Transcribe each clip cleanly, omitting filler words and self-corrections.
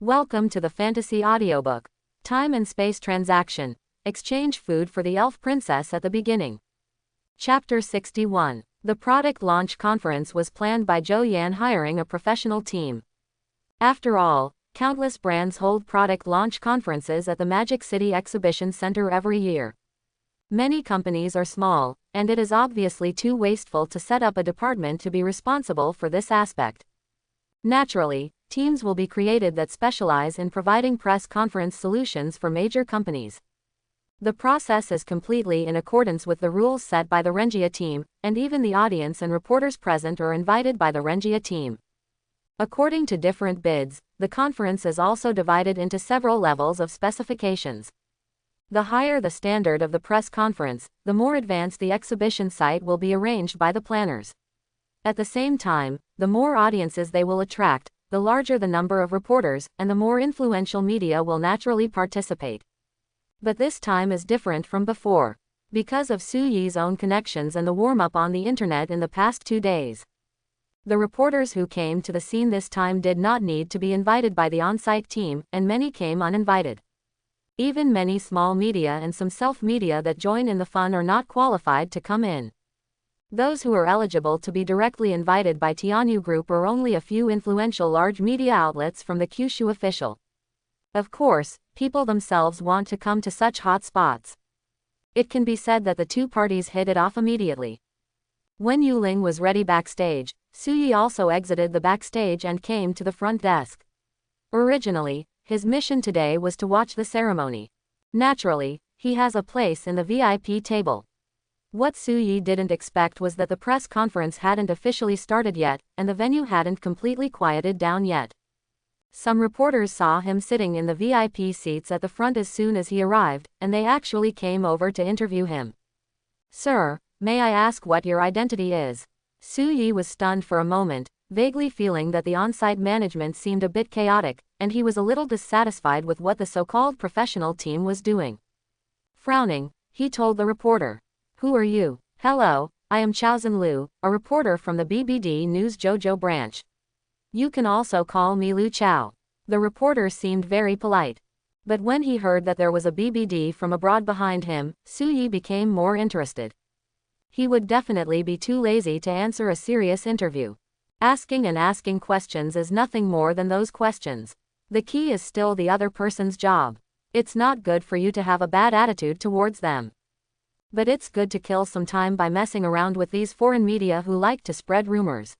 Welcome to the fantasy audiobook. Time and space transaction. Exchange food for the elf princess at the beginning. Chapter 61. The product launch conference was planned by Zhou Yan hiring a professional team. After all, countless brands hold product launch conferences at the Magic City Exhibition Center every year. Many companies are small, and it is obviously too wasteful to set up a department to be responsible for this aspect. Naturally, teams will be created that specialize in providing press conference solutions for major companies. The process is completely in accordance with the rules set by the Rengia team, and even the audience and reporters present are invited by the Rengia team. According to different bids, the conference is also divided into several levels of specifications. The higher the standard of the press conference, the more advanced the exhibition site will be arranged by the planners. At the same time, the more audiences they will attract, the larger the number of reporters, and the more influential media will naturally participate. But this time is different from before, because of Su Yi's own connections and the warm-up on the internet in the past 2 days. The reporters who came to the scene this time did not need to be invited by the on-site team, and many came uninvited. Even many small media and some self-media that join in the fun are not qualified to come in. Those who are eligible to be directly invited by Tianyu Group are only a few influential large media outlets from the Kyushu official. Of course, people themselves want to come to such hot spots. It can be said that the two parties hit it off immediately. When Yuling was ready backstage, Su Yi also exited the backstage and came to the front desk. Originally, his mission today was to watch the ceremony. Naturally, he has a place in the VIP table. What Su Yi didn't expect was that the press conference hadn't officially started yet, and the venue hadn't completely quieted down yet. Some reporters saw him sitting in the VIP seats at the front as soon as he arrived, and they actually came over to interview him. "Sir, may I ask what your identity is?" Su Yi was stunned for a moment, vaguely feeling that the on-site management seemed a bit chaotic, and he was a little dissatisfied with what the so-called professional team was doing. Frowning, he told the reporter, "Who are you?" "Hello, I am Chaozhen Liu, a reporter from the BBD News Zhou branch. You can also call me Liu Chao." The reporter seemed very polite. But when he heard that there was a BBD from abroad behind him, Su Yi became more interested. He would definitely be too lazy to answer a serious interview. Asking questions is nothing more than those questions. The key is still the other person's job. It's not good for you to have a bad attitude towards them. But it's good to kill some time by messing around with these foreign media who like to spread rumors.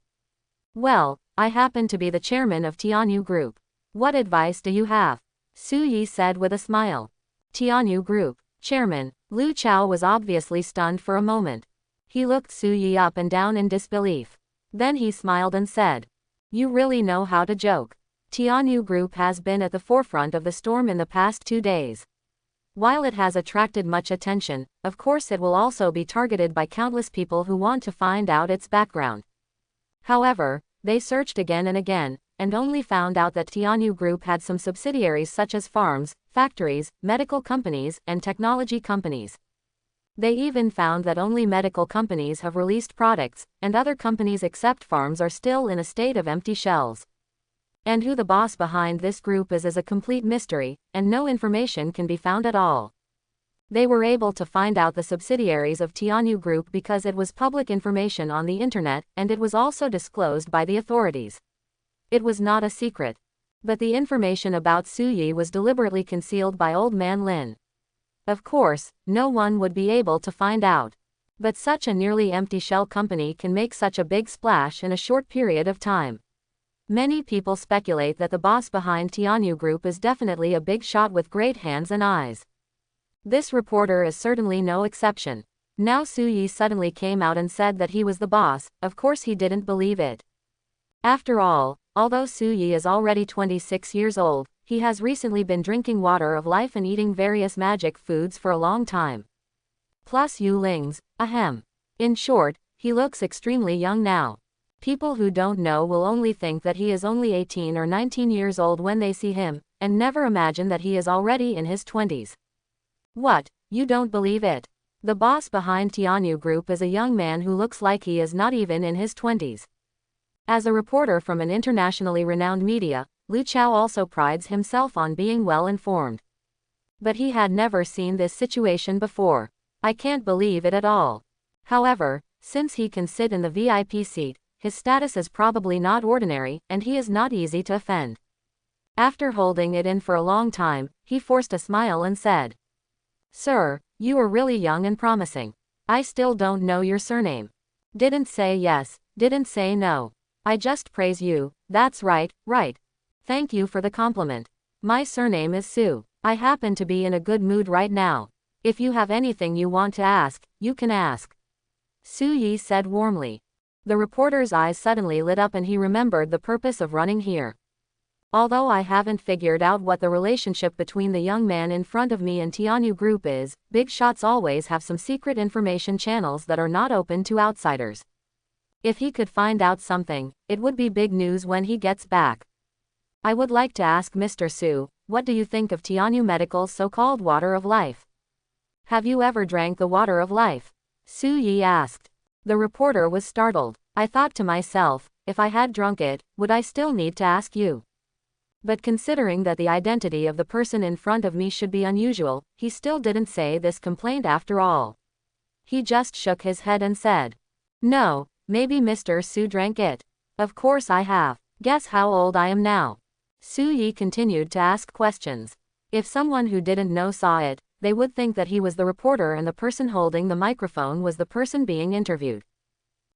"Well, I happen to be the chairman of Tianyu Group. What advice do you have?" Su Yi said with a smile. Tianyu Group chairman. Liu Chao was obviously stunned for a moment. He looked Su Yi up and down in disbelief. Then he smiled and said, "You really know how to joke. Tianyu Group has been at the forefront of the storm in the past 2 days. While it has attracted much attention, of course it will also be targeted by countless people who want to find out its background." However, they searched again and again, and only found out that Tianyu Group had some subsidiaries such as farms, factories, medical companies, and technology companies. They even found that only medical companies have released products, and other companies except farms are still in a state of empty shells. And who the boss behind this group is a complete mystery, and no information can be found at all. They were able to find out the subsidiaries of Tianyu Group because it was public information on the internet, and it was also disclosed by the authorities. It was not a secret. But the information about Su Yi was deliberately concealed by Old Man Lin. Of course, no one would be able to find out. But such a nearly empty shell company can make such a big splash in a short period of time. Many people speculate that the boss behind Tianyu Group is definitely a big shot with great hands and eyes. This reporter is certainly no exception. Now Su Yi suddenly came out and said that he was the boss. Of course he didn't believe it. After all, although Su Yi is already 26 years old, he has recently been drinking water of life and eating various magic foods for a long time. Plus Yuling's, ahem. In short, he looks extremely young now. People who don't know will only think that he is only 18 or 19 years old when they see him, and never imagine that he is already in his 20s. What, you don't believe it? The boss behind Tianyu Group is a young man who looks like he is not even in his 20s. As a reporter from an internationally renowned media, Lu Chao also prides himself on being well informed. But he had never seen this situation before. I can't believe it at all. However, since he can sit in the VIP seat, his status is probably not ordinary, and he is not easy to offend. After holding it in for a long time, he forced a smile and said, "Sir, you are really young and promising. I still don't know your surname. Didn't say yes, didn't say no. I just praise you, that's right, right. Thank you for the compliment. My surname is Su. I happen to be in a good mood right now. If you have anything you want to ask, you can ask." Su Yi said warmly. The reporter's eyes suddenly lit up and he remembered the purpose of running here. Although I haven't figured out what the relationship between the young man in front of me and Tianyu Group is, big shots always have some secret information channels that are not open to outsiders. If he could find out something, it would be big news when he gets back. I would like to ask Mr. Su, what do you think of Tianyu Medical's so-called water of life? Have you ever drank the water of life? Su Yi asked. The reporter was startled. I thought to myself, if I had drunk it, would I still need to ask you? But considering that the identity of the person in front of me should be unusual, he still didn't say this complaint after all. He just shook his head and said, "No, maybe Mr. Su drank it. Of course I have. Guess how old I am now." Su Yi continued to ask questions. If someone who didn't know saw it, they would think that he was the reporter and the person holding the microphone was the person being interviewed.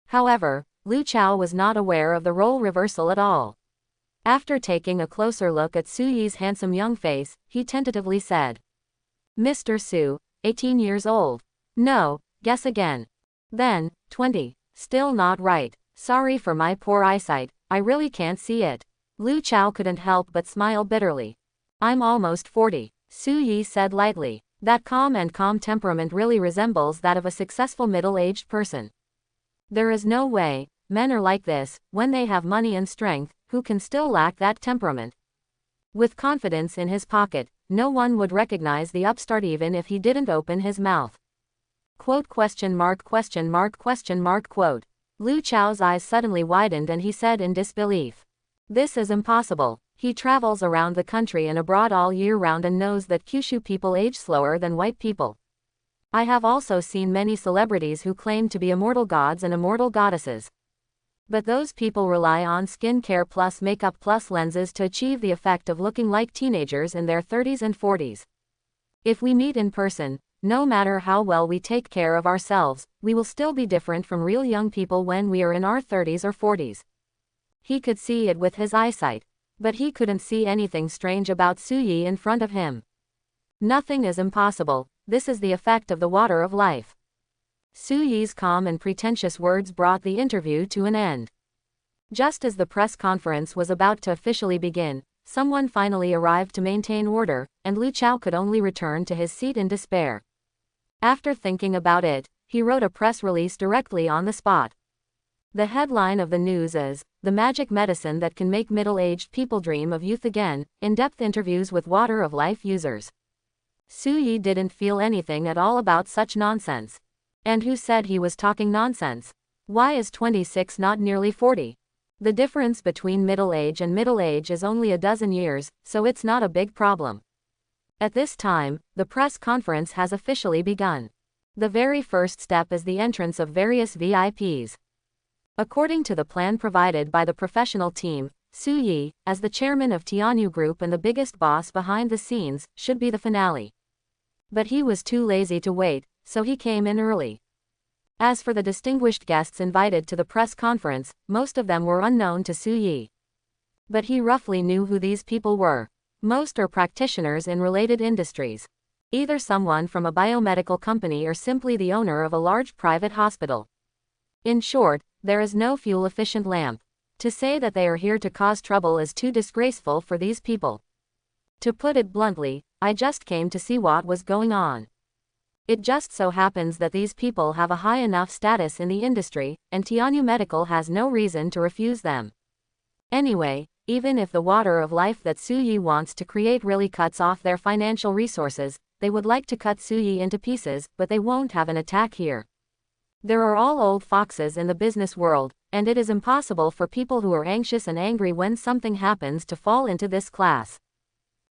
However, Lu Chao was not aware of the role reversal at all. After taking a closer look at Su Yi's handsome young face, he tentatively said, "Mr. Su, 18 years old. No, guess again. Then, 20. Still not right. Sorry for my poor eyesight, I really can't see it." Lu Chao couldn't help but smile bitterly. "I'm almost 40, Su Yi said lightly. That calm temperament really resembles that of a successful middle-aged person. There is no way, men are like this, when they have money and strength, who can still lack that temperament. With confidence in his pocket, no one would recognize the upstart even if he didn't open his mouth." Quote question mark question mark question mark quote. Lu Chao's eyes suddenly widened and he said in disbelief, "This is impossible. He travels around the country and abroad all year round and knows that Kyushu people age slower than white people. I have also seen many celebrities who claim to be immortal gods and immortal goddesses. But those people rely on skin care plus makeup plus lenses to achieve the effect of looking like teenagers in their 30s and 40s. If we meet in person, no matter how well we take care of ourselves, we will still be different from real young people when we are in our 30s or 40s. He could see it with his eyesight. But he couldn't see anything strange about Su Yi in front of him. Nothing is impossible, this is the effect of the water of life." Su Yi's calm and pretentious words brought the interview to an end. Just as the press conference was about to officially begin, someone finally arrived to maintain order, and Lu Chao could only return to his seat in despair. After thinking about it, he wrote a press release directly on the spot. The headline of the news is, "The Magic Medicine That Can Make Middle-Aged People Dream of Youth Again, In-Depth Interviews with Water of Life Users." Su Yi didn't feel anything at all about such nonsense. And who said he was talking nonsense? Why is 26 not nearly 40? The difference between middle age and middle age is only a dozen years, so it's not a big problem. At this time, the press conference has officially begun. The very first step is the entrance of various VIPs. According to the plan provided by the professional team, Su Yi, as the chairman of Tianyu Group and the biggest boss behind the scenes, should be the finale. But he was too lazy to wait, so he came in early. As for the distinguished guests invited to the press conference, most of them were unknown to Su Yi. But he roughly knew who these people were. Most are practitioners in related industries. Either someone from a biomedical company or simply the owner of a large private hospital. In short, there is no fuel-efficient lamp. To say that they are here to cause trouble is too disgraceful for these people. To put it bluntly, I just came to see what was going on. It just so happens that these people have a high enough status in the industry, and Tianyu Medical has no reason to refuse them. Anyway, even if the water of life that Su Yi wants to create really cuts off their financial resources, they would like to cut Su Yi into pieces, but they won't have an attack here. There are all old foxes in the business world, and it is impossible for people who are anxious and angry when something happens to fall into this class.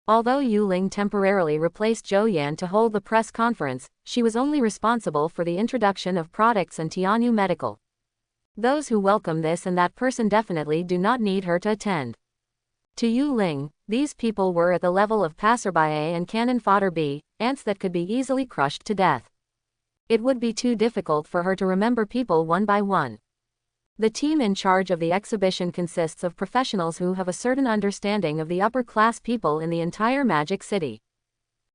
Although Yu Ling temporarily replaced Zhou Yan to hold the press conference, she was only responsible for the introduction of products and Tianyu Medical. Those who welcome this and that person definitely do not need her to attend. To Yu Ling, these people were at the level of passerby A and cannon fodder B, ants that could be easily crushed to death. It would be too difficult for her to remember people one by one. The team in charge of the exhibition consists of professionals who have a certain understanding of the upper-class people in the entire Magic City.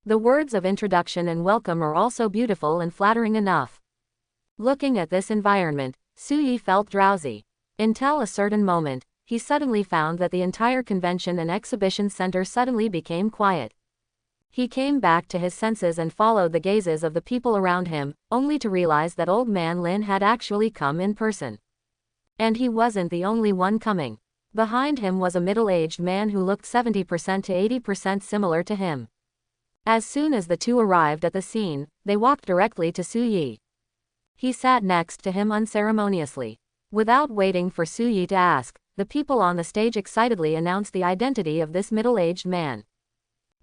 The words of introduction and welcome are also beautiful and flattering enough. Looking at this environment, Su Yi felt drowsy. Until a certain moment, he suddenly found that the entire convention and exhibition center suddenly became quiet. He came back to his senses and followed the gazes of the people around him, only to realize that Old Man Lin had actually come in person. And he wasn't the only one coming. Behind him was a middle-aged man who looked 70% to 80% similar to him. As soon as the two arrived at the scene, they walked directly to Su Yi. He sat next to him unceremoniously. Without waiting for Su Yi to ask, the people on the stage excitedly announced the identity of this middle-aged man.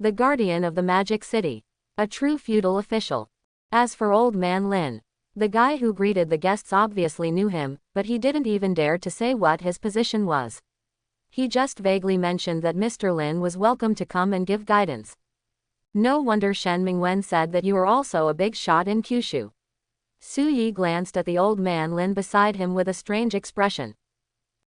The guardian of the Magic City. A true feudal official. As for Old Man Lin, the guy who greeted the guests obviously knew him, but he didn't even dare to say what his position was. He just vaguely mentioned that Mr. Lin was welcome to come and give guidance. No wonder Shen Mingwen said that you are also a big shot in Kyushu. Su Yi glanced at the Old Man Lin beside him with a strange expression.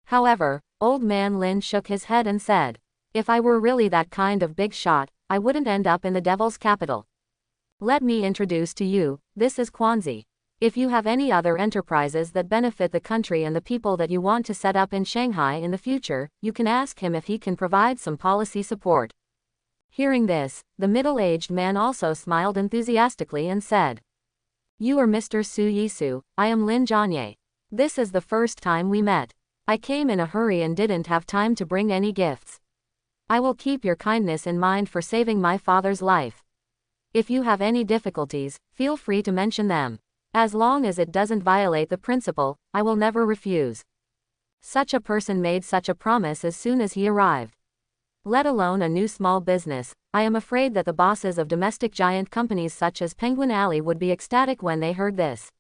However, Old Man Lin shook his head and said, "If I were really that kind of big shot, I wouldn't end up in the devil's capital. Let me introduce to you, this is Quanzi. If you have any other enterprises that benefit the country and the people that you want to set up in Shanghai in the future, you can ask him if he can provide some policy support." Hearing this, the middle-aged man also smiled enthusiastically and said, "You are Mr. Su Yisu, I am Lin Jianye. This is the first time we met. I came in a hurry and didn't have time to bring any gifts. I will keep your kindness in mind for saving my father's life. If you have any difficulties, feel free to mention them. As long as it doesn't violate the principle, I will never refuse." Such a person made such a promise as soon as he arrived. Let alone a new small business, I am afraid that the bosses of domestic giant companies such as Penguin Alley would be ecstatic when they heard this.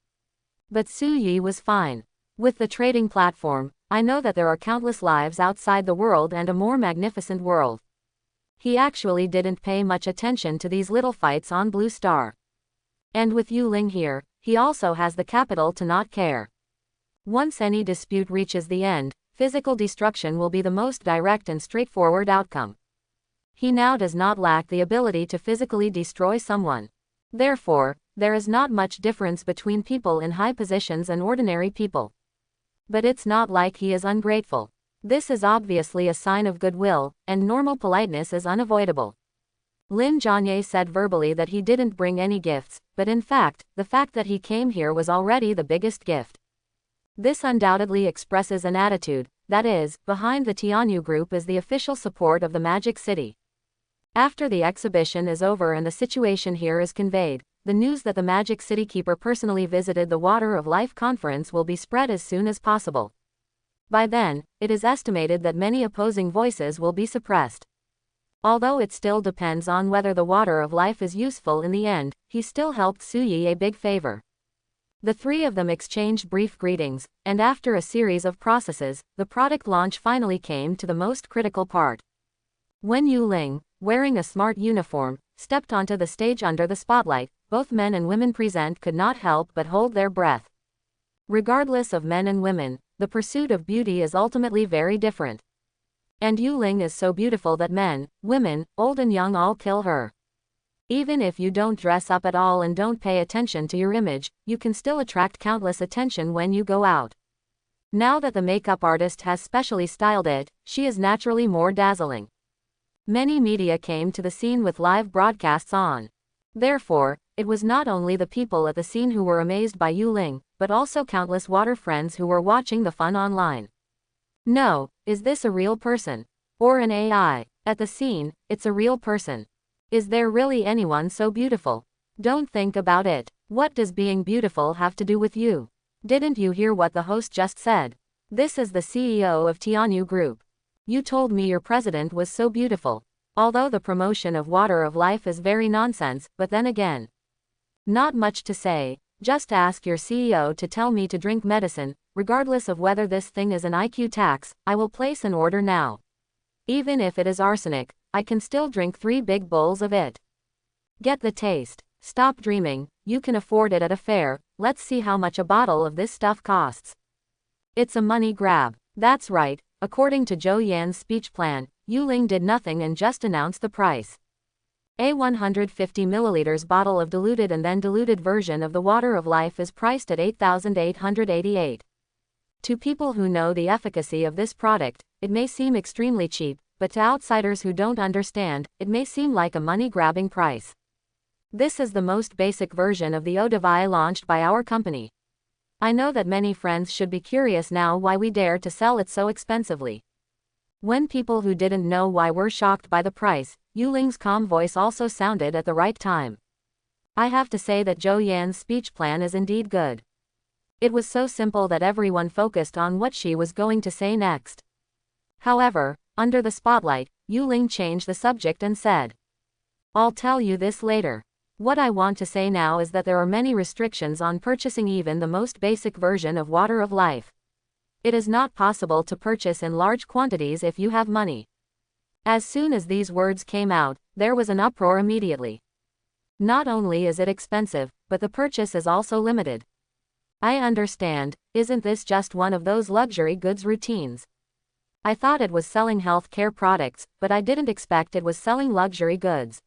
But Su Yi was fine. With the trading platform, I know that there are countless lives outside the world and a more magnificent world. He actually didn't pay much attention to these little fights on Blue Star. And with Yu Ling here, he also has the capital to not care. Once any dispute reaches the end, physical destruction will be the most direct and straightforward outcome. He now does not lack the ability to physically destroy someone. Therefore, there is not much difference between people in high positions and ordinary people. But it's not like he is ungrateful. This is obviously a sign of goodwill, and normal politeness is unavoidable. Lin Jianye said verbally that he didn't bring any gifts, but in fact, the fact that he came here was already the biggest gift. This undoubtedly expresses an attitude, that is, behind the Tianyu group is the official support of the Magic City. After the exhibition is over and the situation here is conveyed, the news that the Magic City Keeper personally visited the Water of Life conference will be spread as soon as possible. By then, it is estimated that many opposing voices will be suppressed. Although it still depends on whether the Water of Life is useful in the end, he still helped Su Yi a big favor. The three of them exchanged brief greetings, and after a series of processes, the product launch finally came to the most critical part. When Yu Ling, wearing a smart uniform, stepped onto the stage under the spotlight, both men and women present could not help but hold their breath. Regardless of men and women, the pursuit of beauty is ultimately very different. And Yu Ling is so beautiful that men, women, old and young all kill her. Even if you don't dress up at all and don't pay attention to your image, you can still attract countless attention when you go out. Now that the makeup artist has specially styled it, she is naturally more dazzling. Many media came to the scene with live broadcasts on. Therefore, it was not only the people at the scene who were amazed by Yu Ling, but also countless water friends who were watching the fun online. No, is this a real person? Or an AI? At the scene, it's a real person. Is there really anyone so beautiful? Don't think about it. What does being beautiful have to do with you? Didn't you hear what the host just said? This is the CEO of Tianyu Group. You told me your president was so beautiful. Although the promotion of water of life is very nonsense, but then again, not much to say. Just ask your CEO to tell me to drink medicine, regardless of whether this thing is an IQ tax. I will place an order now. Even if it is arsenic, I can still drink 3 big bowls of it. Get the taste. Stop dreaming, you can afford it at a fair. Let's see how much a bottle of this stuff costs. It's a money grab. That's right, according to Zhou Yan's speech plan, Yu Ling did nothing and just announced the price. A 150 milliliters bottle of diluted and then diluted version of the water of life is priced at 8,888. To people who know the efficacy of this product, it may seem extremely cheap, but to outsiders who don't understand, it may seem like a money-grabbing price. This is the most basic version of the Audiobook launched by our company. I know that many friends should be curious now why we dare to sell it so expensively. When people who didn't know why were shocked by the price, Yu Ling's calm voice also sounded at the right time. I have to say that Zhou Yan's speech plan is indeed good. It was so simple that everyone focused on what she was going to say next. However, under the spotlight, Yu Ling changed the subject and said, "I'll tell you this later. What I want to say now is that there are many restrictions on purchasing even the most basic version of water of life. It is not possible to purchase in large quantities if you have money." As soon as these words came out, there was an uproar immediately. Not only is it expensive, but the purchase is also limited. I understand, isn't this just one of those luxury goods routines? I thought it was selling health care products, but I didn't expect it was selling luxury goods.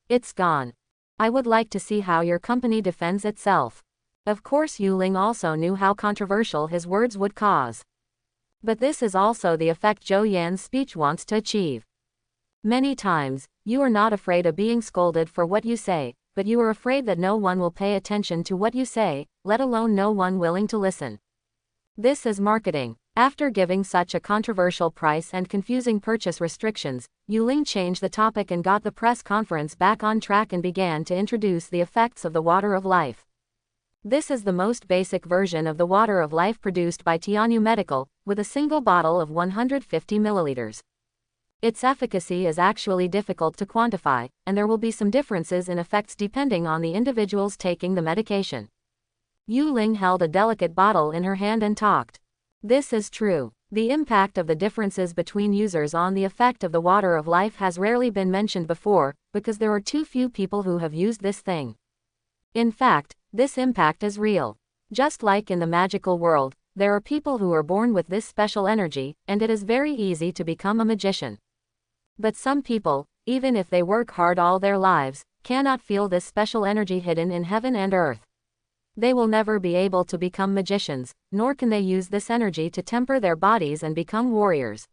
It's gone. I would like to see how your company defends itself. Of course Yu Ling also knew how controversial his words would cause. But this is also the effect Zhou Yan's speech wants to achieve. Many times, you are not afraid of being scolded for what you say, but you are afraid that no one will pay attention to what you say, let alone no one willing to listen. This is marketing. After giving such a controversial price and confusing purchase restrictions, Yu Ling changed the topic and got the press conference back on track and began to introduce the effects of the water of life. This is the most basic version of the water of life produced by Tianyu Medical, with a single bottle of 150 milliliters. Its efficacy is actually difficult to quantify, and there will be some differences in effects depending on the individuals taking the medication. Yu Ling held a delicate bottle in her hand and talked. This is true. The impact of the differences between users on the effect of the water of life has rarely been mentioned before, because there are too few people who have used this thing. In fact, this impact is real. Just like in the magical world, there are people who are born with this special energy, and it is very easy to become a magician. But some people, even if they work hard all their lives, cannot feel this special energy hidden in heaven and earth. They will never be able to become magicians, nor can they use this energy to temper their bodies and become warriors.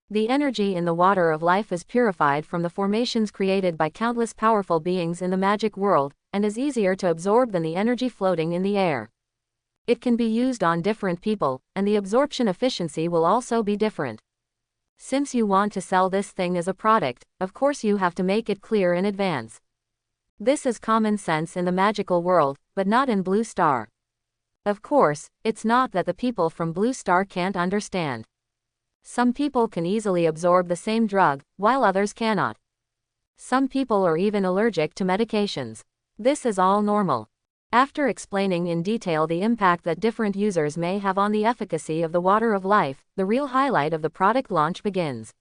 The energy in the water of life is purified from the formations created by countless powerful beings in the magic world, and is easier to absorb than the energy floating in the air. It can be used on different people, and the absorption efficiency will also be different. Since you want to sell this thing as a product, of course you have to make it clear in advance. This is common sense in the magical world, but not in Blue Star. Of course, it's not that the people from Blue Star can't understand. Some people can easily absorb the same drug, while others cannot. Some people are even allergic to medications. This is all normal. After explaining in detail the impact that different users may have on the efficacy of the water of life, the real highlight of the product launch begins.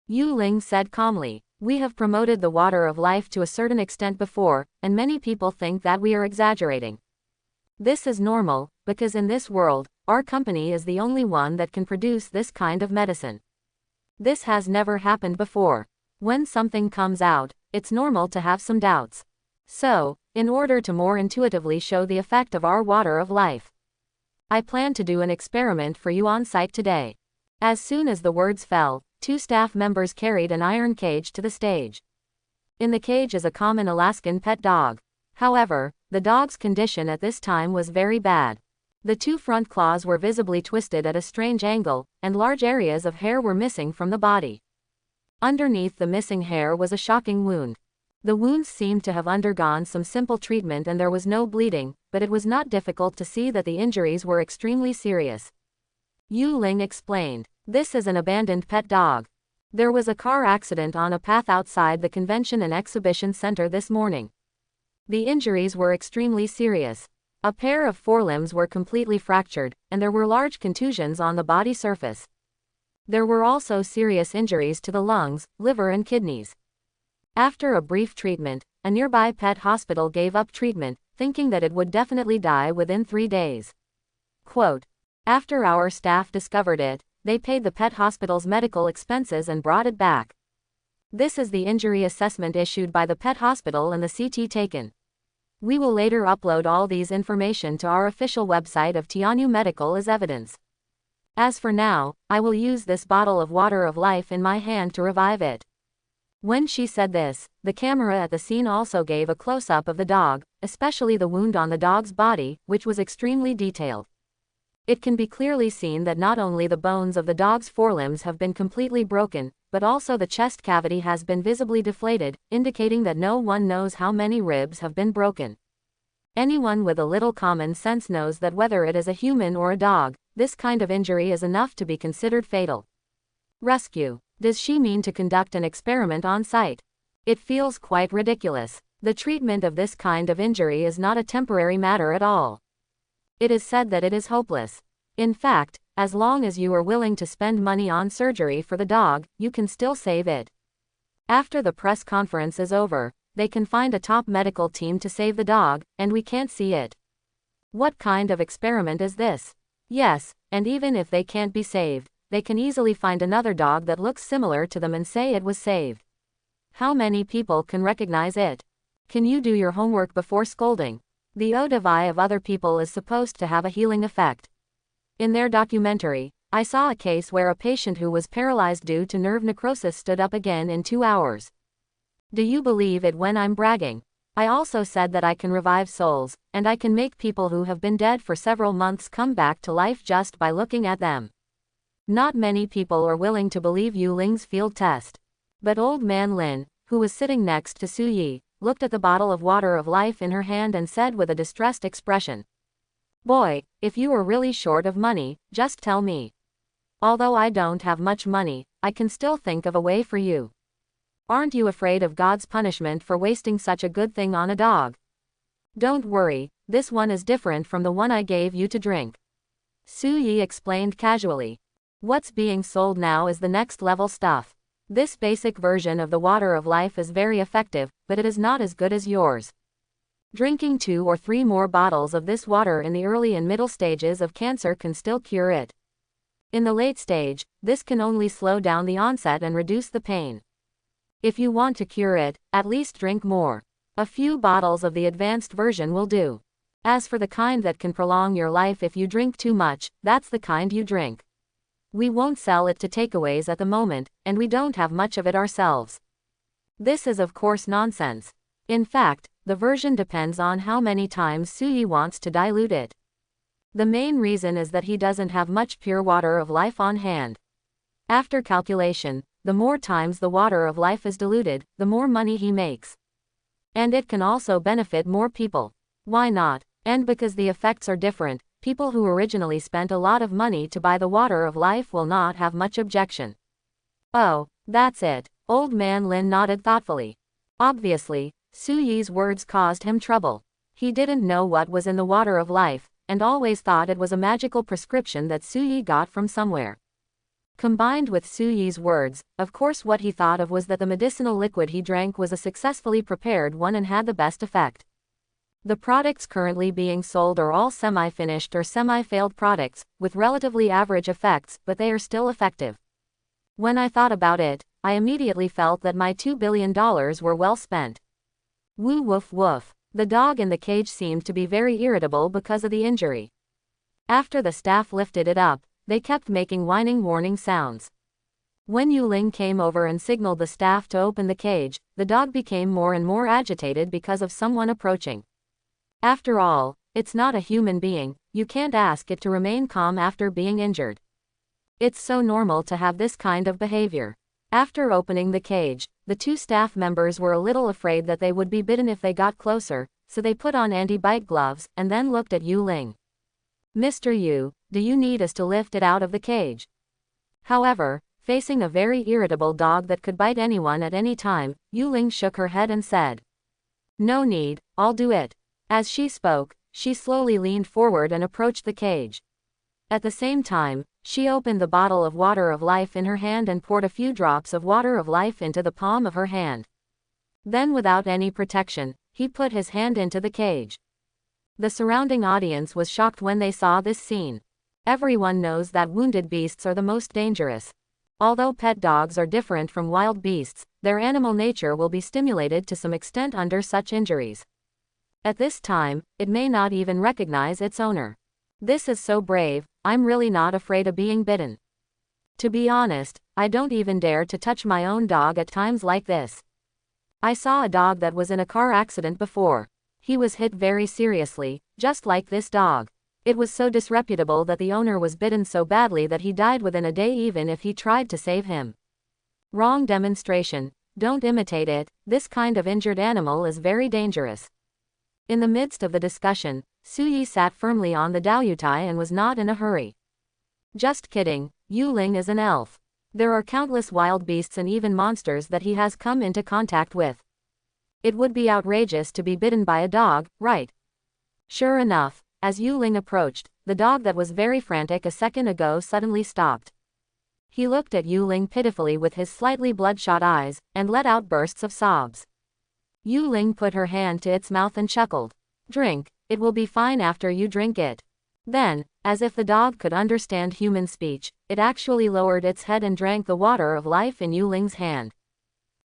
Yu Ling said calmly, "We have promoted the water of life to a certain extent before, and many people think that we are exaggerating. This is normal, because in this world, our company is the only one that can produce this kind of medicine. This has never happened before. When something comes out, it's normal to have some doubts. So, in order to more intuitively show the effect of our water of life, I plan to do an experiment for you on site today." As soon as the words fell, 2 staff members carried an iron cage to the stage. In the cage is a common Alaskan pet dog. However, the dog's condition at this time was very bad. The 2 front claws were visibly twisted at a strange angle, and large areas of hair were missing from the body. Underneath the missing hair was a shocking wound. The wounds seemed to have undergone some simple treatment and there was no bleeding, but it was not difficult to see that the injuries were extremely serious. Yu Ling explained. This is an abandoned pet dog. There was a car accident on a path outside the convention and exhibition center this morning. The injuries were extremely serious. A pair of forelimbs were completely fractured, and there were large contusions on the body surface. There were also serious injuries to the lungs, liver and kidneys. After a brief treatment, a nearby pet hospital gave up treatment, thinking that it would definitely die within 3 days. Quote, after our staff discovered it, they paid the pet hospital's medical expenses and brought it back. This is the injury assessment issued by the pet hospital and the CT taken. We will later upload all these information to our official website of Tianyu Medical as evidence. As for now, I will use this bottle of water of life in my hand to revive it. When she said this, the camera at the scene also gave a close-up of the dog, especially the wound on the dog's body, which was extremely detailed. It can be clearly seen that not only the bones of the dog's forelimbs have been completely broken, but also the chest cavity has been visibly deflated, indicating that no one knows how many ribs have been broken. Anyone with a little common sense knows that whether it is a human or a dog, this kind of injury is enough to be considered fatal. Rescue. Does she mean to conduct an experiment on site? It feels quite ridiculous. The treatment of this kind of injury is not a temporary matter at all. It is said that it is hopeless. In fact, as long as you are willing to spend money on surgery for the dog, you can still save it. After the press conference is over, they can find a top medical team to save the dog, and we can't see it. What kind of experiment is this? Yes, and even if they can't be saved, they can easily find another dog that looks similar to them and say it was saved. How many people can recognize it? Can you do your homework before scolding? The eau de vie of other people is supposed to have a healing effect. In their documentary, I saw a case where a patient who was paralyzed due to nerve necrosis stood up again in 2 hours. Do you believe it when I'm bragging? I also said that I can revive souls, and I can make people who have been dead for several months come back to life just by looking at them. Not many people are willing to believe Yu Ling's field test. But old man Lin, who was sitting next to Su Yi, looked at the bottle of water of life in her hand and said with a distressed expression, "Boy, if you are really short of money, just tell me. Although I don't have much money, I can still think of a way for you. Aren't you afraid of God's punishment for wasting such a good thing on a dog? Don't worry, this one is different from the one I gave you to drink." Su Yi explained casually. What's being sold now is the next level stuff. This basic version of the water of life is very effective, but it is not as good as yours. Drinking 2 or 3 more bottles of this water in the early and middle stages of cancer can still cure it. In the late stage, this can only slow down the onset and reduce the pain. If you want to cure it, at least drink more. A few bottles of the advanced version will do. As for the kind that can prolong your life if you drink too much, that's the kind you drink. We won't sell it to takeaways at the moment, and we don't have much of it ourselves. This is of course nonsense. In fact, the version depends on how many times Su Yi wants to dilute it. The main reason is that he doesn't have much pure water of life on hand. After calculation, the more times the water of life is diluted, the more money he makes. And it can also benefit more people. Why not? And because the effects are different, people who originally spent a lot of money to buy the water of life will not have much objection. Oh, that's it. Old man Lin nodded thoughtfully. Obviously, Su Yi's words caused him trouble. He didn't know what was in the water of life, and always thought it was a magical prescription that Su Yi got from somewhere. Combined with Su Yi's words, of course what he thought of was that the medicinal liquid he drank was a successfully prepared one and had the best effect. The products currently being sold are all semi-finished or semi-failed products, with relatively average effects, but they are still effective. When I thought about it, I immediately felt that my $2 billion were well spent. Woo woof woof. The dog in the cage seemed to be very irritable because of the injury. After the staff lifted it up, they kept making whining warning sounds. When Yu Ling came over and signaled the staff to open the cage, the dog became more and more agitated because of someone approaching. After all, it's not a human being, you can't ask it to remain calm after being injured. It's so normal to have this kind of behavior. After opening the cage, the two staff members were a little afraid that they would be bitten if they got closer, so they put on anti-bite gloves and then looked at Yu Ling. "Mr. Yu, do you need us to lift it out of the cage?" However, facing a very irritable dog that could bite anyone at any time, Yu Ling shook her head and said, "No need, I'll do it." As she spoke, she slowly leaned forward and approached the cage. At the same time, she opened the bottle of water of life in her hand and poured a few drops of water of life into the palm of her hand. Then, without any protection, he put his hand into the cage. The surrounding audience was shocked when they saw this scene. Everyone knows that wounded beasts are the most dangerous. Although pet dogs are different from wild beasts, their animal nature will be stimulated to some extent under such injuries. At this time, it may not even recognize its owner. "This is so brave, I'm really not afraid of being bitten. To be honest, I don't even dare to touch my own dog at times like this. I saw a dog that was in a car accident before. He was hit very seriously, just like this dog. It was so disreputable that the owner was bitten so badly that he died within a day even if he tried to save him. Wrong demonstration. Don't imitate it, this kind of injured animal is very dangerous." In the midst of the discussion, Su Yi sat firmly on the Daoyutai and was not in a hurry. "Just kidding, Yu Ling is an elf. There are countless wild beasts and even monsters that he has come into contact with. It would be outrageous to be bitten by a dog, right?" Sure enough, as Yu Ling approached, the dog that was very frantic a second ago suddenly stopped. He looked at Yu Ling pitifully with his slightly bloodshot eyes, and let out bursts of sobs. Yu Ling put her hand to its mouth and chuckled. "Drink, it will be fine after you drink it." Then, as if the dog could understand human speech, it actually lowered its head and drank the water of life in Yu Ling's hand.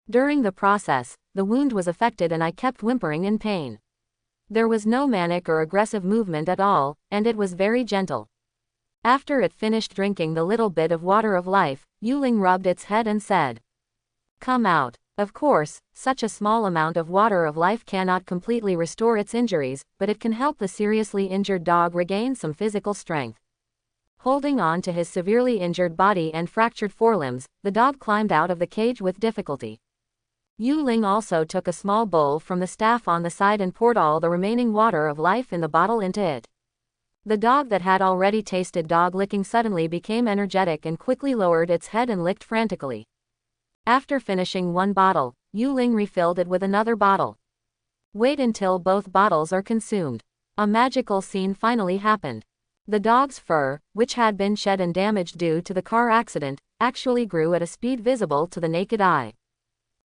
During the process, the wound was affected and I kept whimpering in pain. There was no manic or aggressive movement at all, and it was very gentle. After it finished drinking the little bit of water of life, Yu Ling rubbed its head and said, "Come out." Of course, such a small amount of water of life cannot completely restore its injuries, but it can help the seriously injured dog regain some physical strength. Holding on to his severely injured body and fractured forelimbs, the dog climbed out of the cage with difficulty. Yu Ling also took a small bowl from the staff on the side and poured all the remaining water of life in the bottle into it. The dog that had already tasted dog licking suddenly became energetic and quickly lowered its head and licked frantically. After finishing one bottle, Yu Ling refilled it with another bottle. Wait until both bottles are consumed. A magical scene finally happened. The dog's fur, which had been shed and damaged due to the car accident, actually grew at a speed visible to the naked eye.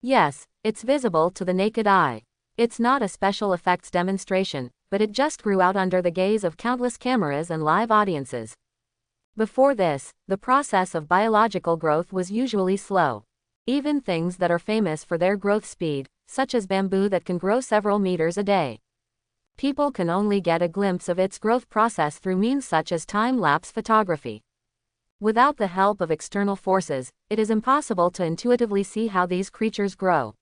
Yes, it's visible to the naked eye. It's not a special effects demonstration, but it just grew out under the gaze of countless cameras and live audiences. Before this, the process of biological growth was usually slow. Even things that are famous for their growth speed, such as bamboo that can grow several meters a day. People can only get a glimpse of its growth process through means such as time-lapse photography. Without the help of external forces, it is impossible to intuitively see how these creatures grow.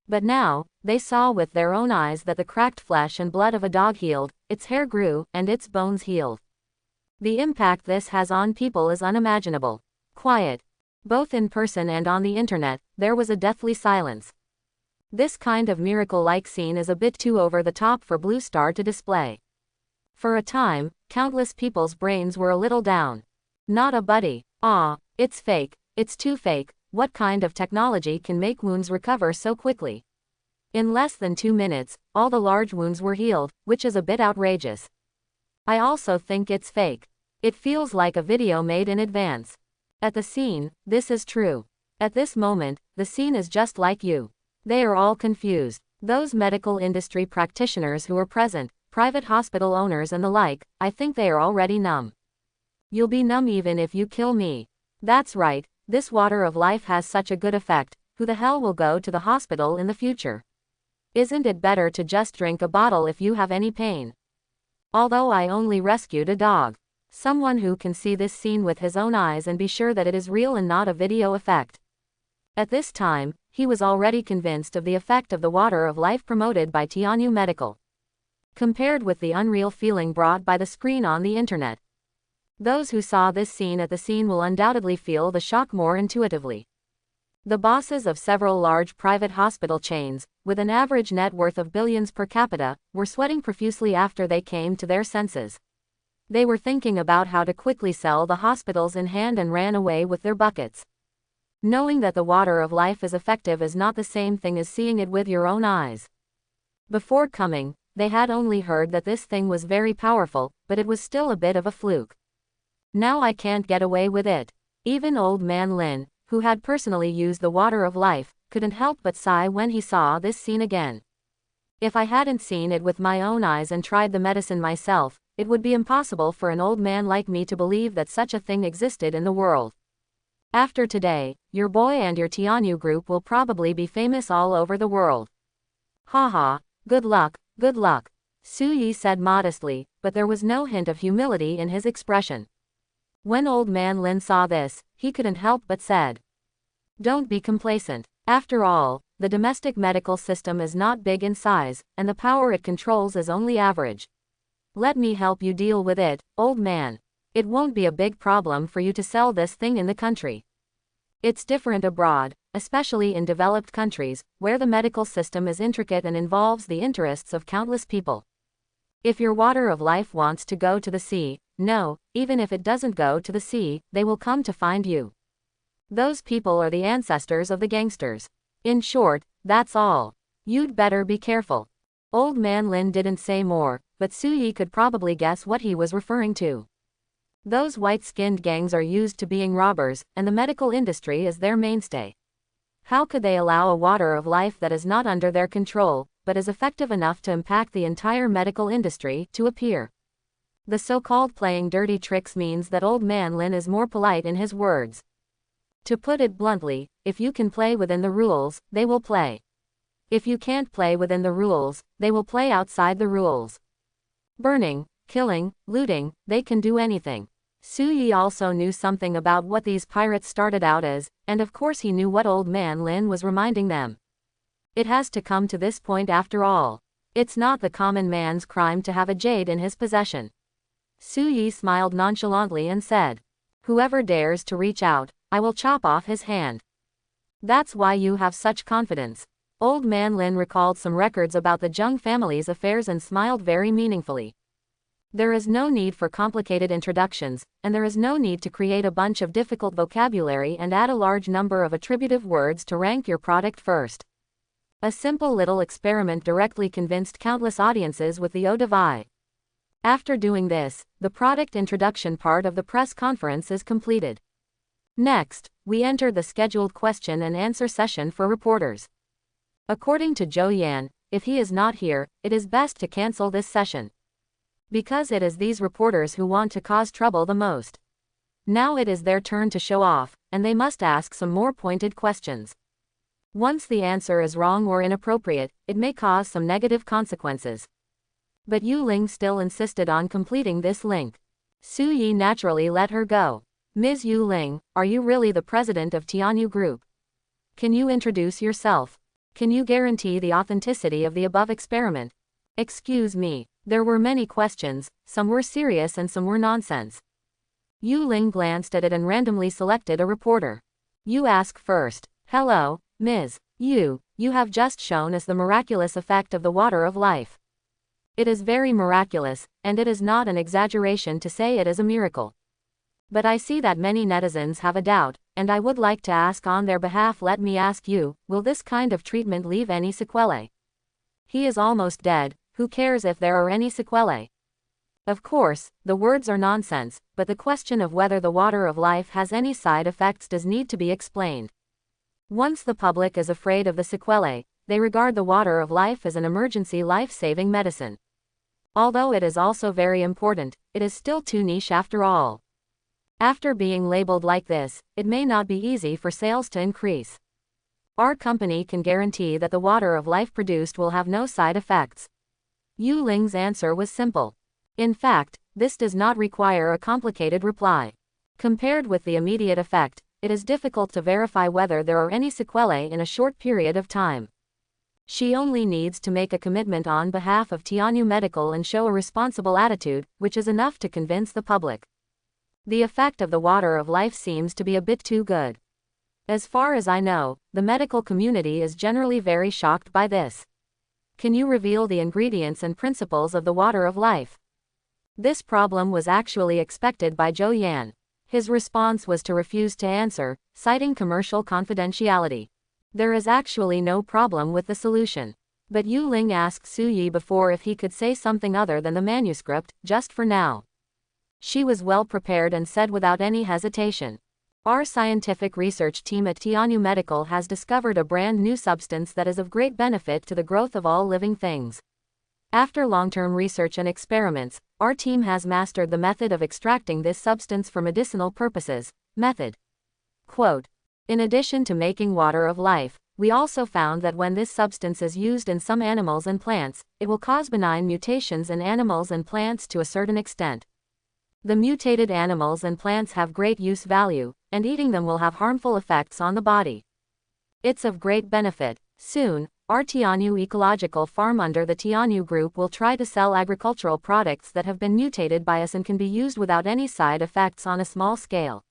But now, they saw with their own eyes that the cracked flesh and blood of a dog healed, its hair grew, and its bones healed. The impact this has on people is unimaginable. Quiet. Both in person and on the internet, there was a deathly silence. This kind of miracle-like scene is a bit too over the top for Blue Star to display. For a time, countless people's brains were a little down. Not a buddy. It's fake, it's too fake. What kind of technology can make wounds recover so quickly? In less than 2 minutes, all the large wounds were healed, which is a bit outrageous. I also think it's fake. It feels like a video made in advance. At the scene, this is true. At this moment, the scene is just like you. They are all confused. Those medical industry practitioners who are present, private hospital owners and the like, I think they are already numb. You'll be numb even if you kill me. That's right, this water of life has such a good effect. Who the hell will go to the hospital in the future? Isn't it better to just drink a bottle if you have any pain? Although I only rescued a dog. Someone who can see this scene with his own eyes and be sure that it is real and not a video effect. At this time, he was already convinced of the effect of the water of life promoted by Tianyu Medical. Compared with the unreal feeling brought by the screen on the internet. Those who saw this scene at the scene will undoubtedly feel the shock more intuitively. The bosses of several large private hospital chains, with an average net worth of billions per capita, were sweating profusely after they came to their senses. They were thinking about how to quickly sell the hospitals in hand and ran away with their buckets. Knowing that the water of life is effective is not the same thing as seeing it with your own eyes. Before coming, they had only heard that this thing was very powerful, but it was still a bit of a fluke. Now I can't get away with it. Even old man Lin, who had personally used the water of life, couldn't help but sigh when he saw this scene again. If I hadn't seen it with my own eyes and tried the medicine myself, it would be impossible for an old man like me to believe that such a thing existed in the world. After today, your boy and your Tianyu group will probably be famous all over the world. Haha, good luck, good luck, Su Yi said modestly, but there was no hint of humility in his expression. When old man Lin saw this, he couldn't help but said, "Don't be complacent. After all, the domestic medical system is not big in size, and the power it controls is only average. Let me help you deal with it, old man. It won't be a big problem for you to sell this thing in the country. It's different abroad, especially in developed countries, where the medical system is intricate and involves the interests of countless people. If your water of life wants to go to the sea, no, even if it doesn't go to the sea, they will come to find you. Those people are the ancestors of the gangsters. In short, that's all. You'd better be careful." Old man Lin didn't say more, but Su Yi could probably guess what he was referring to. Those white-skinned gangs are used to being robbers, and the medical industry is their mainstay. How could they allow a water of life that is not under their control, but is effective enough to impact the entire medical industry, to appear? The so-called playing dirty tricks means that old man Lin is more polite in his words. To put it bluntly, if you can play within the rules, they will play. If you can't play within the rules, they will play outside the rules. Burning, killing, looting, they can do anything. Su Yi also knew something about what these pirates started out as, and of course he knew what old man Lin was reminding them. It has to come to this point after all. It's not the common man's crime to have a jade in his possession. Su Yi smiled nonchalantly and said, "Whoever dares to reach out, I will chop off his hand." "That's why you have such confidence." Old man Lin recalled some records about the Zheng family's affairs and smiled very meaningfully. "There is no need for complicated introductions, and there is no need to create a bunch of difficult vocabulary and add a large number of attributive words to rank your product first." A simple little experiment directly convinced countless audiences with the ode of I. After doing this, the product introduction part of the press conference is completed. Next, we enter the scheduled question and answer session for reporters. According to Zhou Yan, if he is not here, it is best to cancel this session. Because it is these reporters who want to cause trouble the most. Now it is their turn to show off, and they must ask some more pointed questions. Once the answer is wrong or inappropriate, it may cause some negative consequences. But Yu Ling still insisted on completing this link. Su Yi naturally let her go. "Ms. Yu Ling, are you really the president of Tianyu Group? Can you introduce yourself? Can you guarantee the authenticity of the above experiment?" "Excuse me." There were many questions, some were serious and some were nonsense. Yu Ling glanced at it and randomly selected a reporter. "You ask first." "Hello, Ms. Yu, you have just shown us the miraculous effect of the water of life. It is very miraculous, and it is not an exaggeration to say it is a miracle. But I see that many netizens have a doubt, and I would like to ask on their behalf. Let me ask you, will this kind of treatment leave any sequelae? He is almost dead, who cares if there are any sequelae?" Of course, the words are nonsense, but the question of whether the water of life has any side effects does need to be explained. Once the public is afraid of the sequelae, they regard the water of life as an emergency life-saving medicine. Although it is also very important, it is still too niche after all. After being labeled like this, it may not be easy for sales to increase. Our company can guarantee that the water of life produced will have no side effects. Yu Ling's answer was simple. In fact, this does not require a complicated reply. Compared with the immediate effect, it is difficult to verify whether there are any sequelae in a short period of time. She only needs to make a commitment on behalf of Tianyu Medical and show a responsible attitude, which is enough to convince the public. The effect of the water of life seems to be a bit too good. As far as I know, the medical community is generally very shocked by this. Can you reveal the ingredients and principles of the water of life? This problem was actually expected by Zhou Yan. His response was to refuse to answer, citing commercial confidentiality. There is actually no problem with the solution. But Yu Ling asked Su Yi before if he could say something other than the manuscript, just for now. She was well prepared and said without any hesitation. Our scientific research team at Tianyu Medical has discovered a brand new substance that is of great benefit to the growth of all living things. After long-term research and experiments, our team has mastered the method of extracting this substance for medicinal purposes. Method. Quote. In addition to making water of life, we also found that when this substance is used in some animals and plants, it will cause benign mutations in animals and plants to a certain extent. The mutated animals and plants have great use value, and eating them will have harmful effects on the body. It's of great benefit. Soon, our Tianyu Ecological Farm under the Tianyu Group will try to sell agricultural products that have been mutated by us and can be used without any side effects on a small scale.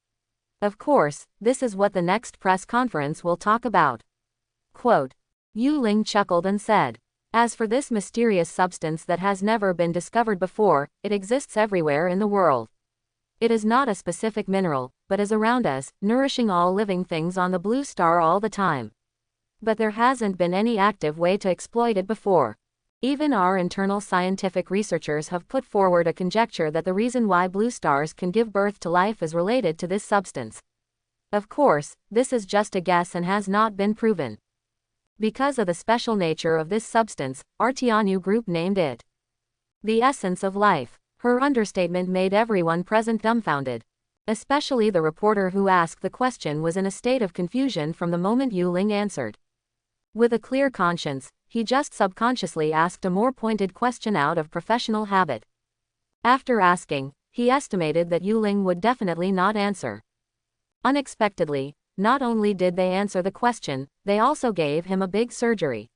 Of course, this is what the next press conference will talk about. Quote. Yu Ling chuckled and said, as for this mysterious substance that has never been discovered before, it exists everywhere in the world. It is not a specific mineral, but is around us, nourishing all living things on the blue star all the time. But there hasn't been any active way to exploit it before. Even our internal scientific researchers have put forward a conjecture that the reason why blue stars can give birth to life is related to this substance. Of course, this is just a guess and has not been proven. Because of the special nature of this substance, our Tianyu Group named it the essence of life. Her understatement made everyone present dumbfounded. Especially the reporter who asked the question was in a state of confusion from the moment Yu Ling answered. With a clear conscience, he just subconsciously asked a more pointed question out of professional habit. After asking, he estimated that Yu Ling would definitely not answer. Unexpectedly, not only did they answer the question, they also gave him a big surgery.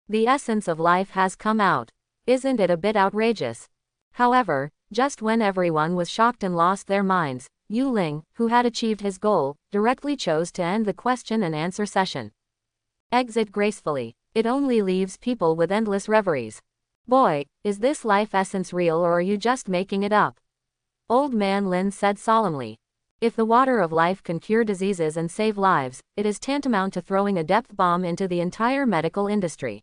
The essence of life has come out. Isn't it a bit outrageous? However, just when everyone was shocked and lost their minds, Yu Ling, who had achieved his goal, directly chose to end the question and answer session. Exit gracefully. It only leaves people with endless reveries. Boy, is this life essence real or are you just making it up? Old Man Lin said solemnly. If the water of life can cure diseases and save lives, it is tantamount to throwing a depth bomb into the entire medical industry.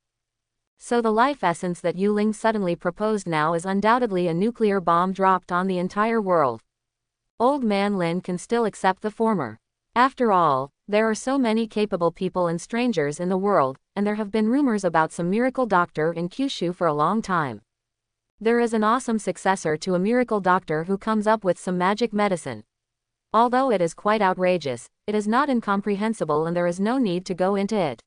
So the life essence that Yu Ling suddenly proposed now is undoubtedly a nuclear bomb dropped on the entire world. Old Man Lin can still accept the former. After all, there are so many capable people and strangers in the world, and there have been rumors about some miracle doctor in Kyushu for a long time. There is an awesome successor to a miracle doctor who comes up with some magic medicine. Although it is quite outrageous, it is not incomprehensible and there is no need to go into it.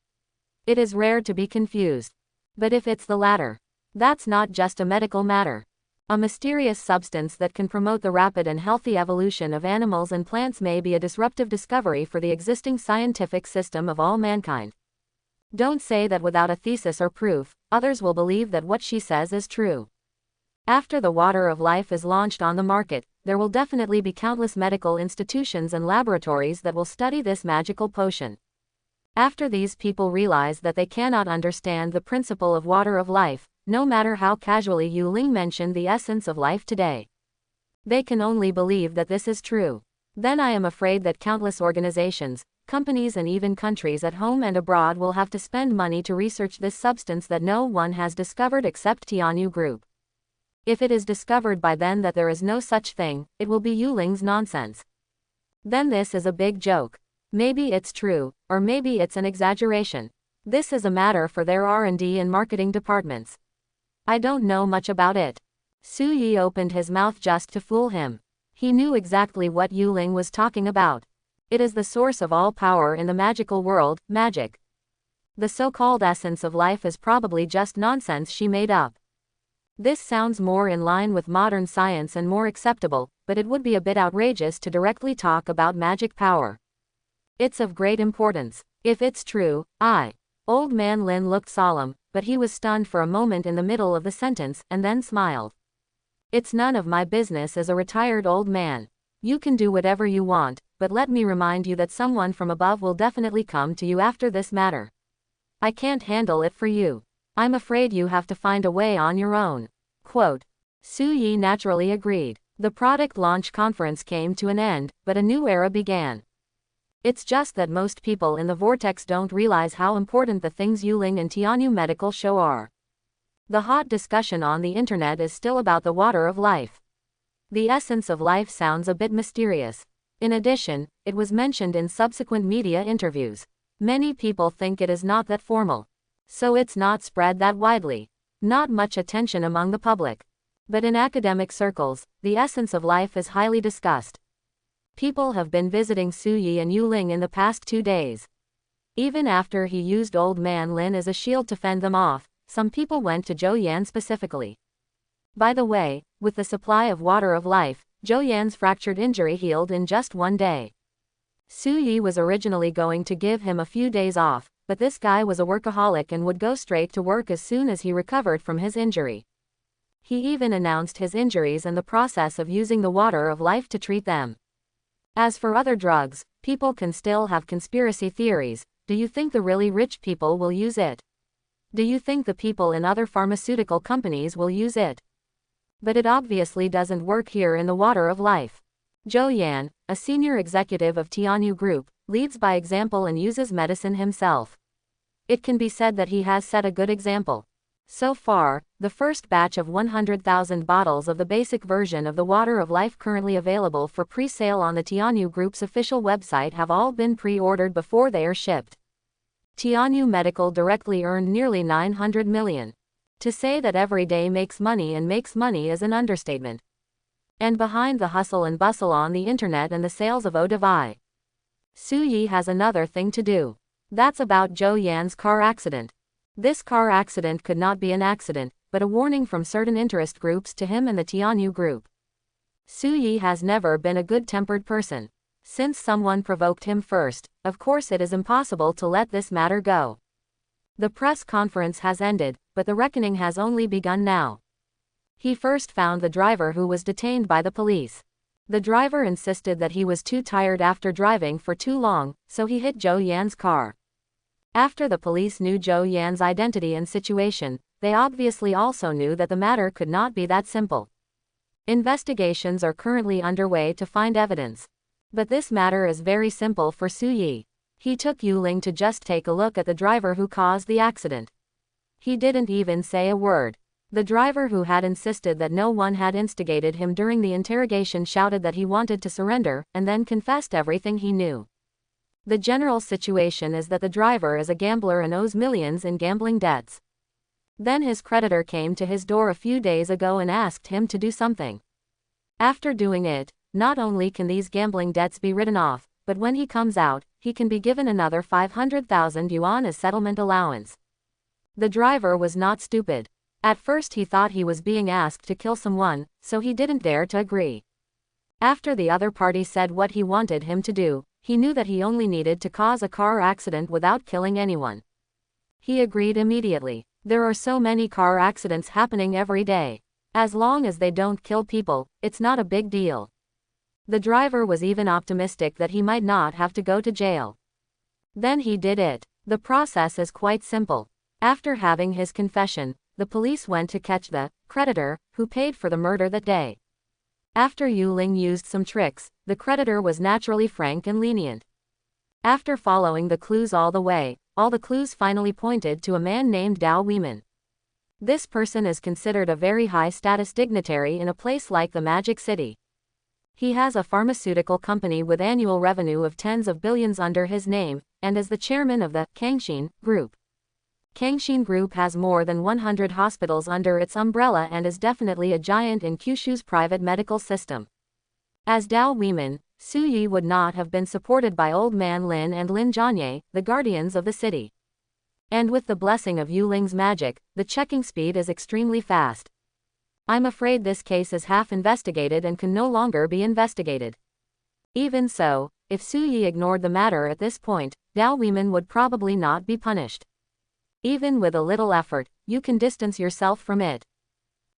It is rare to be confused. But if it's the latter, that's not just a medical matter. A mysterious substance that can promote the rapid and healthy evolution of animals and plants may be a disruptive discovery for the existing scientific system of all mankind. Don't say that without a thesis or proof, others will believe that what she says is true. After the water of life is launched on the market, there will definitely be countless medical institutions and laboratories that will study this magical potion. After these people realize that they cannot understand the principle of water of life, no matter how casually Yu Ling mentioned the essence of life today, they can only believe that this is true. Then I am afraid that countless organizations, companies and even countries at home and abroad will have to spend money to research this substance that no one has discovered except Tianyu Group. If it is discovered by then that there is no such thing, it will be Yu Ling's nonsense. Then this is a big joke. Maybe it's true, or maybe it's an exaggeration. This is a matter for their R&D and marketing departments. I don't know much about it. Su Yi opened his mouth just to fool him. He knew exactly what Yu Ling was talking about. It is the source of all power in the magical world, magic. The so-called essence of life is probably just nonsense she made up. This sounds more in line with modern science and more acceptable, but it would be a bit outrageous to directly talk about magic power. It's of great importance. If it's true, Old Man Lin looked solemn, but he was stunned for a moment in the middle of the sentence, and then smiled. It's none of my business as a retired old man. You can do whatever you want, but let me remind you that someone from above will definitely come to you after this matter. I can't handle it for you. I'm afraid you have to find a way on your own." Quote. Su Yi naturally agreed. The product launch conference came to an end, but a new era began. It's just that most people in the vortex don't realize how important the things Yuling and Tianyu Medical show are. The hot discussion on the internet is still about the water of life. The essence of life sounds a bit mysterious. In addition, it was mentioned in subsequent media interviews. Many people think it is not that formal. So it's not spread that widely. Not much attention among the public. But in academic circles, the essence of life is highly discussed. People have been visiting Su Yi and Yuling in the past 2 days. Even after he used Old Man Lin as a shield to fend them off, some people went to Zhou Yan specifically. By the way, with the supply of water of life, Zhou Yan's fractured injury healed in just 1 day. Su Yi was originally going to give him a few days off, but this guy was a workaholic and would go straight to work as soon as he recovered from his injury. He even announced his injuries and the process of using the water of life to treat them. As for other drugs, people can still have conspiracy theories. Do you think the really rich people will use it? Do you think the people in other pharmaceutical companies will use it? But it obviously doesn't work here in the water of life. Zhou Yan, a senior executive of Tianyu Group, leads by example and uses medicine himself. It can be said that he has set a good example. So far, the first batch of 100,000 bottles of the basic version of the water of life currently available for pre-sale on the Tianyu Group's official website have all been pre-ordered before they are shipped. Tianyu Medical directly earned nearly 900 million. To say that every day makes money and makes money is an understatement. And behind the hustle and bustle on the internet and the sales of eau de vie, Su Yi has another thing to do. That's about Zhou Yan's car accident. This car accident could not be an accident, but a warning from certain interest groups to him and the Tianyu Group. Su Yi has never been a good-tempered person. Since someone provoked him first, of course it is impossible to let this matter go. The press conference has ended, but the reckoning has only begun now. He first found the driver who was detained by the police. The driver insisted that he was too tired after driving for too long, so he hit Zhou Yan's car. After the police knew Zhou Yan's identity and situation, they obviously also knew that the matter could not be that simple. Investigations are currently underway to find evidence. But this matter is very simple for Su Yi. He took Yuling to just take a look at the driver who caused the accident. He didn't even say a word. The driver who had insisted that no one had instigated him during the interrogation shouted that he wanted to surrender, and then confessed everything he knew. The general situation is that the driver is a gambler and owes millions in gambling debts. Then his creditor came to his door a few days ago and asked him to do something. After doing it, not only can these gambling debts be written off, but when he comes out, he can be given another 500,000 yuan as settlement allowance. The driver was not stupid. At first he thought he was being asked to kill someone, so he didn't dare to agree. After the other party said what he wanted him to do, he knew that he only needed to cause a car accident without killing anyone. He agreed immediately. There are so many car accidents happening every day. As long as they don't kill people, it's not a big deal. The driver was even optimistic that he might not have to go to jail. Then he did it. The process is quite simple. After having his confession, the police went to catch the creditor who paid for the murder that day. After Yuling used some tricks, the creditor was naturally frank and lenient. After following the clues all the way, all the clues finally pointed to a man named Dao Weiman. This person is considered a very high-status dignitary in a place like the Magic City. He has a pharmaceutical company with annual revenue of tens of billions under his name, and is the chairman of the Kangxin Group. Kangxin Group has more than 100 hospitals under its umbrella and is definitely a giant in Kyushu's private medical system. As Dao Weiman, Su Yi would not have been supported by Old Man Lin and Lin Jianye, the guardians of the city. And with the blessing of Yuling's magic, the checking speed is extremely fast. I'm afraid this case is half investigated and can no longer be investigated. Even so, if Su Yi ignored the matter at this point, Dao Weiman would probably not be punished. Even with a little effort, you can distance yourself from it.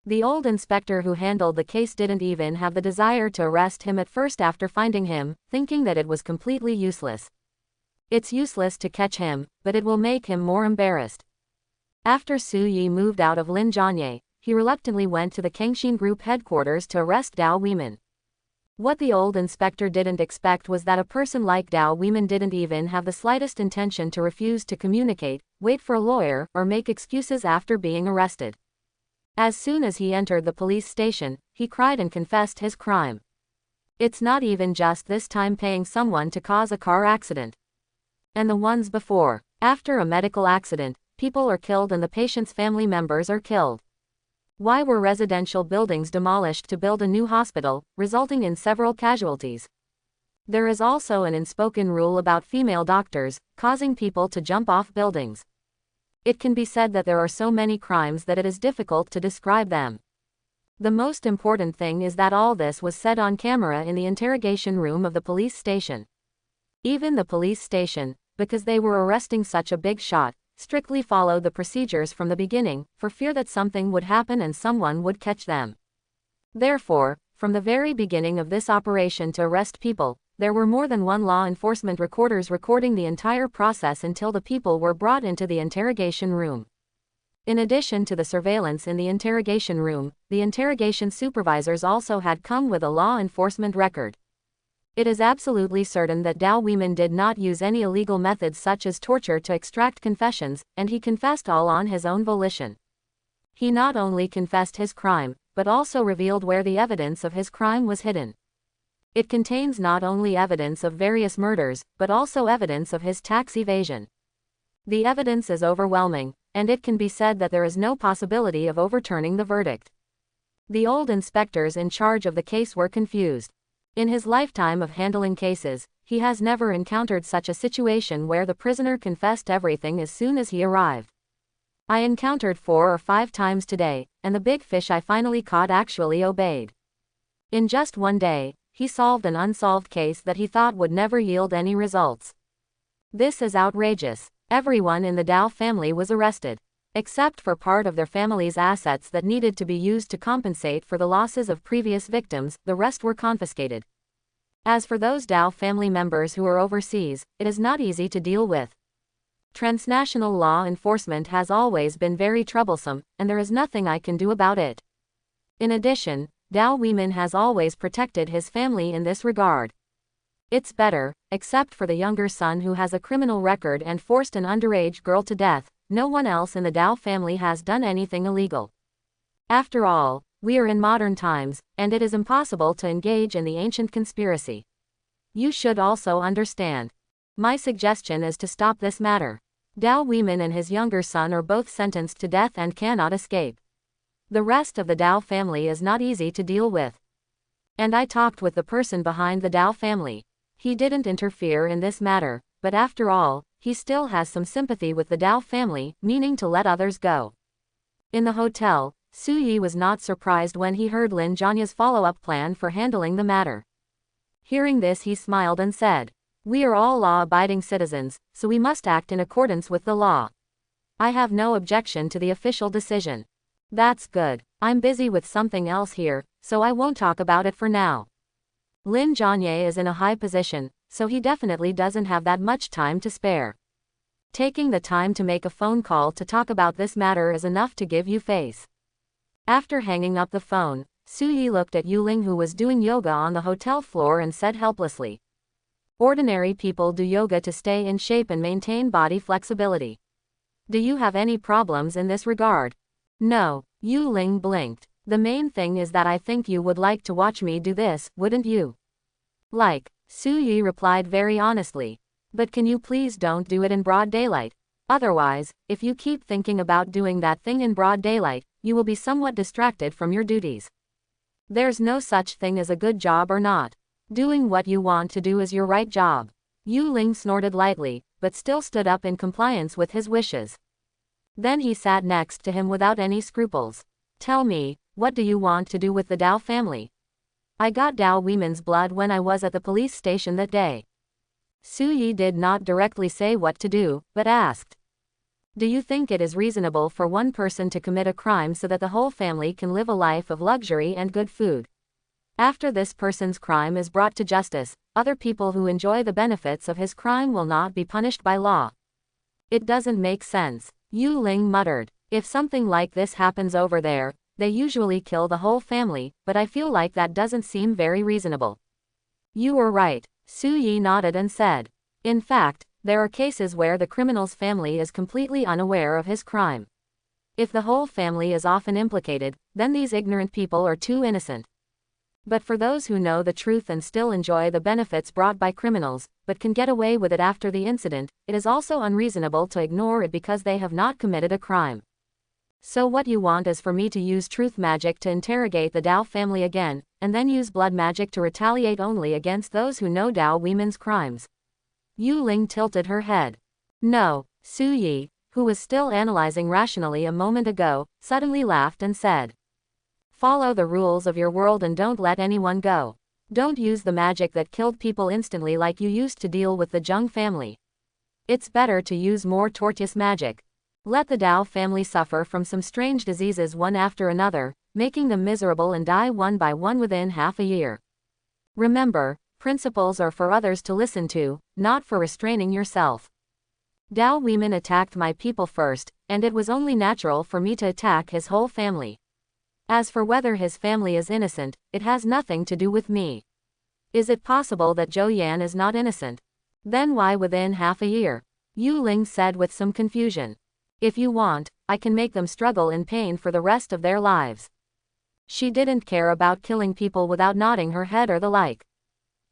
The old inspector who handled the case didn't even have the desire to arrest him at first after finding him, thinking that it was completely useless. It's useless to catch him, but it will make him more embarrassed. After Su Yi moved out of Lin Jianye, he reluctantly went to the Kangxin Group headquarters to arrest Dao Weiman. What the old inspector didn't expect was that a person like Dao Weiman didn't even have the slightest intention to refuse to communicate, wait for a lawyer, or make excuses after being arrested. As soon as he entered the police station, he cried and confessed his crime. It's not even just this time paying someone to cause a car accident. And the ones before. After a medical accident, people are killed and the patient's family members are killed. Why were residential buildings demolished to build a new hospital, resulting in several casualties? There is also an unspoken rule about female doctors, causing people to jump off buildings. It can be said that there are so many crimes that it is difficult to describe them. The most important thing is that all this was said on camera in the interrogation room of the police station. Even the police station, because they were arresting such a big shot, strictly followed the procedures from the beginning, for fear that something would happen and someone would catch them. Therefore, from the very beginning of this operation to arrest people, there were more than one law enforcement recorders recording the entire process until the people were brought into the interrogation room. In addition to the surveillance in the interrogation room, the interrogation supervisors also had come with a law enforcement record. It is absolutely certain that Dao Weiman did not use any illegal methods such as torture to extract confessions, and he confessed all on his own volition. He not only confessed his crime, but also revealed where the evidence of his crime was hidden. It contains not only evidence of various murders, but also evidence of his tax evasion. The evidence is overwhelming, and it can be said that there is no possibility of overturning the verdict. The old inspectors in charge of the case were confused. In his lifetime of handling cases, he has never encountered such a situation where the prisoner confessed everything as soon as he arrived. I encountered 4 or 5 times today, and the big fish I finally caught actually obeyed. In just one day, he solved an unsolved case that he thought would never yield any results. This is outrageous. Everyone in the Dao family was arrested. Except for part of their family's assets that needed to be used to compensate for the losses of previous victims, the rest were confiscated. As for those Dao family members who are overseas, it is not easy to deal with. Transnational law enforcement has always been very troublesome, and there is nothing I can do about it. In addition, Dao Weiman has always protected his family in this regard. It's better, except for the younger son who has a criminal record and forced an underage girl to death. No one else in the Dao family has done anything illegal. After all, we are in modern times, and it is impossible to engage in the ancient conspiracy. You should also understand. My suggestion is to stop this matter. Dao Weiman and his younger son are both sentenced to death and cannot escape. The rest of the Dao family is not easy to deal with. And I talked with the person behind the Dao family. He didn't interfere in this matter, but after all, he still has some sympathy with the Dao family, meaning to let others go. In the hotel, Su Yi was not surprised when he heard Lin Jianye's follow-up plan for handling the matter. Hearing this, he smiled and said, "We are all law-abiding citizens, so we must act in accordance with the law. I have no objection to the official decision." "That's good. I'm busy with something else here, so I won't talk about it for now." Lin Jianye is in a high position, so he definitely doesn't have that much time to spare. Taking the time to make a phone call to talk about this matter is enough to give you face. After hanging up the phone, Su Yi looked at Yuling, who was doing yoga on the hotel floor, and said helplessly, "Ordinary people do yoga to stay in shape and maintain body flexibility. Do you have any problems in this regard?" "No." Yuling blinked. "The main thing is that I think you would like to watch me do this, wouldn't you?" "Like," Su Yi replied very honestly. "But can you please don't do it in broad daylight? Otherwise, if you keep thinking about doing that thing in broad daylight, you will be somewhat distracted from your duties. There's no such thing as a good job or not. Doing what you want to do is your right job." Yu Ling snorted lightly, but still stood up in compliance with his wishes. Then he sat next to him without any scruples. "Tell me, what do you want to do with the Dao family?" "I got Dao Weiman's blood when I was at the police station that day." Su Yi did not directly say what to do, but asked, Do you think it is reasonable for one person to commit a crime so that the whole family can live a life of luxury and good food? After this person's crime is brought to justice, other people who enjoy the benefits of his crime will not be punished by law. It doesn't make sense, Yu Ling muttered. If something like this happens over there, they usually kill the whole family, but I feel like that doesn't seem very reasonable. You were right, Su Yi nodded and said. In fact, there are cases where the criminal's family is completely unaware of his crime. If the whole family is often implicated, then these ignorant people are too innocent. But for those who know the truth and still enjoy the benefits brought by criminals, but can get away with it after the incident, it is also unreasonable to ignore it because they have not committed a crime. So what you want is for me to use truth magic to interrogate the Dao family again, and then use blood magic to retaliate only against those who know Dao women's crimes. Yu Ling tilted her head. No, Su Yi, who was still analyzing rationally a moment ago, suddenly laughed and said. Follow the rules of your world and don't let anyone go. Don't use the magic that killed people instantly like you used to deal with the Zheng family. It's better to use more tortoise magic. Let the Dao family suffer from some strange diseases one after another, making them miserable and die one by one within half a year. Remember, principles are for others to listen to, not for restraining yourself. Dao women attacked my people first, and it was only natural for me to attack his whole family. As for whether his family is innocent, it has nothing to do with me. Is it possible that Zhou Yan is not innocent? Then why within half a year? Yu Ling said with some confusion. If you want, I can make them struggle in pain for the rest of their lives. She didn't care about killing people without nodding her head or the like.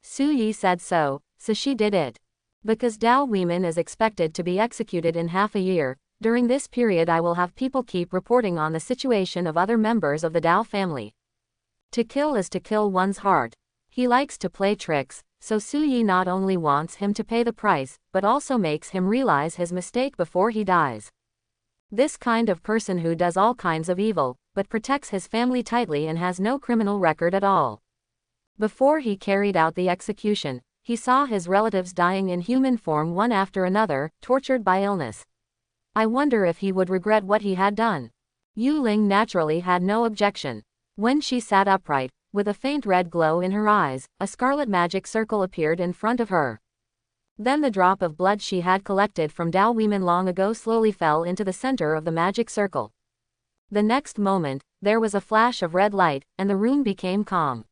Su Yi said so she did it. Because Dao women is expected to be executed in half a year, during this period I will have people keep reporting on the situation of other members of the Dao family. To kill is to kill one's heart. He likes to play tricks, so Su Yi not only wants him to pay the price, but also makes him realize his mistake before he dies. This kind of person who does all kinds of evil, but protects his family tightly and has no criminal record at all. Before he carried out the execution, he saw his relatives dying in human form one after another, tortured by illness. I wonder if he would regret what he had done. Yu Ling naturally had no objection. When she sat upright, with a faint red glow in her eyes, a scarlet magic circle appeared in front of her. Then the drop of blood she had collected from Dao women long ago slowly fell into the center of the magic circle. The next moment, there was a flash of red light, and the room became calm.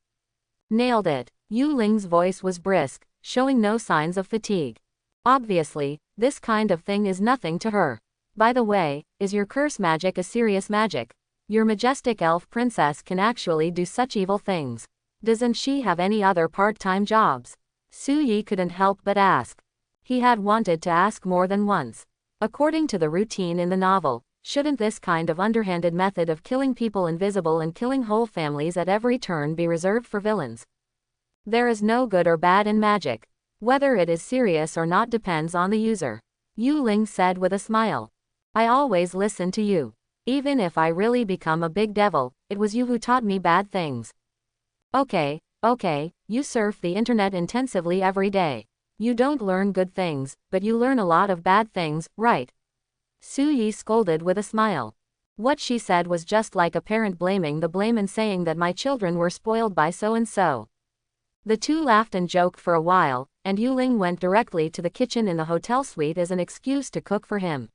Nailed it. Yu Ling's voice was brisk, showing no signs of fatigue. Obviously, this kind of thing is nothing to her. By the way, is your curse magic a serious magic? Your majestic elf princess can actually do such evil things. Doesn't she have any other part-time jobs? Su Yi couldn't help but ask. He had wanted to ask more than once. According to the routine in the novel, shouldn't this kind of underhanded method of killing people invisible and killing whole families at every turn be reserved for villains? There is no good or bad in magic. Whether it is serious or not depends on the user. Yu Ling said with a smile. I always listen to you. Even if I really become a big devil, it was you who taught me bad things. Okay, you surf the internet intensively every day. You don't learn good things, but you learn a lot of bad things, right? Su Yi scolded with a smile. What she said was just like a parent blaming the blame and saying that my children were spoiled by so-and-so. The two laughed and joked for a while, and Yu Ling went directly to the kitchen in the hotel suite as an excuse to cook for him.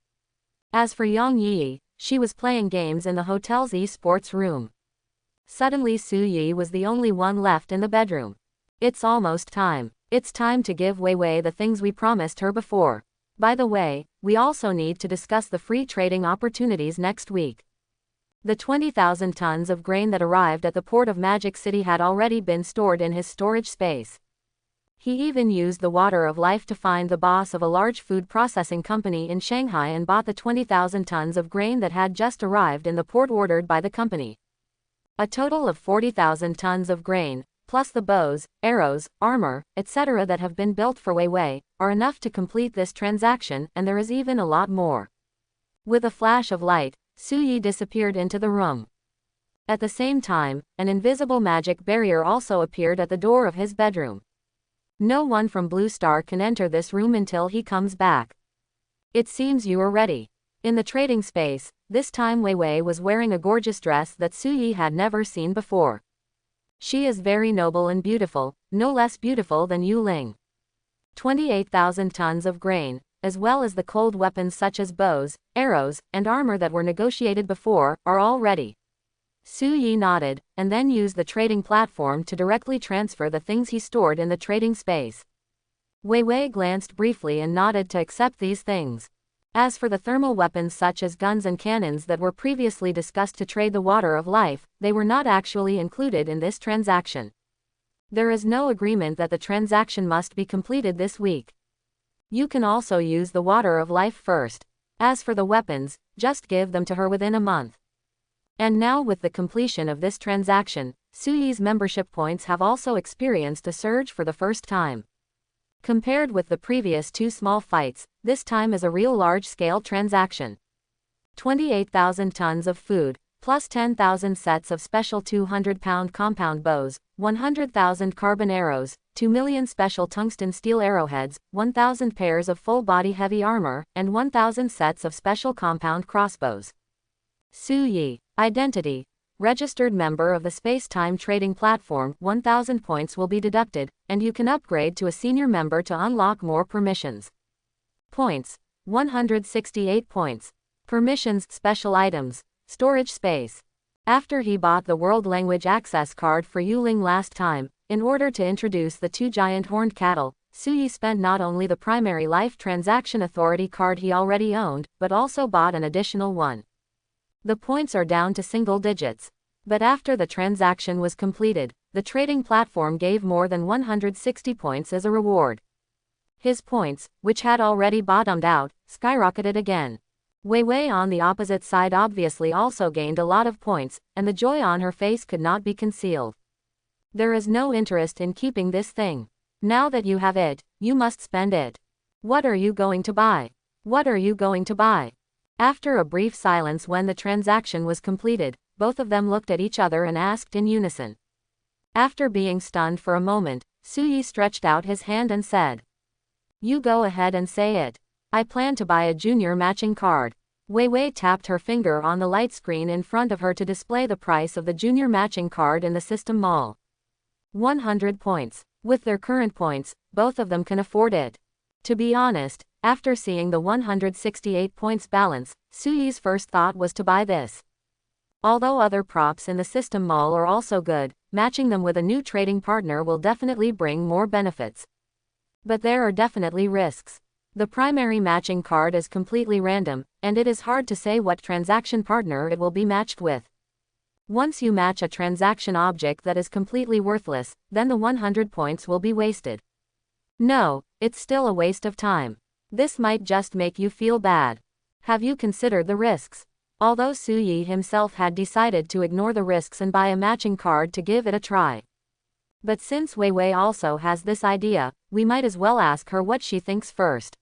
As for Yang Yi, she was playing games in the hotel's e-sports room. Suddenly Su Yi was the only one left in the bedroom. It's almost time. It's time to give Wei Wei the things we promised her before. By the way, we also need to discuss the free trading opportunities next week. The 20,000 tons of grain that arrived at the port of Magic City had already been stored in his storage space. He even used the water of life to find the boss of a large food processing company in Shanghai and bought the 20,000 tons of grain that had just arrived in the port ordered by the company. A total of 40,000 tons of grain, plus the bows, arrows, armor, etc. that have been built for Wei Wei, are enough to complete this transaction, and there is even a lot more. With a flash of light, Su Yi disappeared into the room. At the same time, an invisible magic barrier also appeared at the door of his bedroom. No one from Blue Star can enter this room until he comes back. It seems you are ready. In the trading space, this time Wei Wei was wearing a gorgeous dress that Su Yi had never seen before. She is very noble and beautiful, no less beautiful than Yu Ling. 28,000 tons of grain, as well as the cold weapons such as bows, arrows, and armor that were negotiated before, are all ready. Su Yi nodded, and then used the trading platform to directly transfer the things he stored in the trading space. Wei Wei glanced briefly and nodded to accept these things. As for the thermal weapons such as guns and cannons that were previously discussed to trade the water of life, they were not actually included in this transaction. There is no agreement that the transaction must be completed this week. You can also use the water of life first. As for the weapons, just give them to her within a month. And now with the completion of this transaction, Su Yi's membership points have also experienced a surge for the first time. Compared with the previous two small fights, this time is a real large-scale transaction. 28,000 tons of food, plus 10,000 sets of special 200-pound compound bows, 100,000 carbon arrows, 2 million special tungsten steel arrowheads, 1,000 pairs of full-body heavy armor, and 1,000 sets of special compound crossbows. Su Yi. Identity. Registered member of the Space-Time Trading Platform, 1,000 points will be deducted, and you can upgrade to a senior member to unlock more permissions. Points. 168 points. Permissions. Special items. Storage space. After he bought the World Language Access card for Yuling last time, in order to introduce the two giant horned cattle, Su Yi spent not only the primary Life Transaction Authority card he already owned, but also bought an additional one. The points are down to single digits. But after the transaction was completed, the trading platform gave more than 160 points as a reward. His points, which had already bottomed out, skyrocketed again. Wei Wei on the opposite side obviously also gained a lot of points, and the joy on her face could not be concealed. There is no interest in keeping this thing. Now that you have it, you must spend it. What are you going to buy? What are you going to buy? After a brief silence when the transaction was completed, both of them looked at each other and asked in unison. After being stunned for a moment, Su Yi stretched out his hand and said, "You go ahead and say it. I plan to buy a junior matching card." Wei Wei tapped her finger on the light screen in front of her to display the price of the junior matching card in the system mall. 100 points. With their current points, both of them can afford it. To be honest, after seeing the 168 points balance, Su Yi's first thought was to buy this. Although other props in the system mall are also good, matching them with a new trading partner will definitely bring more benefits. But there are definitely risks. The primary matching card is completely random, and it is hard to say what transaction partner it will be matched with. Once you match a transaction object that is completely worthless, then the 100 points will be wasted. No, it's still a waste of time. This might just make you feel bad. Have you considered the risks? Although Su Yi himself had decided to ignore the risks and buy a matching card to give it a try. But since Wei Wei also has this idea, we might as well ask her what she thinks first.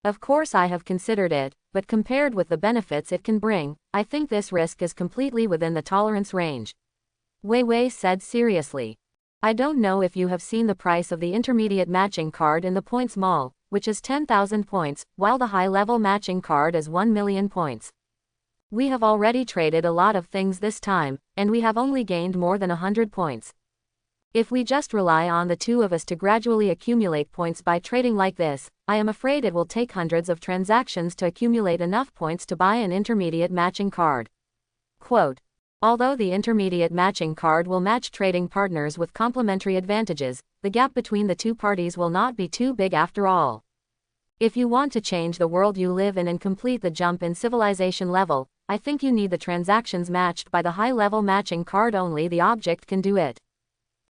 Of course I have considered it, but compared with the benefits it can bring, I think this risk is completely within the tolerance range. Wei Wei said seriously. I don't know if you have seen the price of the intermediate matching card in the points mall, which is 10,000 points, while the high-level matching card is 1 million points. We have already traded a lot of things this time, and we have only gained more than 100 points. If we just rely on the two of us to gradually accumulate points by trading like this, I am afraid it will take hundreds of transactions to accumulate enough points to buy an intermediate matching card. Quote, although the intermediate matching card will match trading partners with complementary advantages, the gap between the two parties will not be too big after all. If you want to change the world you live in and complete the jump in civilization level, I think you need the transactions matched by the high-level matching card. Only the object can do it.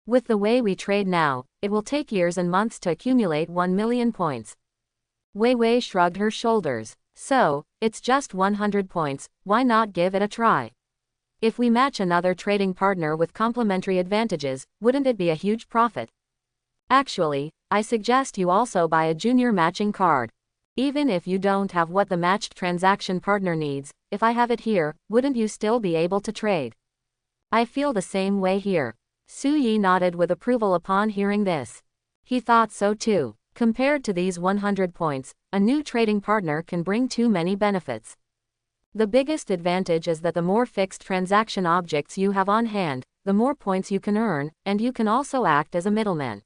With the way we trade now, it will take years and months to accumulate 1 million points. Wei Wei shrugged her shoulders. So, it's just 100 points, why not give it a try? If we match another trading partner with complementary advantages, wouldn't it be a huge profit? Actually, I suggest you also buy a junior matching card. Even if you don't have what the matched transaction partner needs, if I have it here, wouldn't you still be able to trade? I feel the same way here. Su Yi nodded with approval upon hearing this. He thought so too. Compared to these 100 points, a new trading partner can bring too many benefits. The biggest advantage is that the more fixed transaction objects you have on hand, the more points you can earn, and you can also act as a middleman.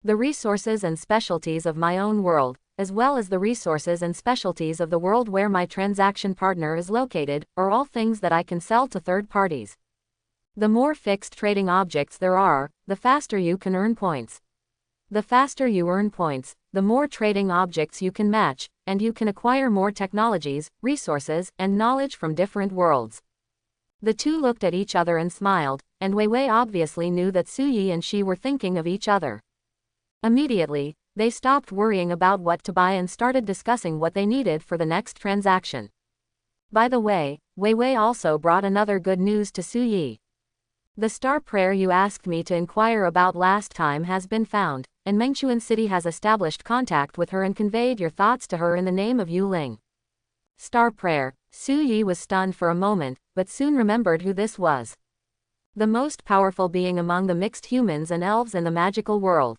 The resources and specialties of my own world, as well as the resources and specialties of the world where my transaction partner is located, are all things that I can sell to third parties. The more fixed trading objects there are, the faster you can earn points. The faster you earn points, the more trading objects you can match, and you can acquire more technologies, resources, and knowledge from different worlds. The two looked at each other and smiled, and Wei Wei obviously knew that Su Yi and she were thinking of each other. Immediately, they stopped worrying about what to buy and started discussing what they needed for the next transaction. By the way, Wei Wei also brought another good news to Su Yi. The star prayer you asked me to inquire about last time has been found, and Mengchuan City has established contact with her and conveyed your thoughts to her in the name of Yu Ling. Star prayer. Su Yi was stunned for a moment, but soon remembered who this was. The most powerful being among the mixed humans and elves in the magical world.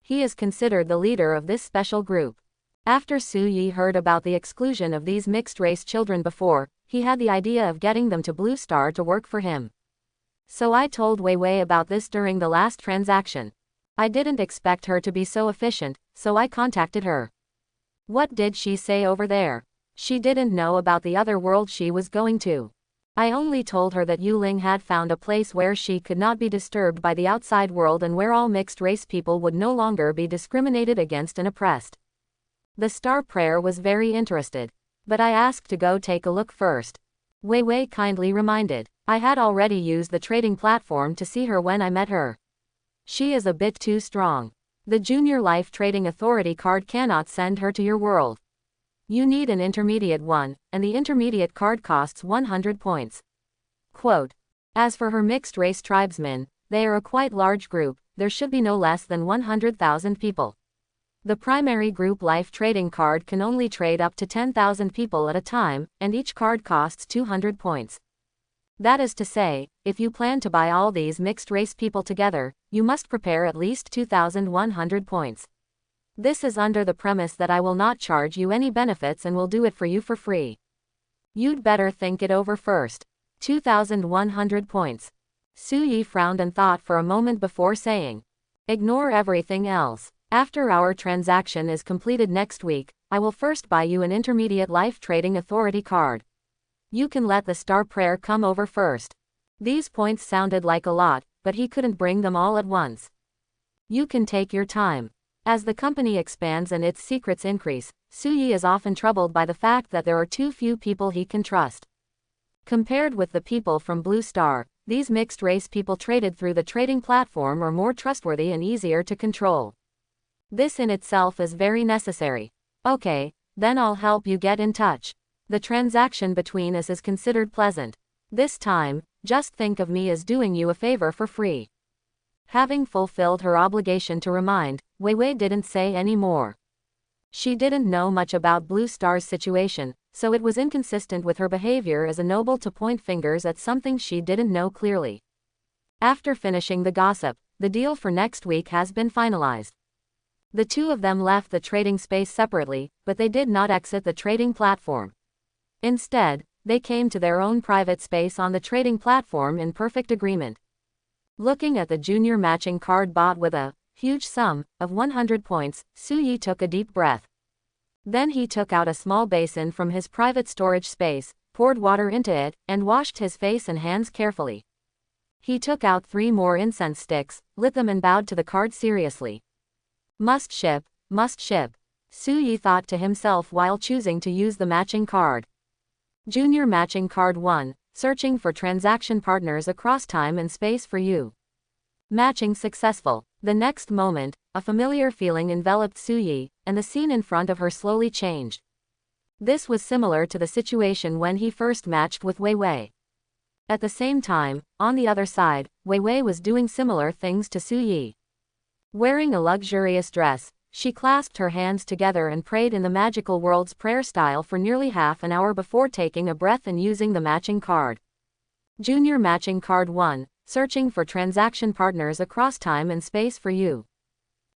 He is considered the leader of this special group. After Su Yi heard about the exclusion of these mixed-race children before, he had the idea of getting them to Blue Star to work for him. So I told Wei Wei about this during the last transaction. I didn't expect her to be so efficient, so I contacted her. What did she say over there? She didn't know about the other world she was going to. I only told her that Yu Ling had found a place where she could not be disturbed by the outside world and where all mixed-race people would no longer be discriminated against and oppressed. The star prayer was very interested. But I asked to go take a look first. Wei Wei kindly reminded. I had already used the trading platform to see her when I met her. She is a bit too strong. The Junior Life Trading Authority card cannot send her to your world. You need an intermediate one, and the intermediate card costs 100 points. Quote. As for her mixed-race tribesmen, they are a quite large group, there should be no less than 100,000 people. The primary group life trading card can only trade up to 10,000 people at a time, and each card costs 200 points. That is to say, if you plan to buy all these mixed-race people together, you must prepare at least 2,100 points. This is under the premise that I will not charge you any benefits and will do it for you for free. You'd better think it over first. 2,100 points. Su Yi frowned and thought for a moment before saying, ignore everything else. After our transaction is completed next week, I will first buy you an intermediate life trading authority card. You can let the star prayer come over first. These points sounded like a lot, but he couldn't bring them all at once. You can take your time. As the company expands and its secrets increase, Su Yi is often troubled by the fact that there are too few people he can trust. Compared with the people from Blue Star, these mixed-race people traded through the trading platform are more trustworthy and easier to control. This in itself is very necessary. Okay, then I'll help you get in touch. The transaction between us is considered pleasant. This time, just think of me as doing you a favor for free. Having fulfilled her obligation to remind, Wei Wei didn't say any more. She didn't know much about Blue Star's situation, so it was inconsistent with her behavior as a noble to point fingers at something she didn't know clearly. After finishing the gossip, the deal for next week has been finalized. The two of them left the trading space separately, but they did not exit the trading platform. Instead, they came to their own private space on the trading platform in perfect agreement. Looking at the junior matching card bought with a huge sum of 100 points, Su Yi took a deep breath. Then he took out a small basin from his private storage space, poured water into it, and washed his face and hands carefully. He took out 3 more incense sticks, lit them and bowed to the card seriously. Must ship, Su Yi thought to himself while choosing to use the matching card. Junior matching card 1, searching for transaction partners across time and space for you. Matching successful. The next moment, a familiar feeling enveloped Su Yi, and the scene in front of her slowly changed. This was similar to the situation when he first matched with Wei Wei. At the same time, on the other side, Wei Wei was doing similar things to Su Yi. Wearing a luxurious dress, she clasped her hands together and prayed in the magical world's prayer style for nearly half an hour before taking a breath and using the matching card. Junior matching card 1, searching for transaction partners across time and space for you.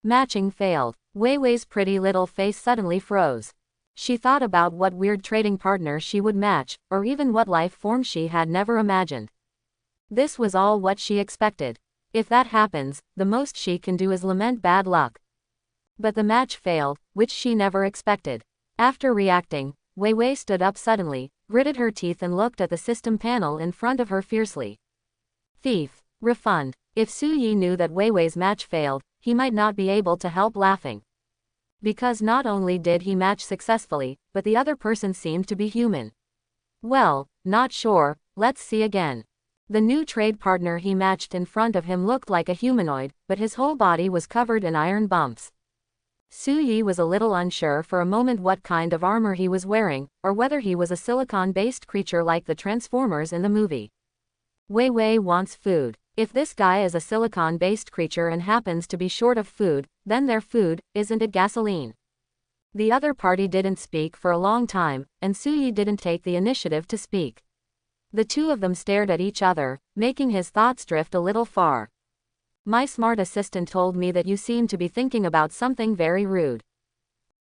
Matching failed. Wei Wei's pretty little face suddenly froze. She thought about what weird trading partner she would match, or even what life form she had never imagined. This was all what she expected. If that happens, the most she can do is lament bad luck. But the match failed, which she never expected. After reacting, Wei Wei stood up suddenly, gritted her teeth and looked at the system panel in front of her fiercely. Thief. Refund. If Su Yi knew that Wei Wei's match failed, he might not be able to help laughing. Because not only did he match successfully, but the other person seemed to be human. Well, not sure, let's see again. The new trade partner he matched in front of him looked like a humanoid, but his whole body was covered in iron bumps. Su Yi was a little unsure for a moment what kind of armor he was wearing, or whether he was a silicon-based creature like the Transformers in the movie. Wei Wei wants food. If this guy is a silicon-based creature and happens to be short of food, then their food, isn't it gasoline? The other party didn't speak for a long time, and Su Yi didn't take the initiative to speak. The two of them stared at each other, making his thoughts drift a little far. My smart assistant told me that you seem to be thinking about something very rude.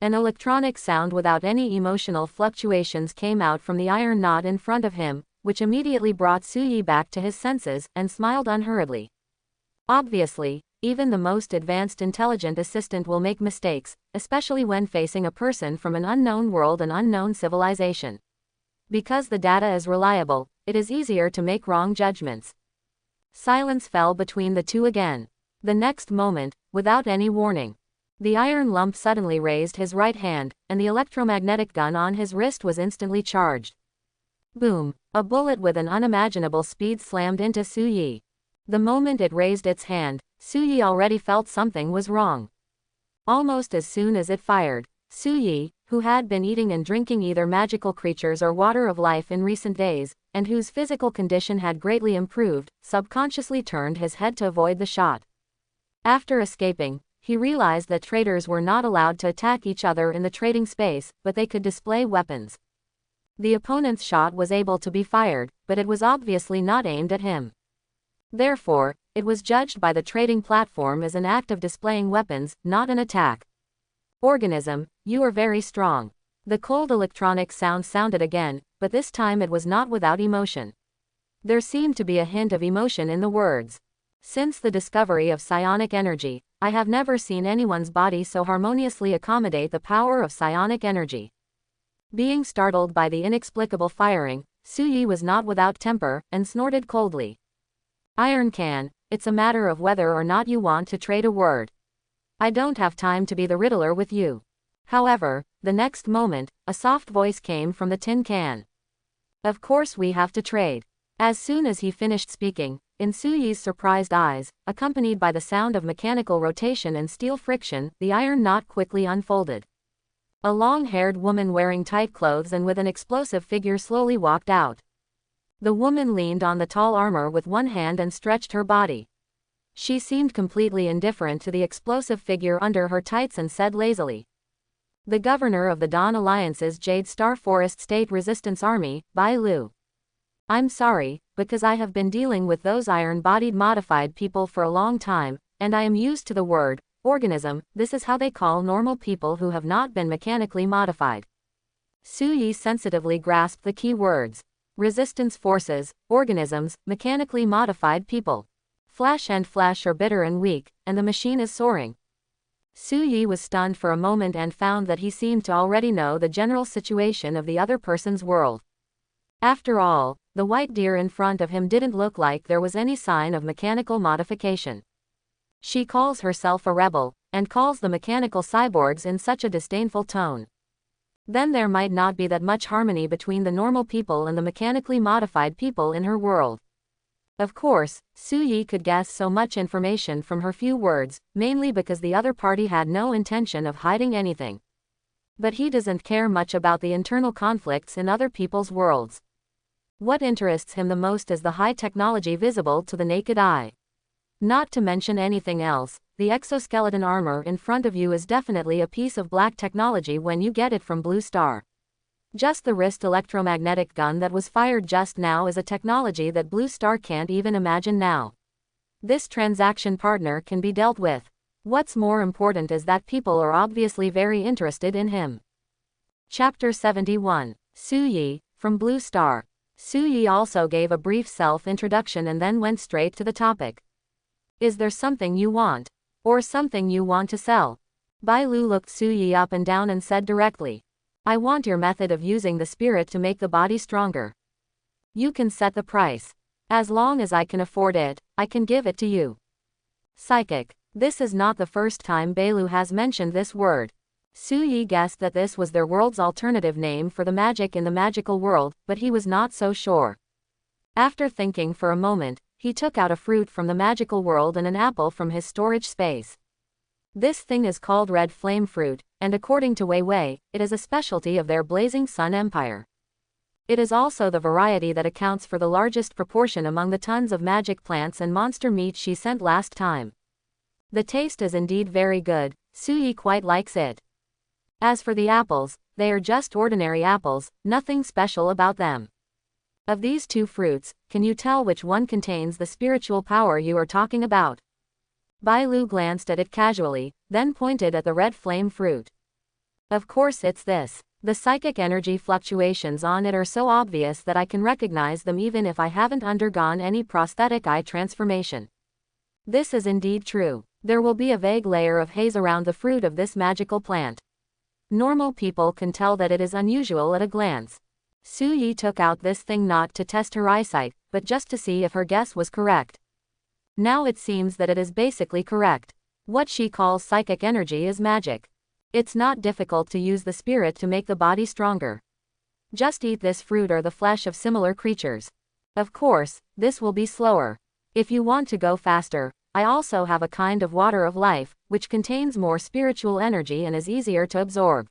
An electronic sound without any emotional fluctuations came out from the iron knot in front of him, which immediately brought Su Yi back to his senses and smiled unhurriedly. Obviously, even the most advanced intelligent assistant will make mistakes, especially when facing a person from an unknown world and unknown civilization. Because the data is reliable, it is easier to make wrong judgments. Silence fell between the two again. The next moment, without any warning, the iron lump suddenly raised his right hand, and the electromagnetic gun on his wrist was instantly charged. Boom! A bullet with an unimaginable speed slammed into Su Yi. The moment it raised its hand, Su Yi already felt something was wrong. Almost as soon as it fired, Su Yi, who had been eating and drinking either magical creatures or water of life in recent days, and whose physical condition had greatly improved, subconsciously turned his head to avoid the shot. After escaping, he realized that traders were not allowed to attack each other in the trading space, but they could display weapons. The opponent's shot was able to be fired, but it was obviously not aimed at him. Therefore, it was judged by the trading platform as an act of displaying weapons, not an attack. Organism, you are very strong. The cold electronic sound sounded again, but this time it was not without emotion. There seemed to be a hint of emotion in the words. Since the discovery of psionic energy, I have never seen anyone's body so harmoniously accommodate the power of psionic energy. Being startled by the inexplicable firing, Su Yi was not without temper, and snorted coldly. Iron can, it's a matter of whether or not you want to trade a word. I don't have time to be the riddler with you. However, the next moment, a soft voice came from the tin can. Of course we have to trade. As soon as he finished speaking, in Su Yi's surprised eyes, accompanied by the sound of mechanical rotation and steel friction, the iron knot quickly unfolded. A long-haired woman wearing tight clothes and with an explosive figure slowly walked out. The woman leaned on the tall armor with one hand and stretched her body. She seemed completely indifferent to the explosive figure under her tights and said lazily, "The governor of the Dawn Alliance's Jade Star Forest State Resistance Army, Bai Lu. I'm sorry, because I have been dealing with those iron-bodied modified people for a long time, and I am used to the word organism. This is how they call normal people who have not been mechanically modified." Su Yi sensitively grasped the key words. Resistance forces, organisms, mechanically modified people. Flash and Flash are bitter and weak, and the machine is soaring. Su Yi was stunned for a moment and found that he seemed to already know the general situation of the other person's world. After all, the white deer in front of him didn't look like there was any sign of mechanical modification. She calls herself a rebel, and calls the mechanical cyborgs in such a disdainful tone. Then there might not be that much harmony between the normal people and the mechanically modified people in her world. Of course, Su Yi could guess so much information from her few words, mainly because the other party had no intention of hiding anything. But he doesn't care much about the internal conflicts in other people's worlds. What interests him the most is the high technology visible to the naked eye. Not to mention anything else, the exoskeleton armor in front of you is definitely a piece of black technology when you get it from Blue Star. Just the wrist electromagnetic gun that was fired just now is a technology that Blue Star can't even imagine now. This transaction partner can be dealt with. What's more important is that people are obviously very interested in him. Chapter 71. Suyi, from Blue Star. Suyi also gave a brief self-introduction and then went straight to the topic. Is there something you want? Or something you want to sell? Bai Lu looked Suyi up and down and said directly. I want your method of using the spirit to make the body stronger. You can set the price. As long as I can afford it, I can give it to you. Psychic. This is not the first time Bai Lu has mentioned this word. Suyi guessed that this was their world's alternative name for the magic in the magical world, but he was not so sure. After thinking for a moment, he took out a fruit from the magical world and an apple from his storage space. This thing is called red flame fruit, and according to Wei Wei, it is a specialty of their Blazing Sun Empire. It is also the variety that accounts for the largest proportion among the tons of magic plants and monster meat she sent last time. The taste is indeed very good, Suyi quite likes it. As for the apples, they are just ordinary apples, nothing special about them. Of these two fruits, can you tell which one contains the spiritual power you are talking about? Bai Lu glanced at it casually, then pointed at the red flame fruit. Of course it's this. The psychic energy fluctuations on it are so obvious that I can recognize them even if I haven't undergone any prosthetic eye transformation. This is indeed true. There will be a vague layer of haze around the fruit of this magical plant. Normal people can tell that it is unusual at a glance. Suyi took out this thing not to test her eyesight, but just to see if her guess was correct. Now it seems that it is basically correct. What she calls psychic energy is magic. It's not difficult to use the spirit to make the body stronger. Just eat this fruit or the flesh of similar creatures. Of course, this will be slower. If you want to go faster, I also have a kind of water of life, which contains more spiritual energy and is easier to absorb.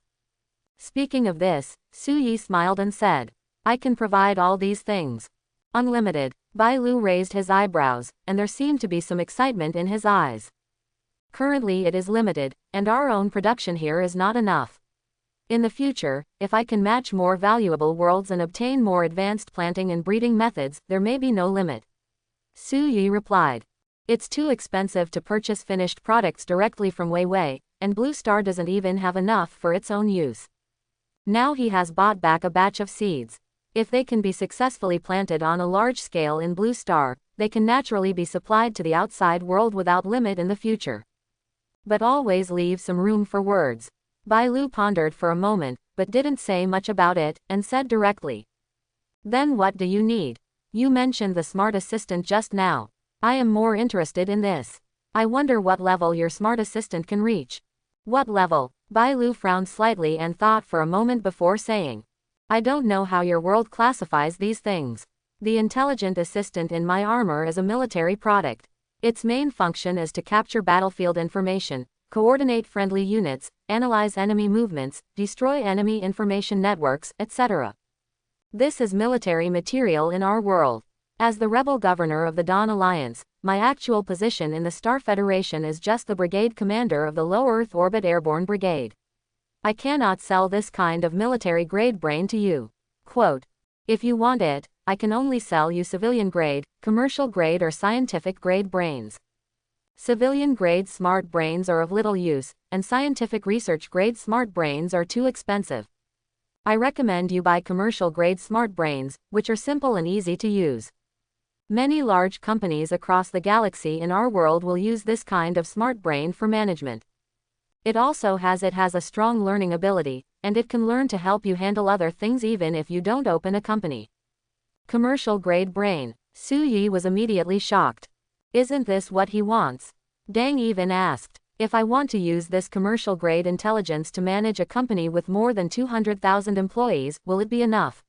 Speaking of this, Suyi smiled and said, I can provide all these things. Unlimited. Bai Lu raised his eyebrows, and there seemed to be some excitement in his eyes. Currently it is limited, and our own production here is not enough. In the future, if I can match more valuable worlds and obtain more advanced planting and breeding methods, there may be no limit. Suyi replied. It's too expensive to purchase finished products directly from Wei Wei, and Blue Star doesn't even have enough for its own use. Now he has bought back a batch of seeds. If they can be successfully planted on a large scale in Blue Star, they can naturally be supplied to the outside world without limit in the future. But always leave some room for words. Bai Lu pondered for a moment, but didn't say much about it, and said directly. Then what do you need? You mentioned the smart assistant just now. I am more interested in this. I wonder what level your smart assistant can reach. What level? Bai Lu frowned slightly and thought for a moment before saying. I don't know how your world classifies these things. The intelligent assistant in my armor is a military product. Its main function is to capture battlefield information, coordinate friendly units, analyze enemy movements, destroy enemy information networks, etc. This is military material in our world. As the rebel governor of the Dawn Alliance, my actual position in the Star Federation is just the brigade commander of the Low Earth Orbit Airborne Brigade. I cannot sell this kind of military-grade brain to you. Quote, if you want it, I can only sell you civilian-grade, commercial-grade or scientific-grade brains. Civilian-grade smart brains are of little use, and scientific research-grade smart brains are too expensive. I recommend you buy commercial-grade smart brains, which are simple and easy to use. Many large companies across the galaxy in our world will use this kind of smart brain for management. It has a strong learning ability, and it can learn to help you handle other things even if you don't open a company. Commercial-grade brain. Suyi was immediately shocked. Isn't this what he wants? Deng even asked, if I want to use this commercial-grade intelligence to manage a company with more than 200,000 employees, will it be enough?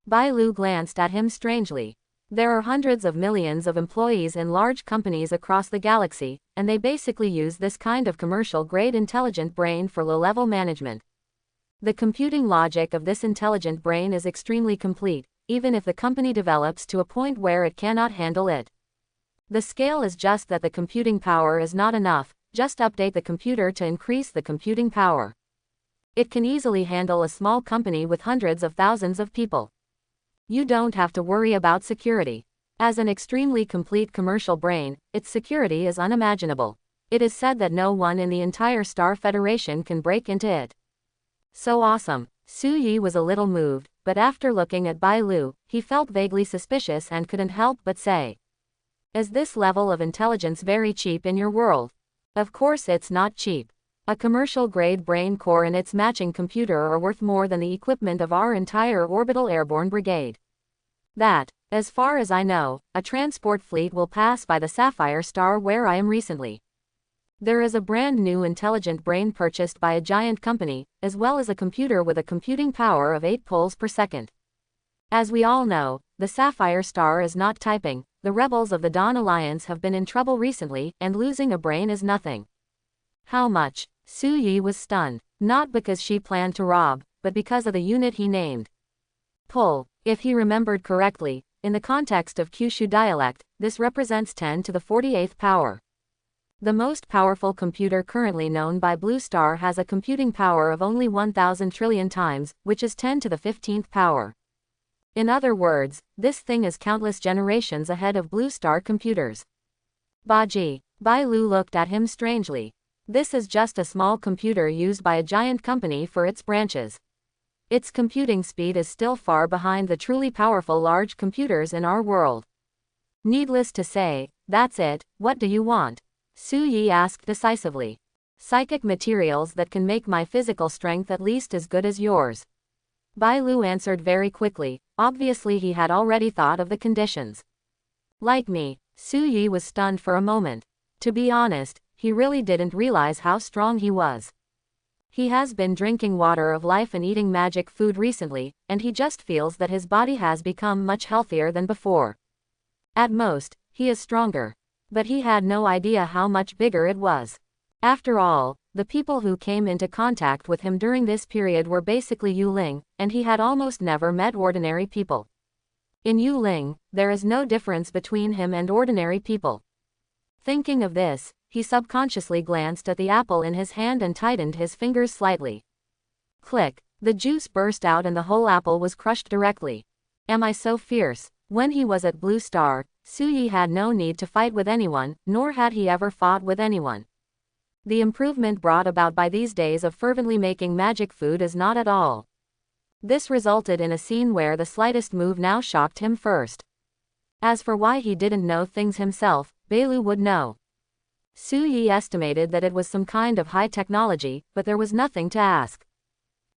Bai Lu glanced at him strangely. There are hundreds of millions of employees in large companies across the galaxy, and they basically use this kind of commercial-grade intelligent brain for low-level management. The computing logic of this intelligent brain is extremely complete, even if the company develops to a point where it cannot handle it. The scale is just that the computing power is not enough, just update the computer to increase the computing power. It can easily handle a small company with hundreds of thousands of people. You don't have to worry about security. As an extremely complete commercial brain, its security is unimaginable. It is said that no one in the entire Star Federation can break into it. So awesome. Su Yi was a little moved, but after looking at Bai Lu, he felt vaguely suspicious and couldn't help but say, "Is this level of intelligence very cheap in your world?" Of course it's not cheap. A commercial-grade brain core and its matching computer are worth more than the equipment of our entire orbital airborne brigade. That, as far as I know, a transport fleet will pass by the Sapphire Star where I am recently. There is a brand new intelligent brain purchased by a giant company, as well as a computer with a computing power of 8 poles per second. As we all know, the Sapphire Star is not typing. The rebels of the Dawn Alliance have been in trouble recently, and losing a brain is nothing. How much? Su Yi was stunned, not because she planned to rob, but because of the unit he named. Pull. If he remembered correctly, in the context of Kyushu dialect, this represents 10 to the 48th power. The most powerful computer currently known by Blue Star has a computing power of only 1,000 trillion times, which is 10 to the 15th power. In other words, this thing is countless generations ahead of Blue Star computers. Baji. Bai Lu looked at him strangely. This is just a small computer used by a giant company for its branches. Its computing speed is still far behind the truly powerful large computers in our world. Needless to say, that's it. What do you want? Su Yi asked decisively. Psychic materials that can make my physical strength at least as good as yours. Bai Lu answered very quickly. Obviously he had already thought of the conditions. Like me. Su Yi was stunned for a moment. To be honest, he really didn't realize how strong he was. He has been drinking water of life and eating magic food recently, and he just feels that his body has become much healthier than before. At most, he is stronger. But he had no idea how much bigger it was. After all, the people who came into contact with him during this period were basically Yuling, and he had almost never met ordinary people. In Yuling, there is no difference between him and ordinary people. Thinking of this, he subconsciously glanced at the apple in his hand and tightened his fingers slightly. Click. The juice burst out and the whole apple was crushed directly. Am I so fierce? When he was at Blue Star, Su Yi had no need to fight with anyone, nor had he ever fought with anyone. The improvement brought about by these days of fervently making magic food is not at all. This resulted in a scene where the slightest move now shocked him first. As for why he didn't know things himself, Bai Lu would know. Su Yi estimated that it was some kind of high technology, but there was nothing to ask.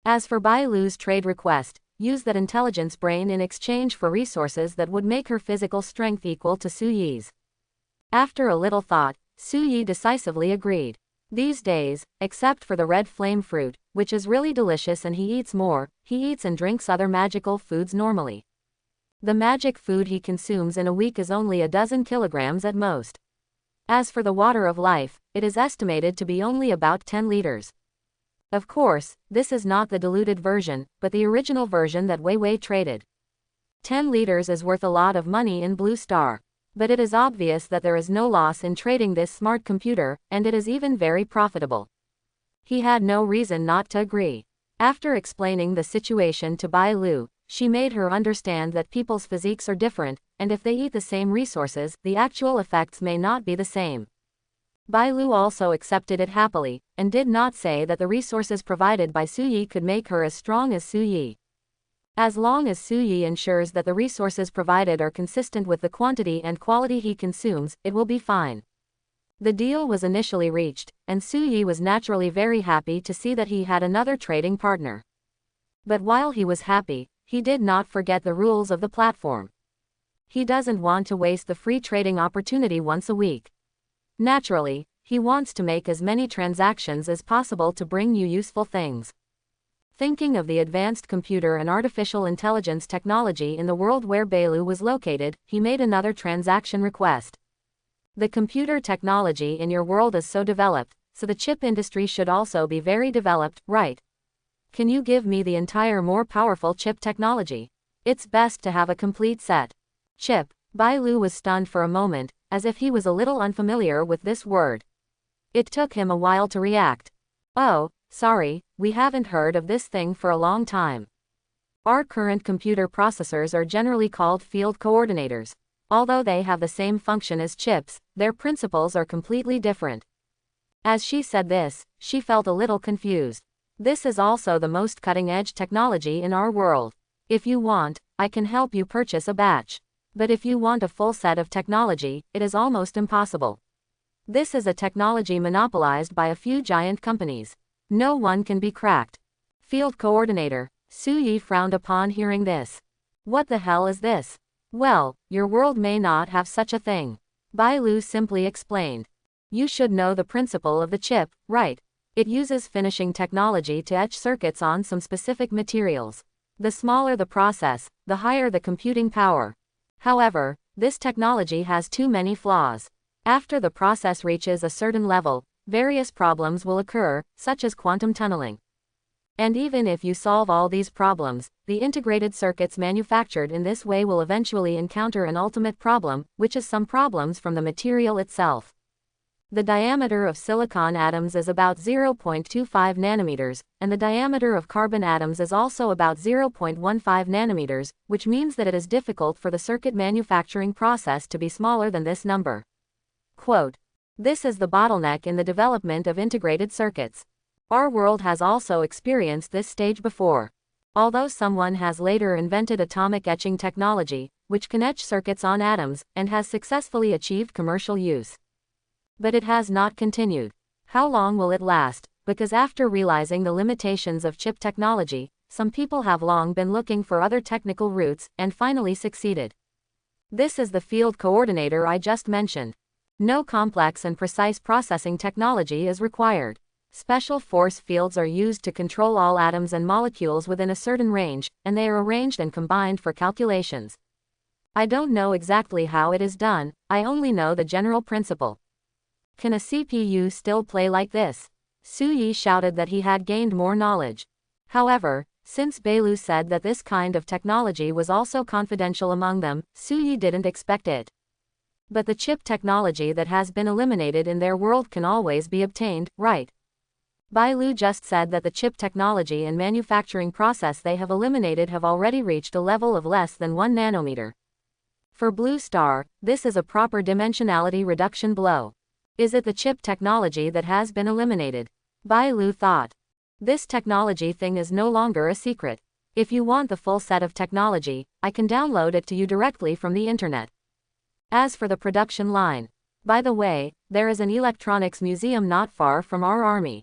As for Bai Lu's trade request, use that intelligence brain in exchange for resources that would make her physical strength equal to Su Yi's. After a little thought, Su Yi decisively agreed. These days, except for the red flame fruit, which is really delicious and he eats more, he eats and drinks other magical foods normally. The magic food he consumes in a week is only a dozen kilograms at most. As for the water of life, it is estimated to be only about 10 liters. Of course, this is not the diluted version, but the original version that Wei Wei traded. 10 liters is worth a lot of money in Blue Star. But it is obvious that there is no loss in trading this smart computer, and it is even very profitable. He had no reason not to agree. After explaining the situation to Bai Lu, she made her understand that people's physiques are different, and if they eat the same resources, the actual effects may not be the same. Bai Lu also accepted it happily, and did not say that the resources provided by Su Yi could make her as strong as Su Yi. As long as Su Yi ensures that the resources provided are consistent with the quantity and quality he consumes, it will be fine. The deal was initially reached, and Su Yi was naturally very happy to see that he had another trading partner. But while he was happy, he did not forget the rules of the platform. He doesn't want to waste the free trading opportunity once a week. Naturally, he wants to make as many transactions as possible to bring you useful things. Thinking of the advanced computer and artificial intelligence technology in the world where Bai Lu was located, he made another transaction request. The computer technology in your world is so developed, so the chip industry should also be very developed, right? Can you give me the entire more powerful chip technology? It's best to have a complete set. Chip. Bai Lu was stunned for a moment, as if he was a little unfamiliar with this word. It took him a while to react. Oh, sorry, we haven't heard of this thing for a long time. Our current computer processors are generally called field coordinators. Although they have the same function as chips, their principles are completely different. As she said this, she felt a little confused. This is also the most cutting-edge technology in our world. If you want, I can help you purchase a batch. But if you want a full set of technology, it is almost impossible. This is a technology monopolized by a few giant companies. No one can be cracked. Field Coordinator. Su Yi frowned upon hearing this. What the hell is this? Well, your world may not have such a thing. Bai Lu simply explained. You should know the principle of the chip, right? It uses finishing technology to etch circuits on some specific materials. The smaller the process, the higher the computing power. However, this technology has too many flaws. After the process reaches a certain level, various problems will occur, such as quantum tunneling. And even if you solve all these problems, the integrated circuits manufactured in this way will eventually encounter an ultimate problem, which is some problems from the material itself. The diameter of silicon atoms is about 0.25 nanometers, and the diameter of carbon atoms is also about 0.15 nanometers, which means that it is difficult for the circuit manufacturing process to be smaller than this number. Quote, this is the bottleneck in the development of integrated circuits. Our world has also experienced this stage before. Although someone has later invented atomic etching technology, which can etch circuits on atoms, and has successfully achieved commercial use. But it has not continued. How long will it last? Because after realizing the limitations of chip technology, some people have long been looking for other technical routes, and finally succeeded. This is the field coordinator I just mentioned. No complex and precise processing technology is required. Special force fields are used to control all atoms and molecules within a certain range, and they are arranged and combined for calculations. I don't know exactly how it is done, I only know the general principle. Can a CPU still play like this? Su Yi shouted that he had gained more knowledge. However, since Bai Lu said that this kind of technology was also confidential among them, Su Yi didn't expect it. But the chip technology that has been eliminated in their world can always be obtained, right? Bai Lu just said that the chip technology and manufacturing process they have eliminated have already reached a level of less than 1 nanometer. For Blue Star, this is a proper dimensionality reduction blow. Is it the chip technology that has been eliminated? Bai Lu thought. This technology thing is no longer a secret. If you want the full set of technology, I can download it to you directly from the internet. As for the production line, by the way, there is an electronics museum not far from our army.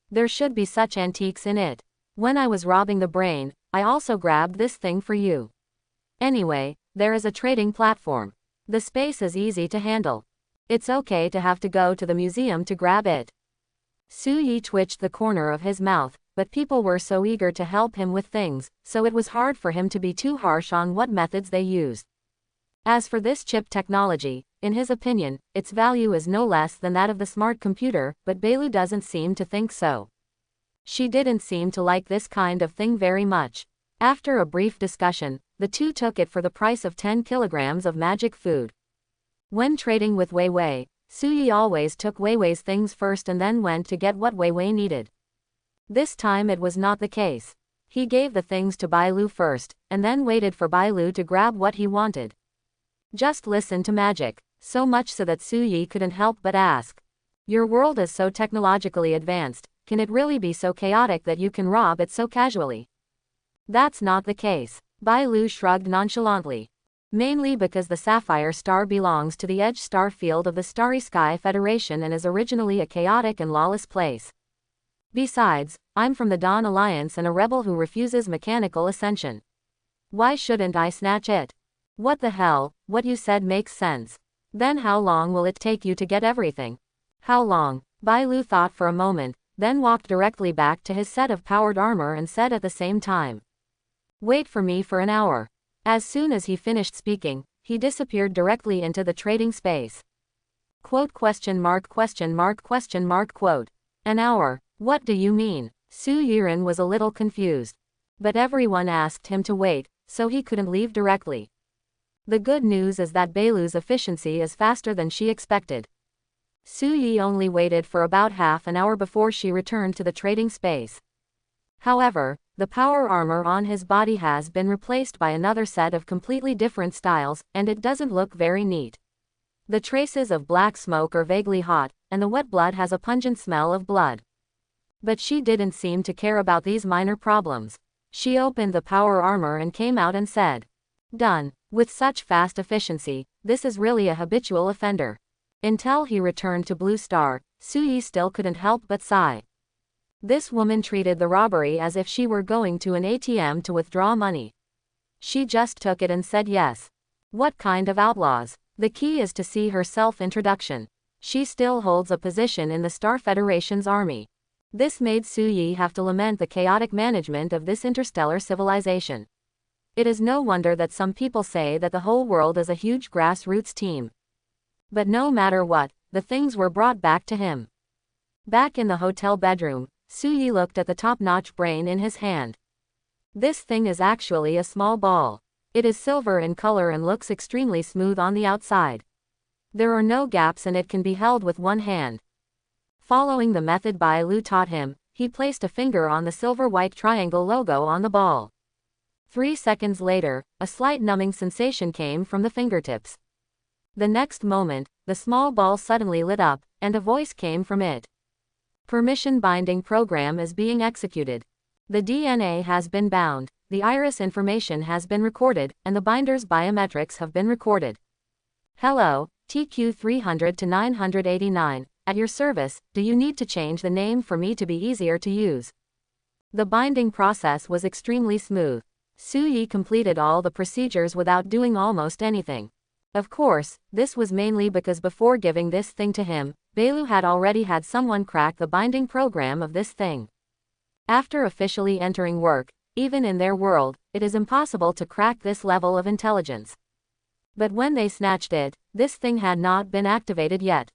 There should be such antiques in it. When I was robbing the brain, I also grabbed this thing for you. Anyway, there is a trading platform. The space is easy to handle. It's okay to have to go to the museum to grab it. Su Yi twitched the corner of his mouth, but people were so eager to help him with things, so it was hard for him to be too harsh on what methods they used. As for this chip technology, in his opinion, its value is no less than that of the smart computer, but Bai Lu doesn't seem to think so. She didn't seem to like this kind of thing very much. After a brief discussion, the two took it for the price of 10 kilograms of magic food. When trading with Wei Wei, Su Yi always took Wei Wei's things first and then went to get what Wei Wei needed. This time it was not the case. He gave the things to Bai Lu first, and then waited for Bai Lu to grab what he wanted. Just listen to magic, so much so that Su Yi couldn't help but ask. Your world is so technologically advanced, can it really be so chaotic that you can rob it so casually? That's not the case. Bai Lu shrugged nonchalantly. Mainly because the Sapphire Star belongs to the Edge Star field of the Starry Sky Federation and is originally a chaotic and lawless place. Besides, I'm from the Dawn Alliance and a rebel who refuses mechanical ascension. Why shouldn't I snatch it? What the hell, what you said makes sense. Then how long will it take you to get everything? How long? Bai Lu thought for a moment, then walked directly back to his set of powered armor and said at the same time. Wait for me for an hour. As soon as he finished speaking, he disappeared directly into the trading space. Quote question mark question mark question mark quote. An hour, what do you mean? Su Yiren was a little confused. But everyone asked him to wait, so he couldn't leave directly. The good news is that Bai Lu's efficiency is faster than she expected. Su Yi only waited for about half an hour before she returned to the trading space. However, the power armor on his body has been replaced by another set of completely different styles, and it doesn't look very neat. The traces of black smoke are vaguely hot, and the wet blood has a pungent smell of blood. But she didn't seem to care about these minor problems. She opened the power armor and came out and said, "Done." With such fast efficiency, this is really a habitual offender. Until he returned to Blue Star, Suyi still couldn't help but sigh. This woman treated the robbery as if she were going to an ATM to withdraw money. She just took it and said yes. What kind of outlaws? The key is to see her self-introduction. She still holds a position in the Star Federation's army. This made Suyi have to lament the chaotic management of this interstellar civilization. It is no wonder that some people say that the whole world is a huge grassroots team. But no matter what, the things were brought back to him. Back in the hotel bedroom, Suyi looked at the top-notch brain in his hand. This thing is actually a small ball. It is silver in color and looks extremely smooth on the outside. There are no gaps and it can be held with one hand. Following the method Bai Lu taught him, he placed a finger on the silver-white triangle logo on the ball. 3 seconds later, a slight numbing sensation came from the fingertips. The next moment, the small ball suddenly lit up, and a voice came from it. Permission binding program is being executed. The DNA has been bound, the iris information has been recorded, and the binder's biometrics have been recorded. Hello, TQ 300 to 989, at your service. Do you need to change the name for me to be easier to use? The binding process was extremely smooth. Suyi completed all the procedures without doing almost anything. Of course, this was mainly because before giving this thing to him, Bailu had already had someone crack the binding program of this thing. After officially entering work, even in their world, it is impossible to crack this level of intelligence. But when they snatched it, this thing had not been activated yet.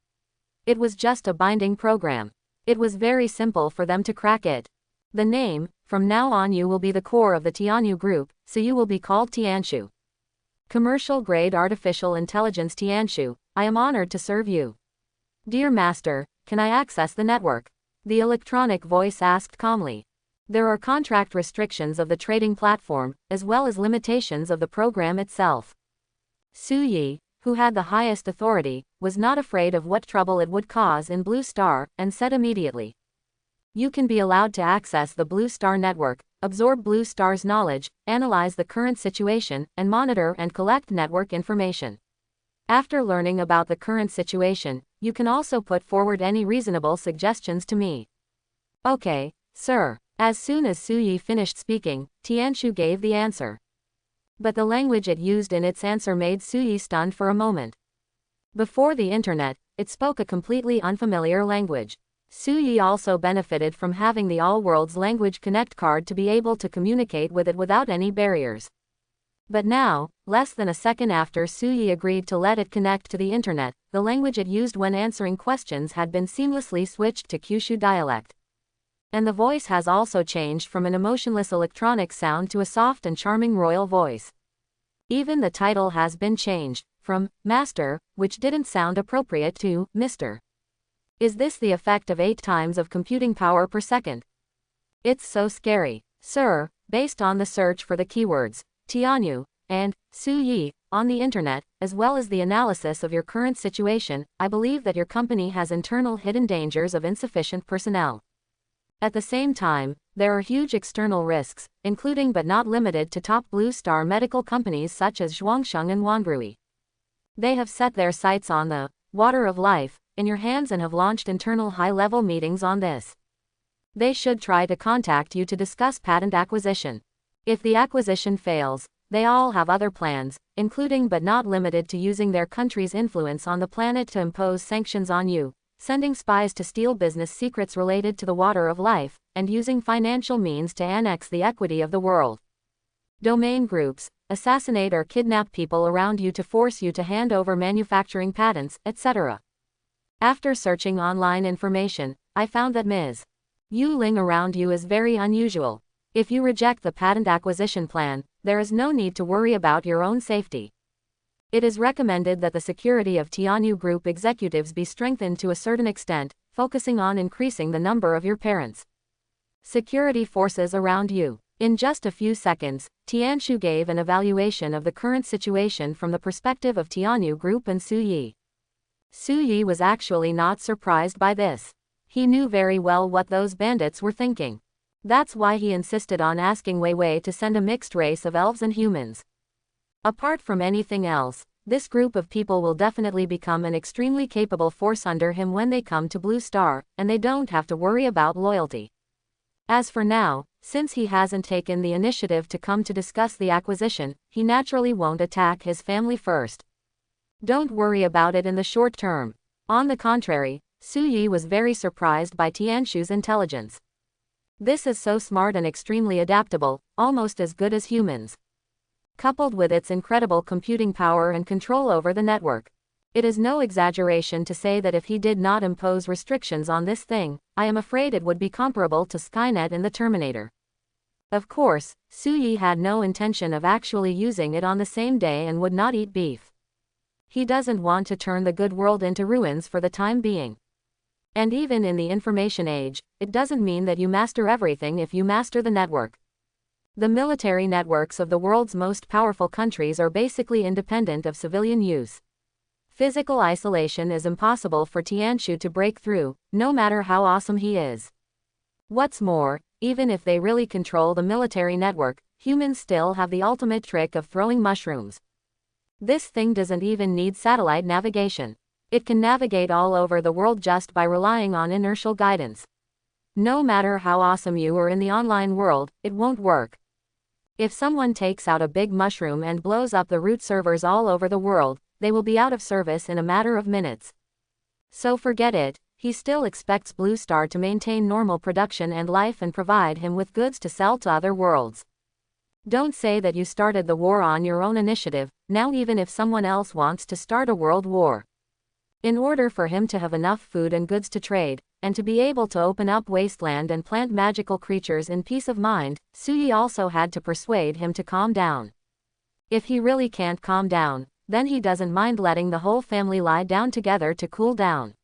It was just a binding program. It was very simple for them to crack it. The name, from now on you will be the core of the Tianyu group, so you will be called Tianshu. Commercial-grade artificial intelligence Tianshu, I am honored to serve you. Dear Master, can I access the network? The electronic voice asked calmly. There are contract restrictions of the trading platform, as well as limitations of the program itself. Suyi, who had the highest authority, was not afraid of what trouble it would cause in Blue Star, and said immediately, "You can be allowed to access the Blue Star network, absorb Blue Star's knowledge, analyze the current situation, and monitor and collect network information. After learning about the current situation, you can also put forward any reasonable suggestions to me." "Okay, sir." As soon as Suyi finished speaking, Tianshu gave the answer. But the language it used in its answer made Suyi stunned for a moment. Before the internet, it spoke a completely unfamiliar language. Suyi also benefited from having the All Worlds Language Connect card to be able to communicate with it without any barriers. But now, less than a second after Suyi agreed to let it connect to the internet, the language it used when answering questions had been seamlessly switched to Kyushu dialect. And the voice has also changed from an emotionless electronic sound to a soft and charming royal voice. Even the title has been changed, from Master, which didn't sound appropriate, to Mr. Is this the effect of 8 times of computing power per second? It's so scary. Sir, based on the search for the keywords, Tianyu, and Suyi, on the internet, as well as the analysis of your current situation, I believe that your company has internal hidden dangers of insufficient personnel. At the same time, there are huge external risks, including but not limited to top Blue Star medical companies such as Zhuangsheng and Wangrui. They have set their sights on the water of life in your hands and have launched internal high-level meetings on this. They should try to contact you to discuss patent acquisition. If the acquisition fails, they all have other plans, including but not limited to using their country's influence on the planet to impose sanctions on you, sending spies to steal business secrets related to the water of life, and using financial means to annex the equity of the world. Domain groups, assassinate or kidnap people around you to force you to hand over manufacturing patents, etc. After searching online information, I found that Ms. Yu Ling around you is very unusual. If you reject the patent acquisition plan, there is no need to worry about your own safety. It is recommended that the security of Tianyu Group executives be strengthened to a certain extent, focusing on increasing the number of your parents' security forces around you. In just a few seconds, Tianshu gave an evaluation of the current situation from the perspective of Tianyu Group and Suyi. Suyi was actually not surprised by this. He knew very well what those bandits were thinking. That's why he insisted on asking Wei Wei to send a mixed race of elves and humans. Apart from anything else, this group of people will definitely become an extremely capable force under him when they come to Blue Star, and they don't have to worry about loyalty. As for now, since he hasn't taken the initiative to come to discuss the acquisition, he naturally won't attack his family first. Don't worry about it in the short term. On the contrary, Su Yi was very surprised by Tianshu's intelligence. This is so smart and extremely adaptable, almost as good as humans. Coupled with its incredible computing power and control over the network. It is no exaggeration to say that if he did not impose restrictions on this thing, I am afraid it would be comparable to Skynet in the Terminator. Of course, Su Yi had no intention of actually using it on the same day and would not eat beef. He doesn't want to turn the good world into ruins for the time being. And even in the information age, it doesn't mean that you master everything if you master the network. The military networks of the world's most powerful countries are basically independent of civilian use. Physical isolation is impossible for Tianshu to break through, no matter how awesome he is. What's more, even if they really control the military network, humans still have the ultimate trick of throwing mushrooms. This thing doesn't even need satellite navigation. It can navigate all over the world just by relying on inertial guidance. No matter how awesome you are in the online world, it won't work. If someone takes out a big mushroom and blows up the root servers all over the world, they will be out of service in a matter of minutes. So forget it, he still expects Blue Star to maintain normal production and life and provide him with goods to sell to other worlds. Don't say that you started the war on your own initiative, now even if someone else wants to start a world war. In order for him to have enough food and goods to trade, and to be able to open up wasteland and plant magical creatures in peace of mind, Su Yi also had to persuade him to calm down. If he really can't calm down, then he doesn't mind letting the whole family lie down together to cool down.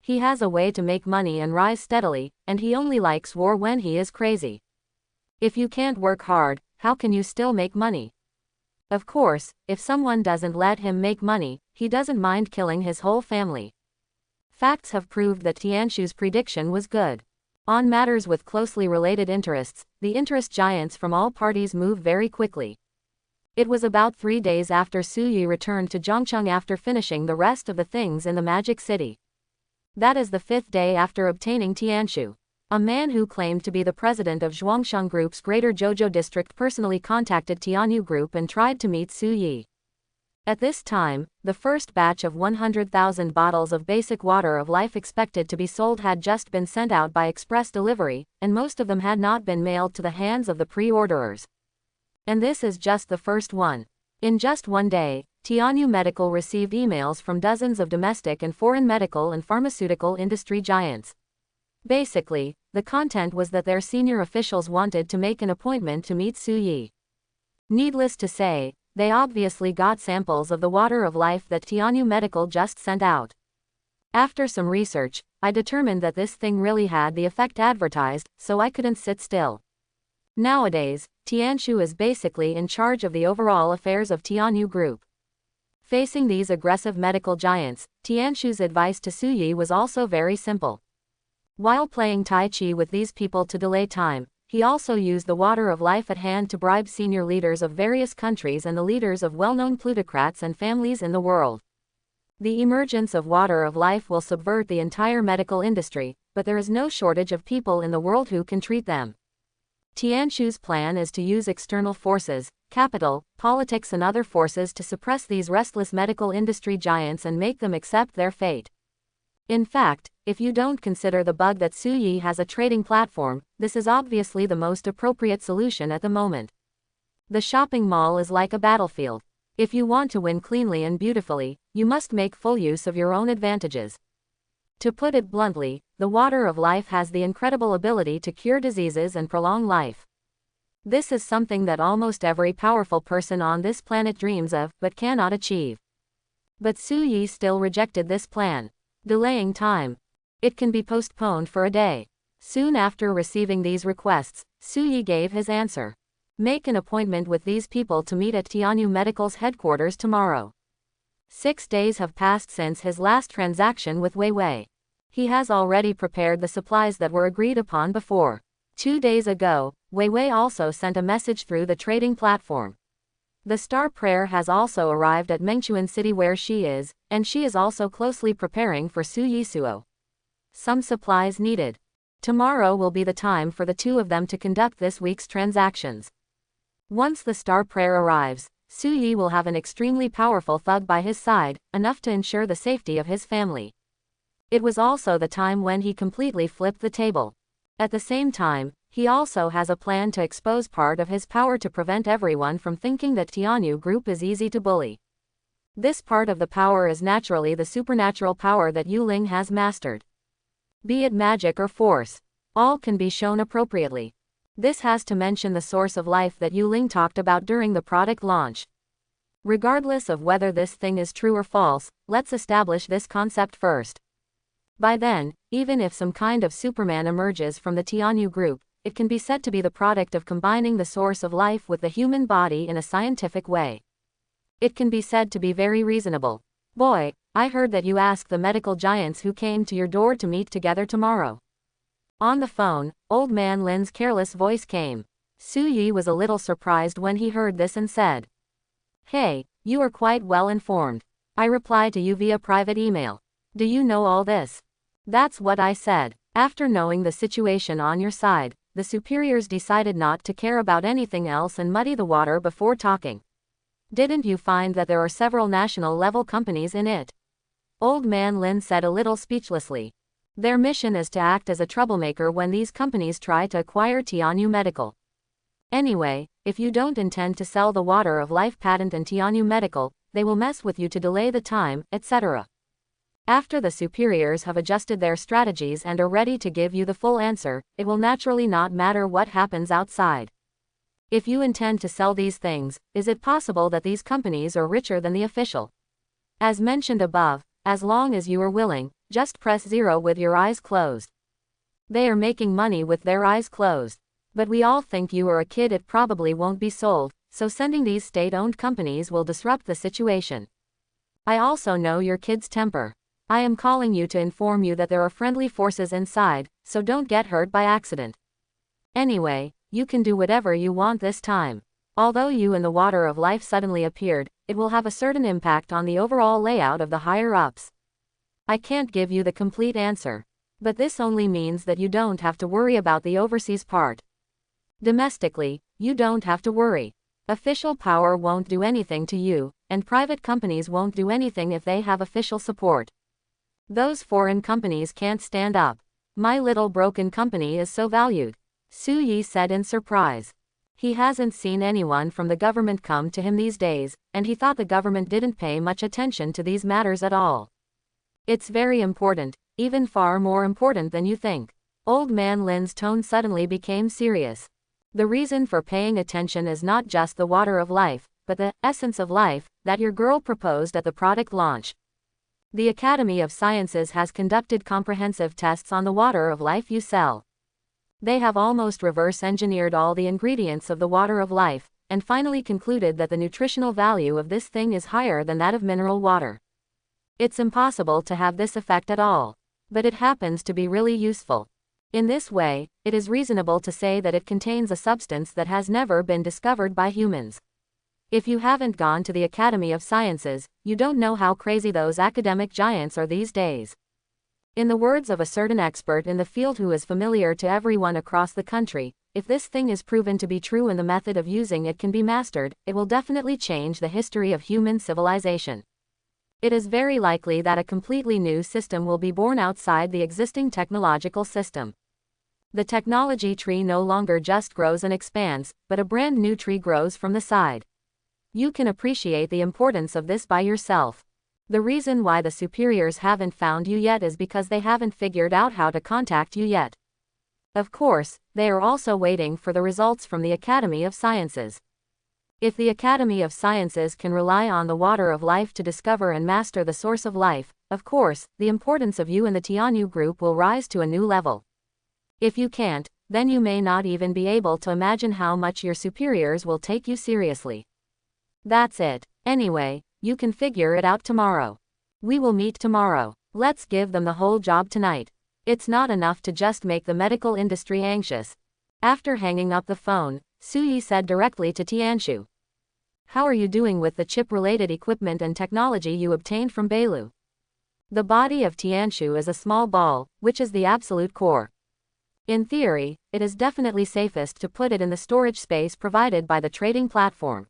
He has a way to make money and rise steadily, and he only likes war when he is crazy. If you can't work hard, how can you still make money? Of course, if someone doesn't let him make money, he doesn't mind killing his whole family. Facts have proved that Tianshu's prediction was good. On matters with closely related interests, the interest giants from all parties move very quickly. It was about 3 days after Su Yi returned to Zhongcheng after finishing the rest of the things in the Magic City. That is the 5th day after obtaining Tianshu. A man who claimed to be the president of Zhuangsheng Group's Greater Zhouzhou District personally contacted Tianyu Group and tried to meet Su Yi. At this time, the first batch of 100,000 bottles of basic water of life expected to be sold had just been sent out by express delivery, and most of them had not been mailed to the hands of the pre-orderers. And this is just the first one. In just one day, Tianyu Medical received emails from dozens of domestic and foreign medical and pharmaceutical industry giants. Basically, the content was that their senior officials wanted to make an appointment to meet Su Yi. Needless to say, they obviously got samples of the water of life that Tianyu Medical just sent out. After some research, I determined that this thing really had the effect advertised, so I couldn't sit still. Nowadays, Tianshu is basically in charge of the overall affairs of Tianyu Group. Facing these aggressive medical giants, Tianshu's advice to Su Yi was also very simple. While playing Tai Chi with these people to delay time, he also used the water of life at hand to bribe senior leaders of various countries and the leaders of well-known plutocrats and families in the world. The emergence of water of life will subvert the entire medical industry, but there is no shortage of people in the world who can treat them. Tianshu's plan is to use external forces, capital, politics and other forces to suppress these restless medical industry giants and make them accept their fate. In fact, if you don't consider the bug that Su Yi has a trading platform, this is obviously the most appropriate solution at the moment. The shopping mall is like a battlefield. If you want to win cleanly and beautifully, you must make full use of your own advantages. To put it bluntly, the water of life has the incredible ability to cure diseases and prolong life. This is something that almost every powerful person on this planet dreams of, but cannot achieve. But Su Yi still rejected this plan. Delaying time. It can be postponed for a day. Soon after receiving these requests, Su Yi gave his answer. Make an appointment with these people to meet at Tianyu Medical's headquarters tomorrow. 6 days have passed since his last transaction with Wei Wei. He has already prepared the supplies that were agreed upon before. 2 days ago, Wei Wei also sent a message through the trading platform. The star prayer has also arrived at Mengchuan City where she is, and she is also closely preparing for Su Yisuo. Some supplies needed. Tomorrow will be the time for the two of them to conduct this week's transactions. Once the star prayer arrives, Su Yi will have an extremely powerful thug by his side, enough to ensure the safety of his family. It was also the time when he completely flipped the table. At the same time, he also has a plan to expose part of his power to prevent everyone from thinking that Tianyu Group is easy to bully. This part of the power is naturally the supernatural power that Yu Ling has mastered. Be it magic or force, all can be shown appropriately. This has to mention the source of life that Yu Ling talked about during the product launch. Regardless of whether this thing is true or false, let's establish this concept first. By then, even if some kind of Superman emerges from the Tianyu Group, it can be said to be the product of combining the source of life with the human body in a scientific way. It can be said to be very reasonable. Boy, I heard that you asked the medical giants who came to your door to meet together tomorrow. On the phone, Old Man Lin's careless voice came. Su Yi was a little surprised when he heard this and said, "Hey, you are quite well informed. I replied to you via private email. Do you know all this?" "That's what I said. After knowing the situation on your side, the superiors decided not to care about anything else and muddy the water before talking. Didn't you find that there are several national-level companies in it?" Old Man Lin said a little speechlessly. Their mission is to act as a troublemaker when these companies try to acquire Tianyu Medical. Anyway, if you don't intend to sell the Water of Life patent and Tianyu Medical, they will mess with you to delay the time, etc. After the superiors have adjusted their strategies and are ready to give you the full answer, it will naturally not matter what happens outside. If you intend to sell these things, is it possible that these companies are richer than the official? As mentioned above, as long as you are willing, just press 0 with your eyes closed. They are making money with their eyes closed. But we all think you are a kid, it probably won't be sold, so sending these state-owned companies will disrupt the situation. I also know your kid's temper. I am calling you to inform you that there are friendly forces inside, so don't get hurt by accident. Anyway, you can do whatever you want this time. Although you and the Water of Life suddenly appeared, it will have a certain impact on the overall layout of the higher-ups. I can't give you the complete answer. But this only means that you don't have to worry about the overseas part. Domestically, you don't have to worry. Official power won't do anything to you, and private companies won't do anything if they have official support. Those foreign companies can't stand up. My little broken company is so valued, Su Yi said in surprise. He hasn't seen anyone from the government come to him these days, and he thought the government didn't pay much attention to these matters at all. It's very important, even far more important than you think. Old Man Lin's tone suddenly became serious. The reason for paying attention is not just the Water of Life, but the essence of life that your girl proposed at the product launch. The Academy of Sciences has conducted comprehensive tests on the Water of Life you sell. They have almost reverse-engineered all the ingredients of the Water of Life, and finally concluded that the nutritional value of this thing is higher than that of mineral water. It's impossible to have this effect at all. But it happens to be really useful. In this way, it is reasonable to say that it contains a substance that has never been discovered by humans. If you haven't gone to the Academy of Sciences, you don't know how crazy those academic giants are these days. In the words of a certain expert in the field who is familiar to everyone across the country, if this thing is proven to be true and the method of using it can be mastered, it will definitely change the history of human civilization. It is very likely that a completely new system will be born outside the existing technological system. The technology tree no longer just grows and expands, but a brand new tree grows from the side. You can appreciate the importance of this by yourself. The reason why the superiors haven't found you yet is because they haven't figured out how to contact you yet. Of course, they are also waiting for the results from the Academy of Sciences. If the Academy of Sciences can rely on the Water of Life to discover and master the source of life, of course, the importance of you and the Tianyu Group will rise to a new level. If you can't, then you may not even be able to imagine how much your superiors will take you seriously. That's it. Anyway, you can figure it out tomorrow. We will meet tomorrow. Let's give them the whole job tonight. It's not enough to just make the medical industry anxious. After hanging up the phone, Suyi said directly to Tianshu. How are you doing with the chip-related equipment and technology you obtained from Bailu? The body of Tianshu is a small ball, which is the absolute core. In theory, it is definitely safest to put it in the storage space provided by the trading platform.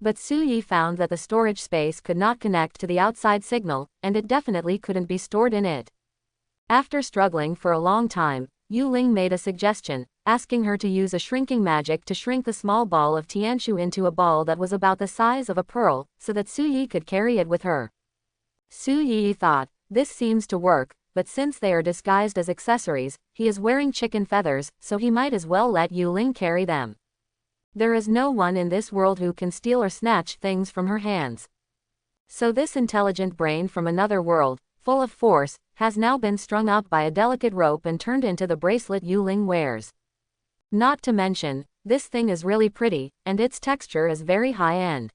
But Suyi found that the storage space could not connect to the outside signal, and it definitely couldn't be stored in it. After struggling for a long time, Yu Ling made a suggestion, asking her to use a shrinking magic to shrink the small ball of Tianshu into a ball that was about the size of a pearl, so that Suyi could carry it with her. Suyi thought, this seems to work, but since they are disguised as accessories, he is wearing chicken feathers, so he might as well let Yu Ling carry them. There is no one in this world who can steal or snatch things from her hands. So this intelligent brain from another world, full of force, has now been strung up by a delicate rope and turned into the bracelet Yu Ling wears. Not to mention, this thing is really pretty, and its texture is very high-end.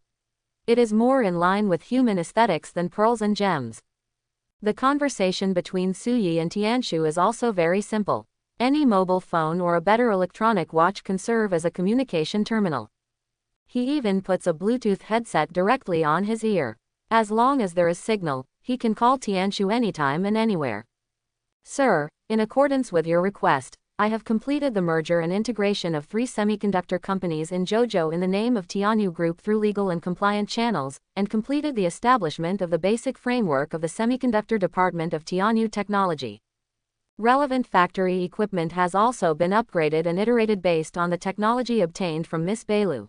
It is more in line with human aesthetics than pearls and gems. The conversation between Suyi and Tianshu is also very simple. Any mobile phone or a better electronic watch can serve as a communication terminal. He even puts a Bluetooth headset directly on his ear. As long as there is signal, he can call Tianshu anytime and anywhere. Sir, in accordance with your request, I have completed the merger and integration of 3 semiconductor companies in Jojo in the name of Tianyu Group through legal and compliant channels, and completed the establishment of the basic framework of the Semiconductor Department of Tianyu Technology. Relevant factory equipment has also been upgraded and iterated based on the technology obtained from Miss Bailu.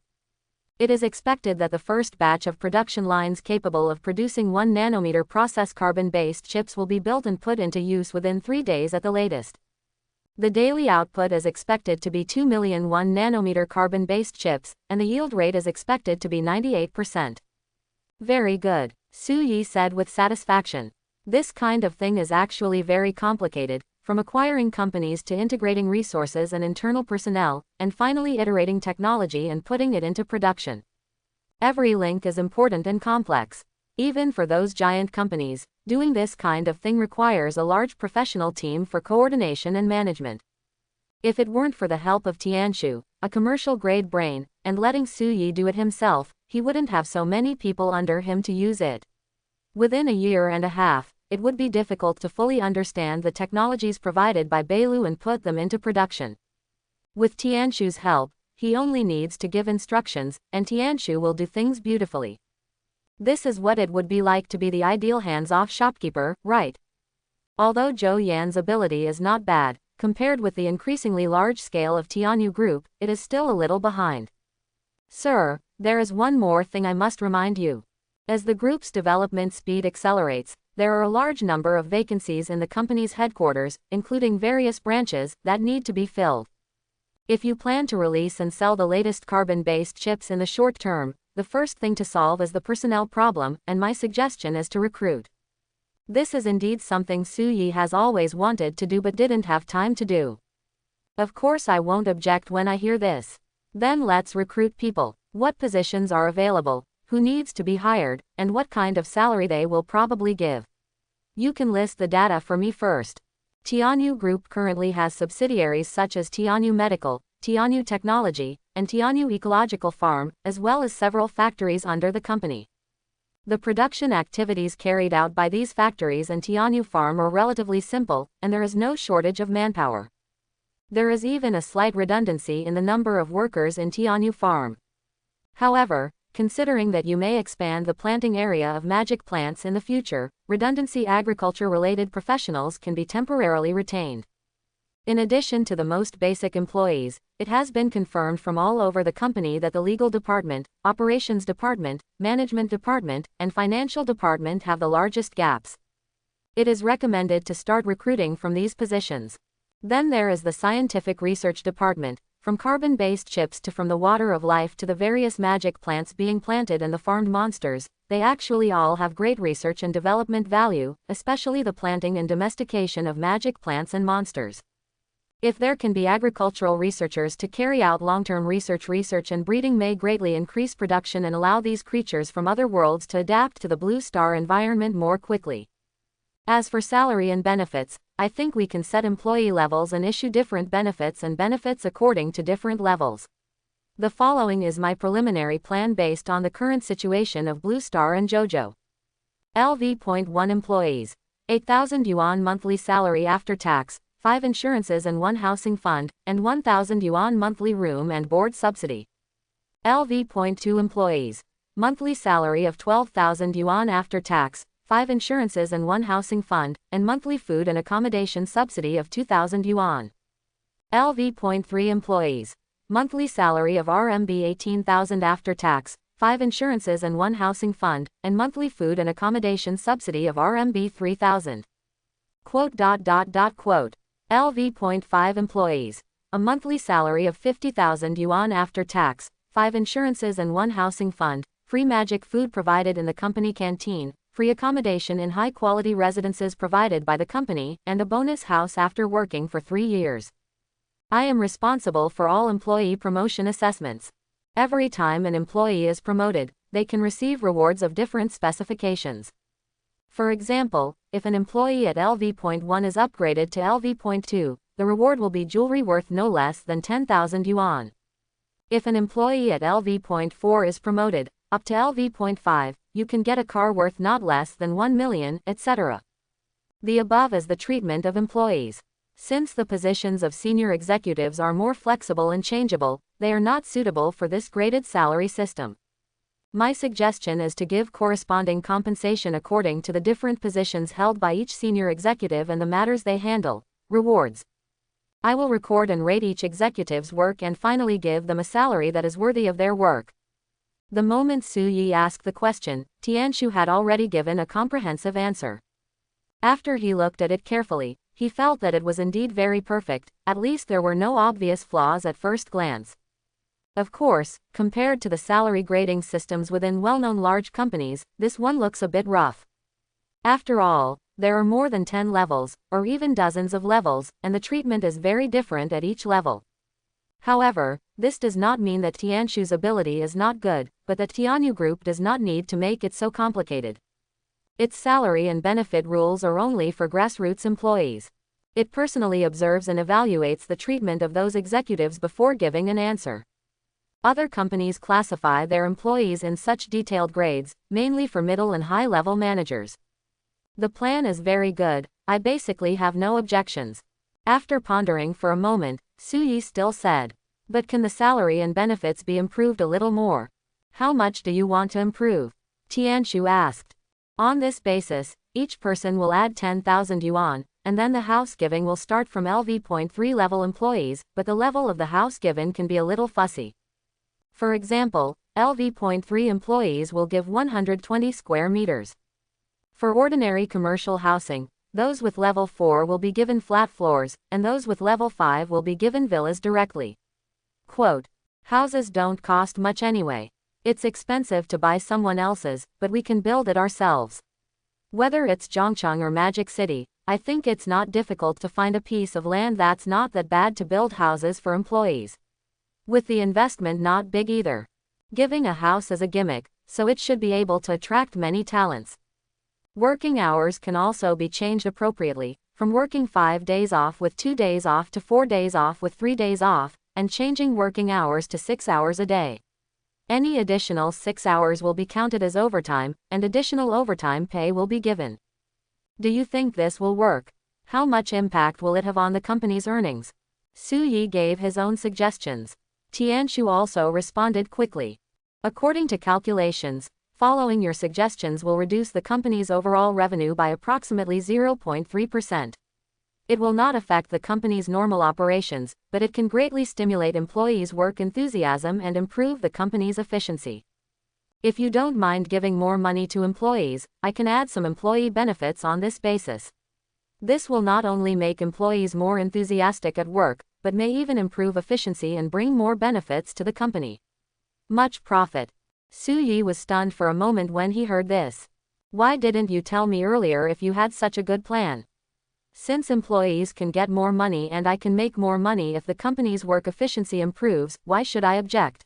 It is expected that the first batch of production lines capable of producing 1 nanometer process carbon-based chips will be built and put into use within 3 days at the latest. The daily output is expected to be 2 million 1 nanometer carbon-based chips, and the yield rate is expected to be 98%. Very good, Suyi said with satisfaction. This kind of thing is actually very complicated, from acquiring companies to integrating resources and internal personnel, and finally iterating technology and putting it into production. Every link is important and complex. Even for those giant companies, doing this kind of thing requires a large professional team for coordination and management. If it weren't for the help of Tianshu, a commercial-grade brain, and letting Suyi do it himself, he wouldn't have so many people under him to use it. Within a year and a half, it would be difficult to fully understand the technologies provided by Bailu and put them into production. With Tianshu's help, he only needs to give instructions, and Tianshu will do things beautifully. This is what it would be like to be the ideal hands-off shopkeeper, right? Although Zhou Yan's ability is not bad, compared with the increasingly large scale of Tianyu Group, it is still a little behind. Sir, there is one more thing I must remind you. As the group's development speed accelerates, there are a large number of vacancies in the company's headquarters, including various branches, that need to be filled. If you plan to release and sell the latest carbon-based chips in the short term, the first thing to solve is the personnel problem, and my suggestion is to recruit. This is indeed something Suyi has always wanted to do but didn't have time to do. Of course I won't object when I hear this. Then let's recruit people. What positions are available, who needs to be hired, and what kind of salary they will probably give. You can list the data for me first. Tianyu Group currently has subsidiaries such as Tianyu Medical, Tianyu Technology, and Tianyu Ecological Farm, as well as several factories under the company. The production activities carried out by these factories and Tianyu Farm are relatively simple, and there is no shortage of manpower. There is even a slight redundancy in the number of workers in Tianyu Farm. However, considering that you may expand the planting area of magic plants in the future, redundancy agriculture-related professionals can be temporarily retained. In addition to the most basic employees, it has been confirmed from all over the company that the legal department, operations department, management department, and financial department have the largest gaps. It is recommended to start recruiting from these positions. Then there is the scientific research department, from carbon-based chips to from the water of life to the various magic plants being planted and the farmed monsters, they actually all have great research and development value, especially the planting and domestication of magic plants and monsters. If there can be agricultural researchers to carry out long-term research and breeding may greatly increase production and allow these creatures from other worlds to adapt to the blue star environment more quickly. As for salary and benefits, I think we can set employee levels and issue different benefits according to different levels. The following is my preliminary plan based on the current situation of Blue Star and JoJo. LV.1 employees. 8,000 yuan monthly salary after tax, 5 insurances and 1 housing fund, and 1,000 yuan monthly room and board subsidy. LV.2 employees. Monthly salary of 12,000 yuan after tax, 5 insurances and 1 housing fund, and monthly food and accommodation subsidy of 2,000 yuan. LV.3 employees. Monthly salary of RMB 18,000 after tax, 5 insurances and 1 housing fund, and monthly food and accommodation subsidy of RMB 3,000. LV.5 employees. A monthly salary of 50,000 yuan after tax, 5 insurances and 1 housing fund, free magic food provided in the company canteen, free accommodation in high-quality residences provided by the company, and a bonus house after working for 3 years. I am responsible for all employee promotion assessments. Every time an employee is promoted, they can receive rewards of different specifications. For example, if an employee at LV.1 is upgraded to LV.2, the reward will be jewelry worth no less than 10,000 yuan. If an employee at LV.4 is promoted up to LV.5, you can get a car worth not less than 1 million, etc. The above is the treatment of employees. Since the positions of senior executives are more flexible and changeable, they are not suitable for this graded salary system. My suggestion is to give corresponding compensation according to the different positions held by each senior executive and the matters they handle. Rewards. I will record and rate each executive's work and finally give them a salary that is worthy of their work. The moment Su Yi asked the question, Tianshu had already given a comprehensive answer. After he looked at it carefully, he felt that it was indeed very perfect, at least there were no obvious flaws at first glance. Of course, compared to the salary grading systems within well-known large companies, this one looks a bit rough. After all, there are more than 10 levels, or even dozens of levels, and the treatment is very different at each level. However, this does not mean that Tianshu's ability is not good, but that Tianyu Group does not need to make it so complicated. Its salary and benefit rules are only for grassroots employees. It personally observes and evaluates the treatment of those executives before giving an answer. Other companies classify their employees in such detailed grades, mainly for middle and high-level managers. The plan is very good, I basically have no objections. After pondering for a moment, Su Yi still said, "But can the salary and benefits be improved a little more?" "How much do you want to improve?" Tianshu asked. "On this basis, each person will add 10,000 yuan, and then the house giving will start from LV.3 level employees, but the level of the house given can be a little fussy. For example, LV.3 employees will give 120 square meters. For ordinary commercial housing, those with level 4 will be given flat floors, and those with level 5 will be given villas directly." Quote, "Houses don't cost much anyway. It's expensive to buy someone else's, but we can build it ourselves. Whether it's Zhongcheng or Magic City, I think it's not difficult to find a piece of land that's not that bad to build houses for employees. With the investment not big either. Giving a house is a gimmick, so it should be able to attract many talents. Working hours can also be changed appropriately, from working 5 days off with 2 days off to 4 days off with 3 days off, and changing working hours to 6 hours a day. Any additional 6 hours will be counted as overtime, and additional overtime pay will be given. Do you think this will work? How much impact will it have on the company's earnings?" Su Yi gave his own suggestions. Tianshu also responded quickly. "According to calculations, following your suggestions will reduce the company's overall revenue by approximately 0.3%. It will not affect the company's normal operations, but it can greatly stimulate employees' work enthusiasm and improve the company's efficiency. If you don't mind giving more money to employees, I can add some employee benefits on this basis. This will not only make employees more enthusiastic at work, but may even improve efficiency and bring more benefits to the company. Much profit." Su Yi was stunned for a moment when he heard this. "Why didn't you tell me earlier if you had such a good plan? Since employees can get more money and I can make more money if the company's work efficiency improves, why should I object?"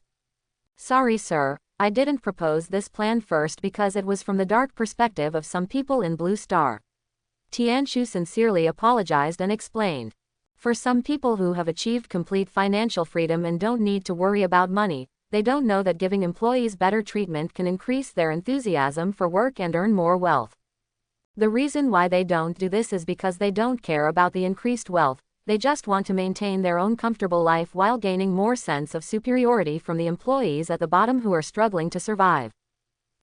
"Sorry sir, I didn't propose this plan first because it was from the dark perspective of some people in Blue Star." Tianshu sincerely apologized and explained. For some people who have achieved complete financial freedom and don't need to worry about money, they don't know that giving employees better treatment can increase their enthusiasm for work and earn more wealth. The reason why they don't do this is because they don't care about the increased wealth, they just want to maintain their own comfortable life while gaining more sense of superiority from the employees at the bottom who are struggling to survive.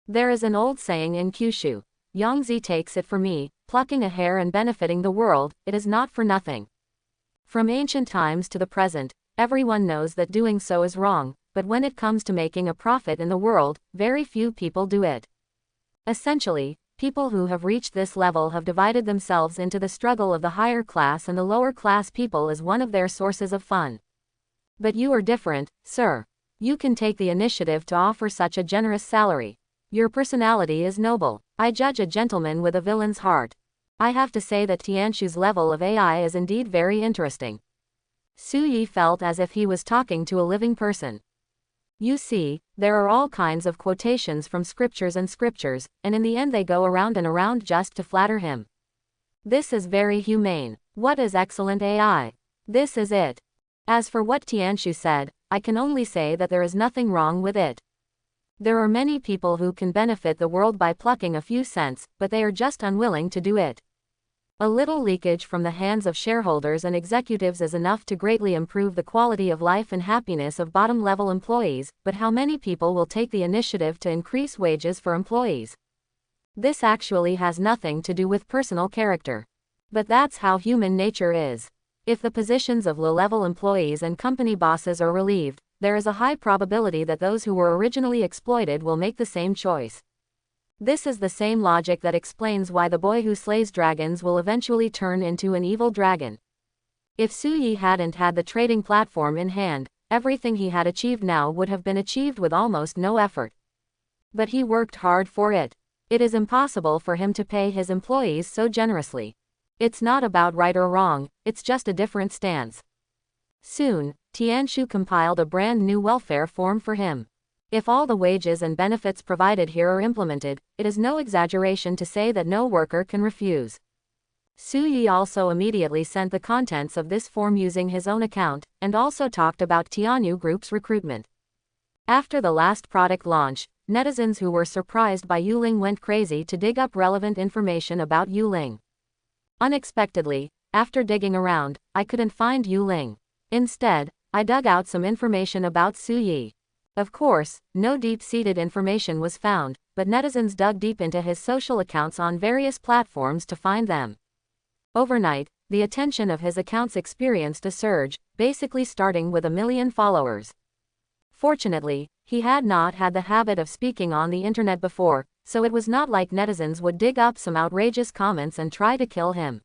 There is an old saying in Kyushu, Yongzi takes it for me, plucking a hair and benefiting the world, it is not for nothing. From ancient times to the present, everyone knows that doing so is wrong, but when it comes to making a profit in the world, very few people do it. Essentially, people who have reached this level have divided themselves into the struggle of the higher class and the lower class people as one of their sources of fun. But you are different, sir. You can take the initiative to offer such a generous salary. Your personality is noble. I judge a gentleman with a villain's heart. I have to say that Tianshu's level of AI is indeed very interesting. Su Yi felt as if he was talking to a living person. You see, there are all kinds of quotations from scriptures, and in the end they go around and around just to flatter him. This is very humane. What is excellent AI? This is it. As for what Tianshu said, I can only say that there is nothing wrong with it. There are many people who can benefit the world by plucking a few cents, but they are just unwilling to do it. A little leakage from the hands of shareholders and executives is enough to greatly improve the quality of life and happiness of bottom-level employees, but how many people will take the initiative to increase wages for employees? This actually has nothing to do with personal character. But that's how human nature is. If the positions of low-level employees and company bosses are relieved, there is a high probability that those who were originally exploited will make the same choice. This is the same logic that explains why the boy who slays dragons will eventually turn into an evil dragon. If Su Yi hadn't had the trading platform in hand, everything he had achieved now would have been achieved with almost no effort. But he worked hard for it. It is impossible for him to pay his employees so generously. It's not about right or wrong, it's just a different stance. Soon, Tianshu compiled a brand new welfare form for him. If all the wages and benefits provided here are implemented, it is no exaggeration to say that no worker can refuse. Su Yi also immediately sent the contents of this form using his own account, and also talked about Tianyu Group's recruitment. After the last product launch, netizens who were surprised by Yuling went crazy to dig up relevant information about Yuling. Unexpectedly, after digging around, I couldn't find Yuling. Instead, I dug out some information about Su Yi. Of course, no deep-seated information was found, but netizens dug deep into his social accounts on various platforms to find them. Overnight, the attention of his accounts experienced a surge, basically starting with 1 million followers. Fortunately, he had not had the habit of speaking on the internet before, so it was not like netizens would dig up some outrageous comments and try to kill him.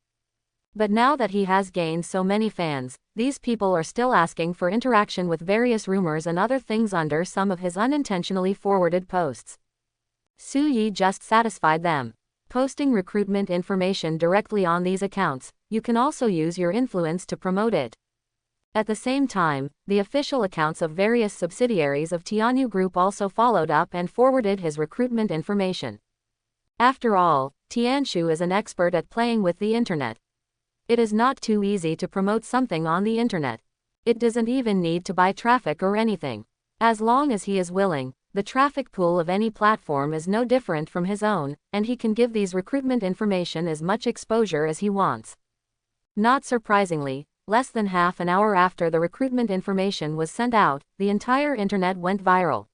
But now that he has gained so many fans, these people are still asking for interaction with various rumors and other things under some of his unintentionally forwarded posts. Su Yi just satisfied them. Posting recruitment information directly on these accounts, you can also use your influence to promote it. At the same time, the official accounts of various subsidiaries of Tianyu Group also followed up and forwarded his recruitment information. After all, Tianshu is an expert at playing with the internet. It is not too easy to promote something on the internet. It doesn't even need to buy traffic or anything. As long as he is willing, the traffic pool of any platform is no different from his own, and he can give these recruitment information as much exposure as he wants. Not surprisingly, less than half an hour after the recruitment information was sent out, the entire internet went viral.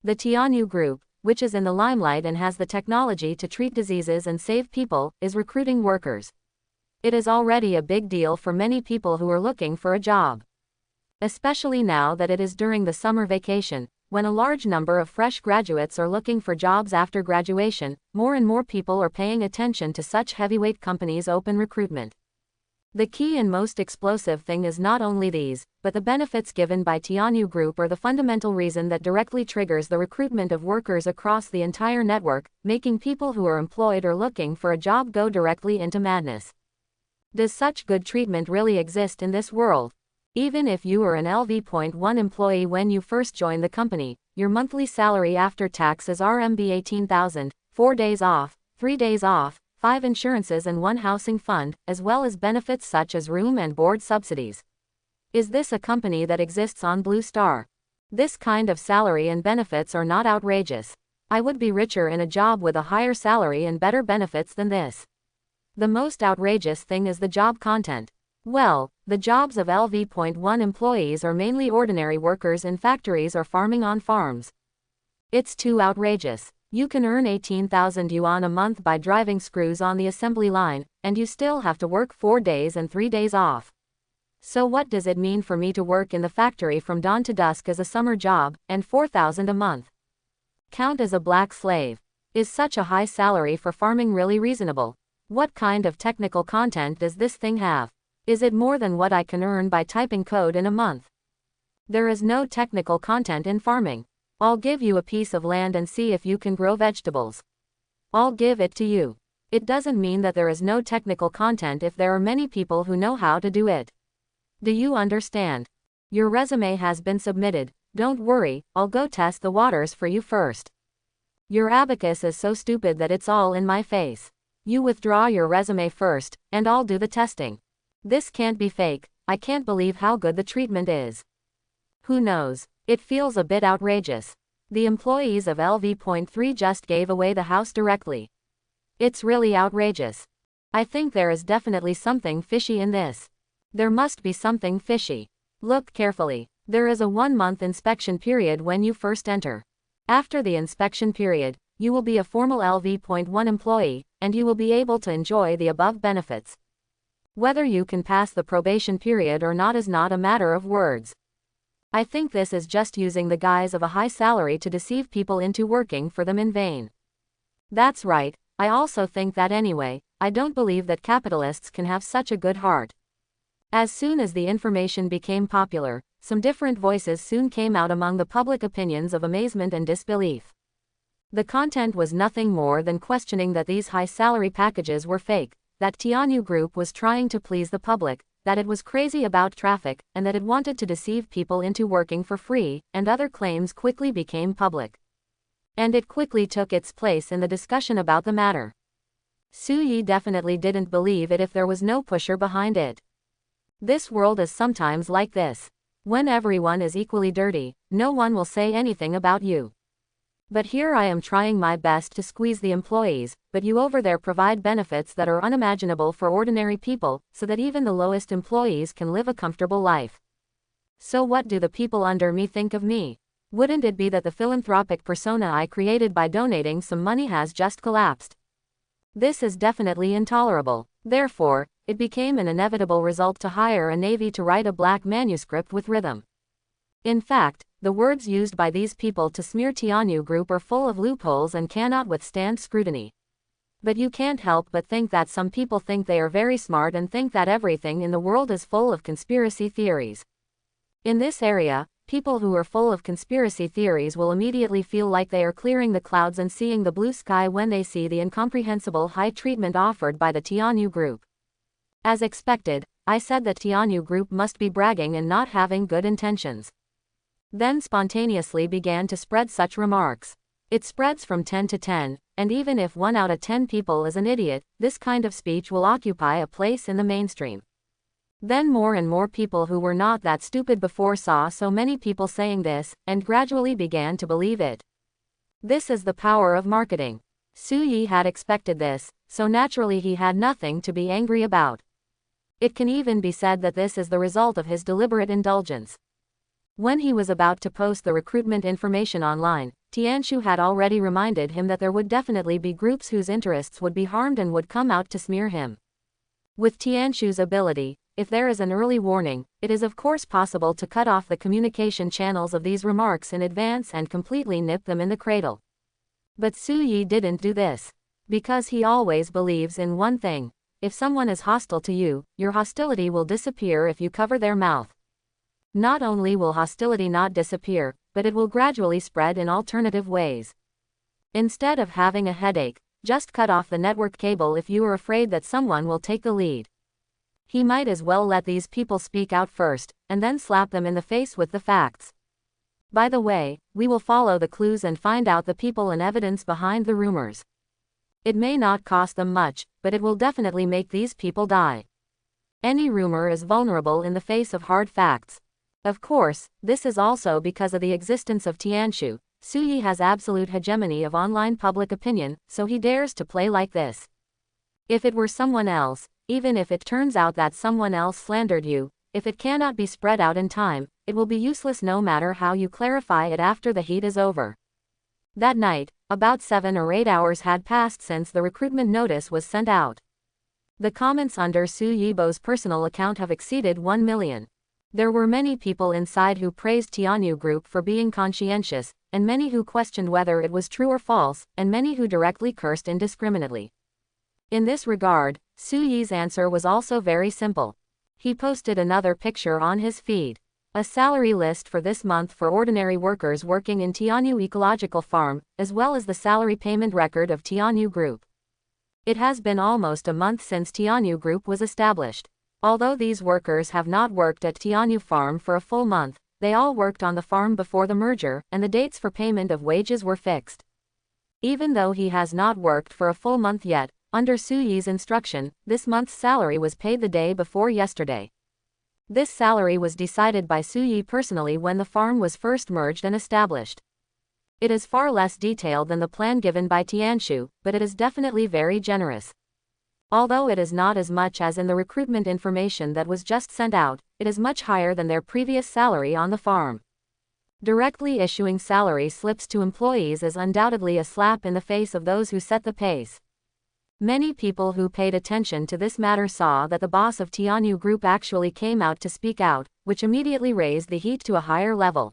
The Tianyu Group, which is in the limelight and has the technology to treat diseases and save people, is recruiting workers. It is already a big deal for many people who are looking for a job. Especially now that it is during the summer vacation, when a large number of fresh graduates are looking for jobs after graduation, more and more people are paying attention to such heavyweight companies' open recruitment. The key and most explosive thing is not only these, but the benefits given by Tianyu Group are the fundamental reason that directly triggers the recruitment of workers across the entire network, making people who are employed or looking for a job go directly into madness. Does such good treatment really exist in this world? Even if you are an LV.1 employee when you first join the company, your monthly salary after tax is RMB 18,000, 4 days off, 3 days off, 5 insurances and 1 housing fund, as well as benefits such as room and board subsidies. Is this a company that exists on Blue Star? This kind of salary and benefits are not outrageous. I would be richer in a job with a higher salary and better benefits than this. The most outrageous thing is the job content. Well, the jobs of LV.1 employees are mainly ordinary workers in factories or farming on farms. It's too outrageous. You can earn 18,000 yuan a month by driving screws on the assembly line, and you still have to work 4 days and 3 days off. So what does it mean for me to work in the factory from dawn to dusk as a summer job, and 4,000 a month? Count as a black slave. Is such a high salary for farming really reasonable? What kind of technical content does this thing have? Is it more than what I can earn by typing code in a month? There is no technical content in farming. I'll give you a piece of land and see if you can grow vegetables. I'll give it to you. It doesn't mean that there is no technical content if there are many people who know how to do it. Do you understand? Your resume has been submitted. Don't worry, I'll go test the waters for you first. Your abacus is so stupid that it's all in my face. You withdraw your resume first, and I'll do the testing. This can't be fake. I can't believe how good the treatment is. Who knows? It feels a bit outrageous. The employees of LV.3 just gave away the house directly. It's really outrageous. I think there is definitely something fishy in this. There must be something fishy. Look carefully. There is a 1-month inspection period when you first enter. After the inspection period, you will be a formal LV.1 employee, and you will be able to enjoy the above benefits. Whether you can pass the probation period or not is not a matter of words. I think this is just using the guise of a high salary to deceive people into working for them in vain. That's right, I also think that anyway. I don't believe that capitalists can have such a good heart. As soon as the information became popular, some different voices soon came out among the public opinions of amazement and disbelief. The content was nothing more than questioning that these high salary packages were fake, that Tianyu Group was trying to please the public, that it was crazy about traffic, and that it wanted to deceive people into working for free, and other claims quickly became public. And it quickly took its place in the discussion about the matter. Su Yi definitely didn't believe it if there was no pusher behind it. This world is sometimes like this. When everyone is equally dirty, no one will say anything about you. But here I am trying my best to squeeze the employees, but you over there provide benefits that are unimaginable for ordinary people, so that even the lowest employees can live a comfortable life. So what do the people under me think of me? Wouldn't it be that the philanthropic persona I created by donating some money has just collapsed? This is definitely intolerable. Therefore, it became an inevitable result to hire a navy to write a black manuscript with rhythm. In fact, the words used by these people to smear Tianyu Group are full of loopholes and cannot withstand scrutiny. But you can't help but think that some people think they are very smart and think that everything in the world is full of conspiracy theories. In this area, people who are full of conspiracy theories will immediately feel like they are clearing the clouds and seeing the blue sky when they see the incomprehensible high treatment offered by the Tianyu Group. As expected, I said that Tianyu Group must be bragging and not having good intentions. Then spontaneously began to spread such remarks. It spreads from 10 to 10, and even if 1 out of 10 people is an idiot, this kind of speech will occupy a place in the mainstream. Then more and more people who were not that stupid before saw so many people saying this, and gradually began to believe it. This is the power of marketing. Su Yi had expected this, so naturally he had nothing to be angry about. It can even be said that this is the result of his deliberate indulgence. When he was about to post the recruitment information online, Tianshu had already reminded him that there would definitely be groups whose interests would be harmed and would come out to smear him. With Tianshu's ability, if there is an early warning, it is of course possible to cut off the communication channels of these remarks in advance and completely nip them in the cradle. But Su Yi didn't do this. Because he always believes in one thing: if someone is hostile to you, your hostility will disappear if you cover their mouth. Not only will hostility not disappear, but it will gradually spread in alternative ways. Instead of having a headache, just cut off the network cable if you are afraid that someone will take the lead. He might as well let these people speak out first, and then slap them in the face with the facts. By the way, we will follow the clues and find out the people and evidence behind the rumors. It may not cost them much, but it will definitely make these people die. Any rumor is vulnerable in the face of hard facts. Of course, this is also because of the existence of Tianshu. Suyi has absolute hegemony of online public opinion, so he dares to play like this. If it were someone else, even if it turns out that someone else slandered you, if it cannot be spread out in time, it will be useless no matter how you clarify it after the heat is over. That night, about 7 or 8 hours had passed since the recruitment notice was sent out. The comments under Su Yibo's personal account have exceeded 1 million. There were many people inside who praised Tianyu Group for being conscientious, and many who questioned whether it was true or false, and many who directly cursed indiscriminately. In this regard, Su Yi's answer was also very simple. He posted another picture on his feed. A salary list for this month for ordinary workers working in Tianyu Ecological Farm, as well as the salary payment record of Tianyu Group. It has been almost a month since Tianyu Group was established. Although these workers have not worked at Tianyu Farm for a full month, they all worked on the farm before the merger, and the dates for payment of wages were fixed. Even though he has not worked for a full month yet, under Su Yi's instruction, this month's salary was paid the day before yesterday. This salary was decided by Su Yi personally when the farm was first merged and established. It is far less detailed than the plan given by Tianshu, but it is definitely very generous. Although it is not as much as in the recruitment information that was just sent out, it is much higher than their previous salary on the farm. Directly issuing salary slips to employees is undoubtedly a slap in the face of those who set the pace. Many people who paid attention to this matter saw that the boss of Tianyu Group actually came out to speak out, which immediately raised the heat to a higher level.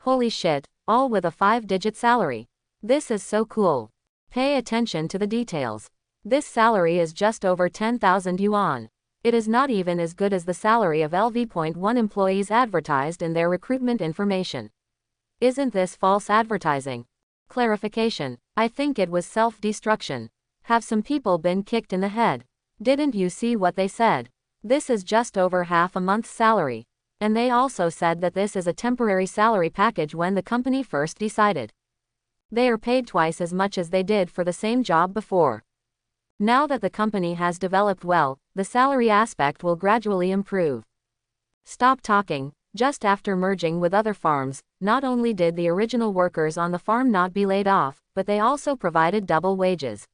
Holy shit, all with a 5-digit salary. This is so cool. Pay attention to the details. This salary is just over 10,000 yuan. It is not even as good as the salary of LV.1 employees advertised in their recruitment information. Isn't this false advertising? Clarification. I think it was self-destruction. Have some people been kicked in the head? Didn't you see what they said? This is just over half a month's salary. And they also said that this is a temporary salary package when the company first decided. They are paid twice as much as they did for the same job before. Now that the company has developed well, the salary aspect will gradually improve. Stop talking. Just after merging with other farms, not only did the original workers on the farm not be laid off, but they also provided double wages.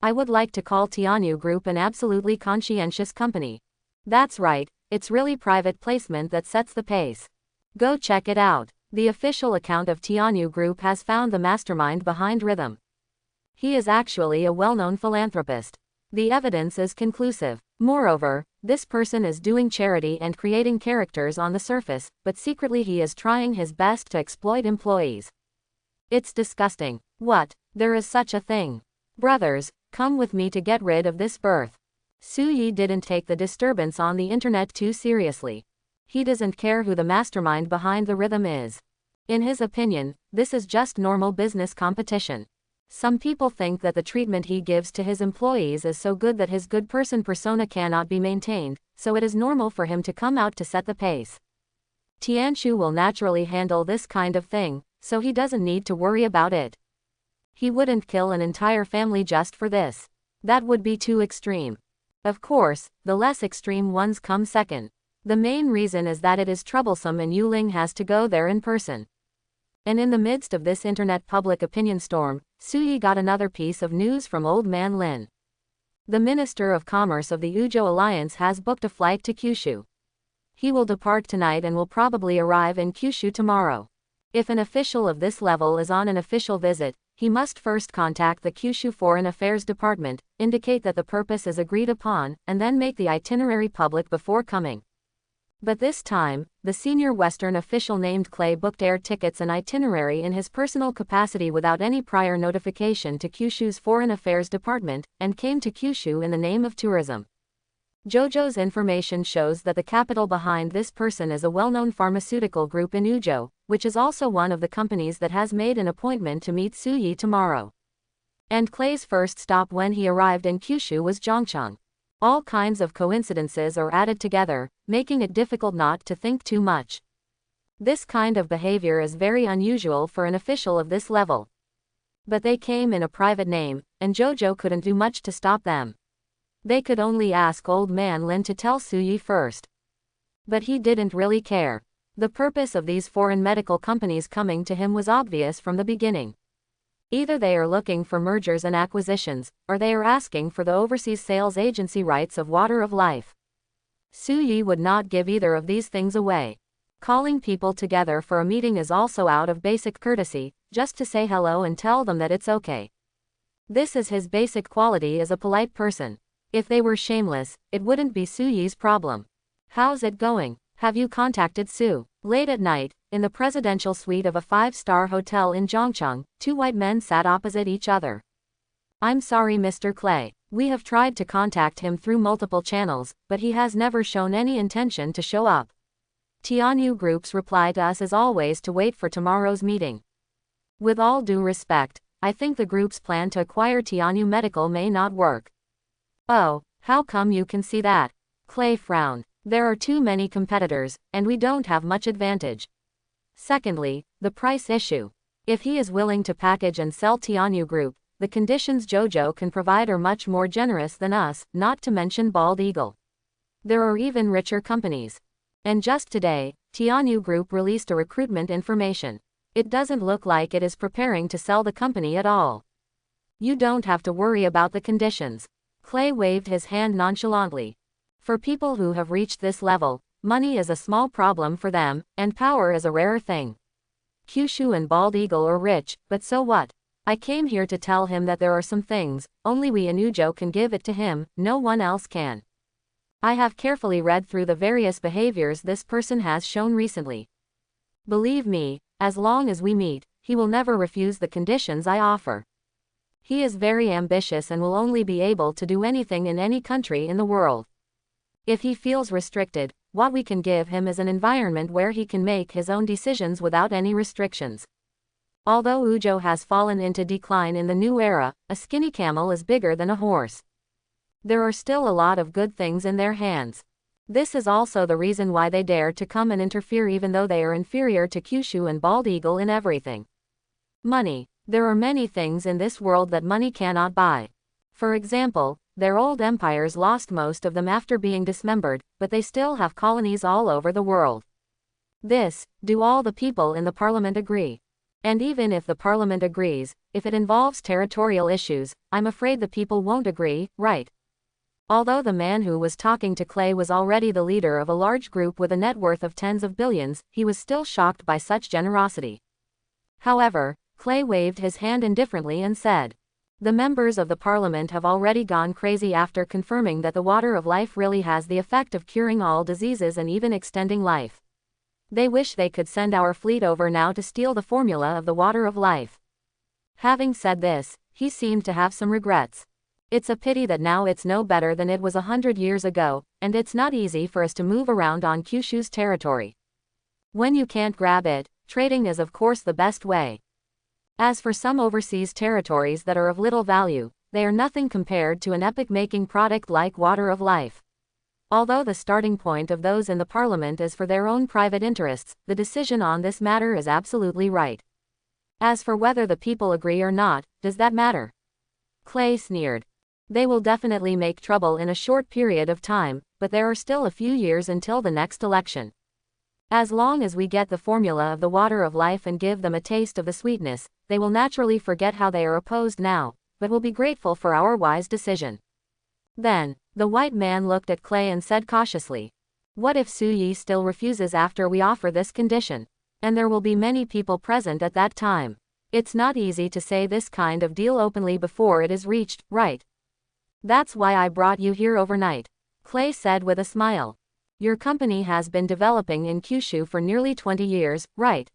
I would like to call Tianyu Group an absolutely conscientious company. That's right, it's really private placement that sets the pace. Go check it out. The official account of Tianyu Group has found the mastermind behind Rhythm. He is actually a well-known philanthropist. The evidence is conclusive. Moreover, this person is doing charity and creating characters on the surface, but secretly he is trying his best to exploit employees. It's disgusting. What? There is such a thing. Brothers, come with me to get rid of this birth. Su Yi didn't take the disturbance on the internet too seriously. He doesn't care who the mastermind behind the Rhythm is. In his opinion, this is just normal business competition. Some people think that the treatment he gives to his employees is so good that his good person persona cannot be maintained, so it is normal for him to come out to set the pace. Tianshu will naturally handle this kind of thing, so he doesn't need to worry about it. He wouldn't kill an entire family just for this. That would be too extreme. Of course, the less extreme ones come second. The main reason is that it is troublesome and Yuling has to go there in person. And in the midst of this internet public opinion storm, Su Yi got another piece of news from Old Man Lin. The Minister of Commerce of the Uzhou Alliance has booked a flight to Kyushu. He will depart tonight and will probably arrive in Kyushu tomorrow. If an official of this level is on an official visit, he must first contact the Kyushu Foreign Affairs Department, indicate that the purpose is agreed upon, and then make the itinerary public before coming. But this time, the senior Western official named Clay booked air tickets and itinerary in his personal capacity without any prior notification to Kyushu's Foreign Affairs Department, and came to Kyushu in the name of tourism. Jojo's information shows that the capital behind this person is a well-known pharmaceutical group in Uzhou, which is also one of the companies that has made an appointment to meet Su Yi tomorrow. And Clay's first stop when he arrived in Kyushu was Zhongcheng. All kinds of coincidences are added together, making it difficult not to think too much. This kind of behavior is very unusual for an official of this level. But they came in a private name, and Jojo couldn't do much to stop them. They could only ask Old Man Lin to tell Suyi first. But he didn't really care. The purpose of these foreign medical companies coming to him was obvious from the beginning. Either they are looking for mergers and acquisitions, or they are asking for the overseas sales agency rights of Water of Life. Suyi would not give either of these things away. Calling people together for a meeting is also out of basic courtesy, just to say hello and tell them that it's okay. This is his basic quality as a polite person. If they were shameless, it wouldn't be Suyi's problem. How's it going? Have you contacted Sue? Late at night, in the presidential suite of a 5-star hotel in Zhongcheng, two white men sat opposite each other. I'm sorry, Mr. Clay. We have tried to contact him through multiple channels, but he has never shown any intention to show up. Tianyu Group's reply to us is always to wait for tomorrow's meeting. With all due respect, I think the group's plan to acquire Tianyu Medical may not work. Oh, how come you can see that? Clay frowned. There are too many competitors, and we don't have much advantage. Secondly, the price issue. If he is willing to package and sell Tianyu Group, the conditions Jojo can provide are much more generous than us, not to mention Bald Eagle. There are even richer companies. And just today, Tianyu Group released a recruitment information. It doesn't look like it is preparing to sell the company at all. You don't have to worry about the conditions. Clay waved his hand nonchalantly. For people who have reached this level, money is a small problem for them, and power is a rare thing. Kyushu and Bald Eagle are rich, but so what? I came here to tell him that there are some things, only we in Ujo can give it to him, no one else can. I have carefully read through the various behaviors this person has shown recently. Believe me, as long as we meet, he will never refuse the conditions I offer. He is very ambitious and will only be able to do anything in any country in the world. If he feels restricted, what we can give him is an environment where he can make his own decisions without any restrictions. Although Ujo has fallen into decline in the new era, a skinny camel is bigger than a horse. There are still a lot of good things in their hands. This is also the reason why they dare to come and interfere even though they are inferior to Kyushu and Bald Eagle in everything. Money. There are many things in this world that money cannot buy. For example, their old empires lost most of them after being dismembered, but they still have colonies all over the world. This, do all the people in the parliament agree? And even if the parliament agrees, if it involves territorial issues, I'm afraid the people won't agree, right? Although the man who was talking to Clay was already the leader of a large group with a net worth of tens of billions, he was still shocked by such generosity. However, Clay waved his hand indifferently and said, "The members of the parliament have already gone crazy after confirming that the water of life really has the effect of curing all diseases and even extending life. They wish they could send our fleet over now to steal the formula of the water of life." Having said this, he seemed to have some regrets. It's a pity that now it's no better than it was 100 years ago, and it's not easy for us to move around on Kyushu's territory. When you can't grab it, trading is of course the best way. As for some overseas territories that are of little value, they are nothing compared to an epic-making product like Water of Life. Although the starting point of those in the parliament is for their own private interests, the decision on this matter is absolutely right. As for whether the people agree or not, does that matter? Clay sneered. They will definitely make trouble in a short period of time, but there are still a few years until the next election. As long as we get the formula of the Water of Life and give them a taste of the sweetness, they will naturally forget how they are opposed now, but will be grateful for our wise decision. Then, the white man looked at Clay and said cautiously, "What if Suyi still refuses after we offer this condition? And there will be many people present at that time. It's not easy to say this kind of deal openly before it is reached, right? That's why I brought you here overnight," Clay said with a smile. "Your company has been developing in Kyushu for nearly 20 years, right?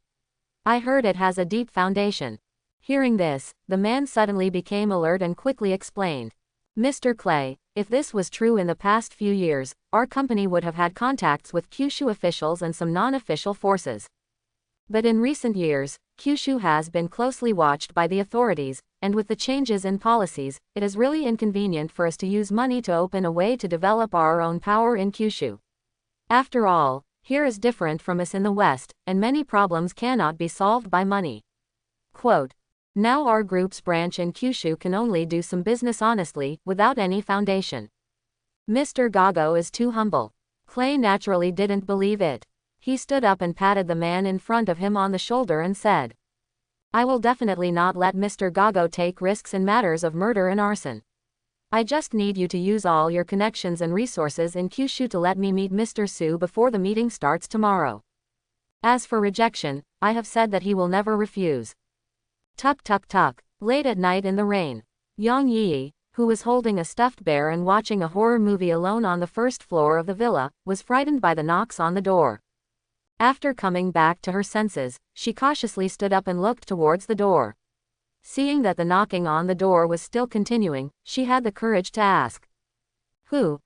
I heard it has a deep foundation." Hearing this, the man suddenly became alert and quickly explained, "Mr. Clay, if this was true in the past few years, our company would have had contacts with Kyushu officials and some non-official forces. But in recent years, Kyushu has been closely watched by the authorities, and with the changes in policies, it is really inconvenient for us to use money to open a way to develop our own power in Kyushu. After all, here is different from us in the West, and many problems cannot be solved by money." Quote, Now our group's branch in Kyushu can only do some business honestly, without any foundation. Mr. Gago is too humble. Clay naturally didn't believe it. He stood up and patted the man in front of him on the shoulder and said, I will definitely not let Mr. Gago take risks in matters of murder and arson. I just need you to use all your connections and resources in Kyushu to let me meet Mr. Su before the meeting starts tomorrow. As for rejection, I have said that he will never refuse. Tuk tuk tuk. Late at night in the rain. Yang Yi, who was holding a stuffed bear and watching a horror movie alone on the first floor of the villa, was frightened by the knocks on the door. After coming back to her senses, she cautiously stood up and looked towards the door. Seeing that the knocking on the door was still continuing, she had the courage to ask. Who?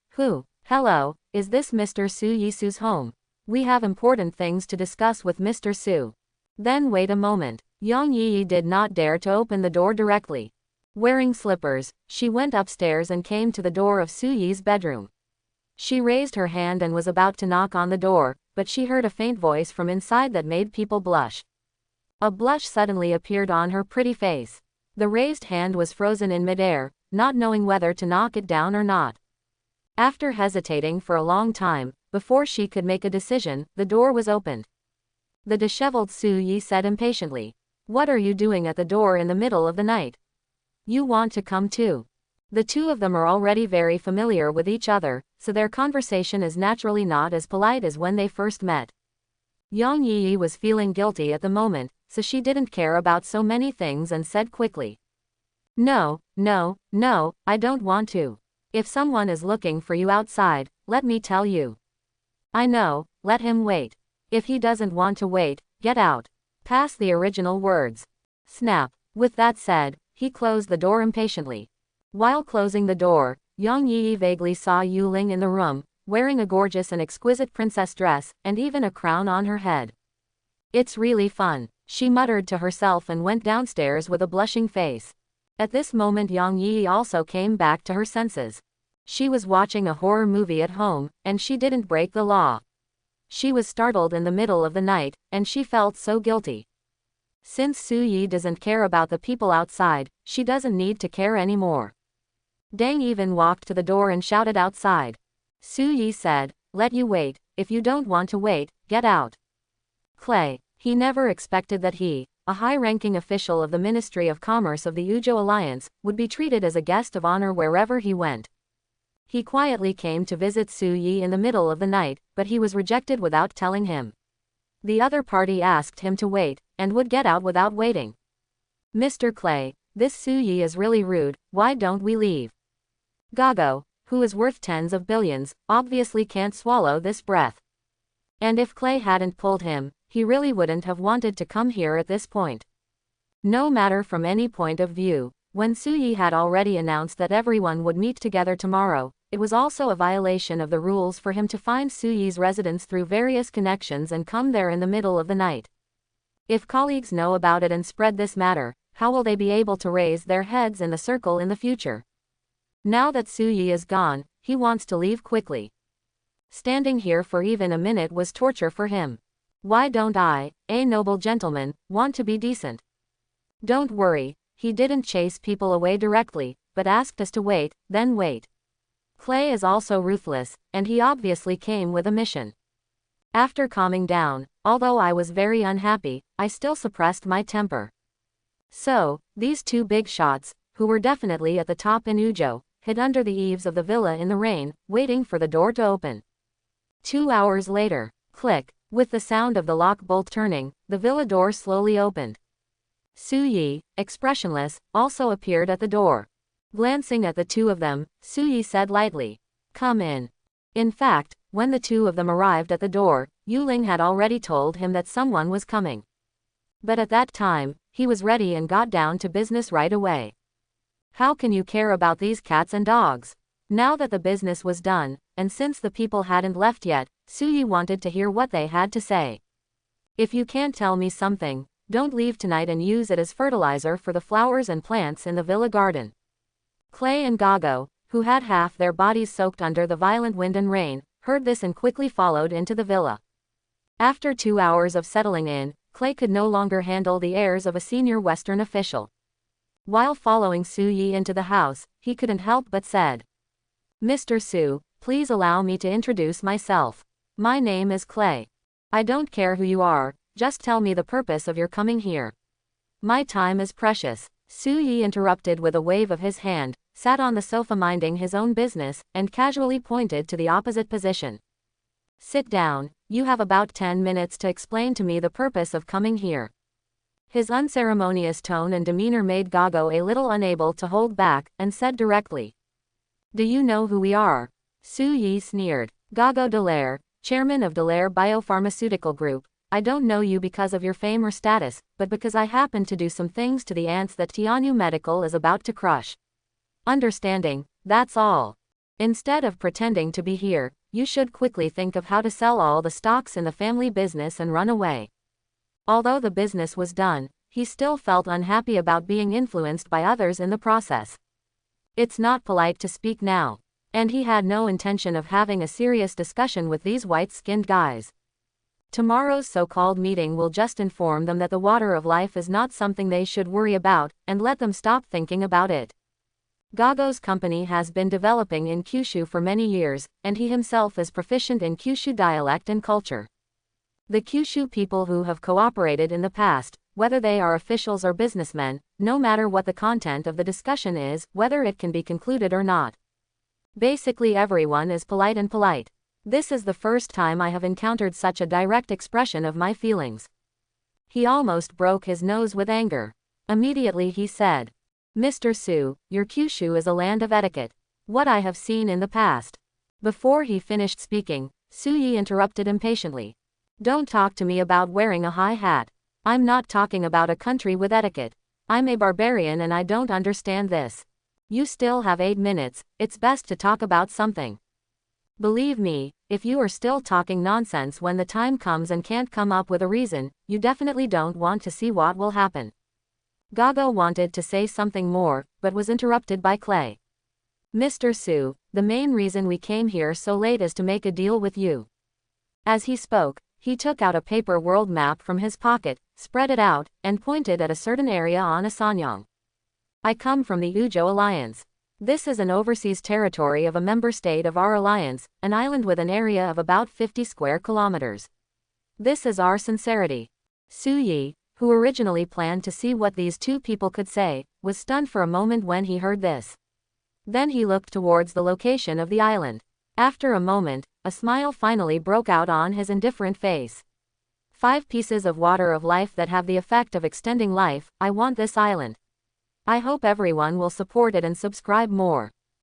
Hello, is this Mr. Su Yisu's home? We have important things to discuss with Mr. Su. Then wait a moment. Yang Yi did not dare to open the door directly. Wearing slippers, she went upstairs and came to the door of Su Yi's bedroom. She raised her hand and was about to knock on the door, but she heard a faint voice from inside that made people blush. A blush suddenly appeared on her pretty face. The raised hand was frozen in midair, not knowing whether to knock it down or not. After hesitating for a long time, before she could make a decision, the door was opened. The disheveled Su Yi said impatiently, What are you doing at the door in the middle of the night? You want to come too? The two of them are already very familiar with each other, so their conversation is naturally not as polite as when they first met. Yang Yi was feeling guilty at the moment, so she didn't care about so many things and said quickly. No, I don't want to. If someone is looking for you outside, let me tell you. I know, let him wait. If he doesn't want to wait, get out. Pass the original words. Snap. With that said, he closed the door impatiently. While closing the door, Yang Yi vaguely saw Yu Ling in the room, wearing a gorgeous and exquisite princess dress, and even a crown on her head. It's really fun, she muttered to herself and went downstairs with a blushing face. At this moment Yang Yi also came back to her senses. She was watching a horror movie at home, and she didn't break the law. She was startled in the middle of the night, and she felt so guilty. Since Su Yi doesn't care about the people outside, she doesn't need to care anymore. Deng even walked to the door and shouted outside. Su Yi said, Let you wait, if you don't want to wait, get out. Clay. He never expected that he, a high-ranking official of the Ministry of Commerce of the Ujo Alliance, would be treated as a guest of honor wherever he went. He quietly came to visit Su Yi in the middle of the night, but he was rejected without telling him. The other party asked him to wait, and would get out without waiting. Mr. Clay, this Su Yi is really rude, why don't we leave? Gago, who is worth tens of billions, obviously can't swallow this breath. And if Clay hadn't pulled him, he really wouldn't have wanted to come here at this point. No matter from any point of view, when Su Yi had already announced that everyone would meet together tomorrow, it was also a violation of the rules for him to find Su Yi's residence through various connections and come there in the middle of the night. If colleagues know about it and spread this matter, how will they be able to raise their heads in the circle in the future? Now that Su Yi is gone, he wants to leave quickly. Standing here for even a minute was torture for him. Why don't I, a noble gentleman, want to be decent? Don't worry, he didn't chase people away directly, but asked us to wait, then wait. Clay is also ruthless, and he obviously came with a mission. After calming down, although I was very unhappy, I still suppressed my temper. So, these two big shots, who were definitely at the top in Ujo, hid under the eaves of the villa in the rain, waiting for the door to open. 2 hours later, click. With the sound of the lock bolt turning, the villa door slowly opened. Su Yi, expressionless, also appeared at the door. Glancing at the two of them, Su Yi said lightly, Come in. In fact, when the two of them arrived at the door, Yu Ling had already told him that someone was coming. But at that time, he was ready and got down to business right away. How can you care about these cats and dogs? Now that the business was done, and since the people hadn't left yet, Su Yi wanted to hear what they had to say. If you can't tell me something, don't leave tonight and use it as fertilizer for the flowers and plants in the villa garden. Clay and Gago, who had half their bodies soaked under the violent wind and rain, heard this and quickly followed into the villa. After 2 hours of settling in, Clay could no longer handle the airs of a senior Western official. While following Su Yi into the house, he couldn't help but said, "Mr. Su, please allow me to introduce myself. My name is Clay. I don't care who you are, just tell me the purpose of your coming here." "My time is precious." Su Yi interrupted with a wave of his hand, sat on the sofa minding his own business, and casually pointed to the opposite position. "Sit down, you have about 10 minutes to explain to me the purpose of coming here." His unceremonious tone and demeanor made Gago a little unable to hold back, and said directly, "Do you know who we are?" Su Yi sneered. "Gago Dallaire, chairman of Dallaire Biopharmaceutical Group. I don't know you because of your fame or status, but because I happen to do some things to the ants that Tianyu Medical is about to crush. Understanding, that's all. Instead of pretending to be here, you should quickly think of how to sell all the stocks in the family business and run away." Although the business was done, he still felt unhappy about being influenced by others in the process. It's not polite to speak now. And he had no intention of having a serious discussion with these white-skinned guys. Tomorrow's so-called meeting will just inform them that the water of life is not something they should worry about, and let them stop thinking about it. Gago's company has been developing in Kyushu for many years, and he himself is proficient in Kyushu dialect and culture. The Kyushu people who have cooperated in the past, whether they are officials or businessmen, no matter what the content of the discussion is, whether it can be concluded or not. Basically everyone is polite and polite. This is the first time I have encountered such a direct expression of my feelings. He almost broke his nose with anger. Immediately he said, "Mr. Su, your Kyushu is a land of etiquette. What I have seen in the past." Before he finished speaking, Su Yi interrupted impatiently. "Don't talk to me about wearing a high hat. I'm not talking about a country with etiquette. I'm a barbarian and I don't understand this. You still have 8 minutes, it's best to talk about something. Believe me, if you are still talking nonsense when the time comes and can't come up with a reason, you definitely don't want to see what will happen." Gago wanted to say something more, but was interrupted by Clay. "Mr. Su, the main reason we came here so late is to make a deal with you." As he spoke, he took out a paper world map from his pocket, spread it out, and pointed at a certain area on Asanyang. "I come from the Ujo Alliance. This is an overseas territory of a member state of our alliance, an island with an area of about 50 square kilometers. This is our sincerity." Su Yi, who originally planned to see what these two people could say, was stunned for a moment when he heard this. Then he looked towards the location of the island. After a moment, a smile finally broke out on his indifferent face. 5 pieces of water of life that have the effect of extending life. I want this island. I hope everyone will support it and subscribe more.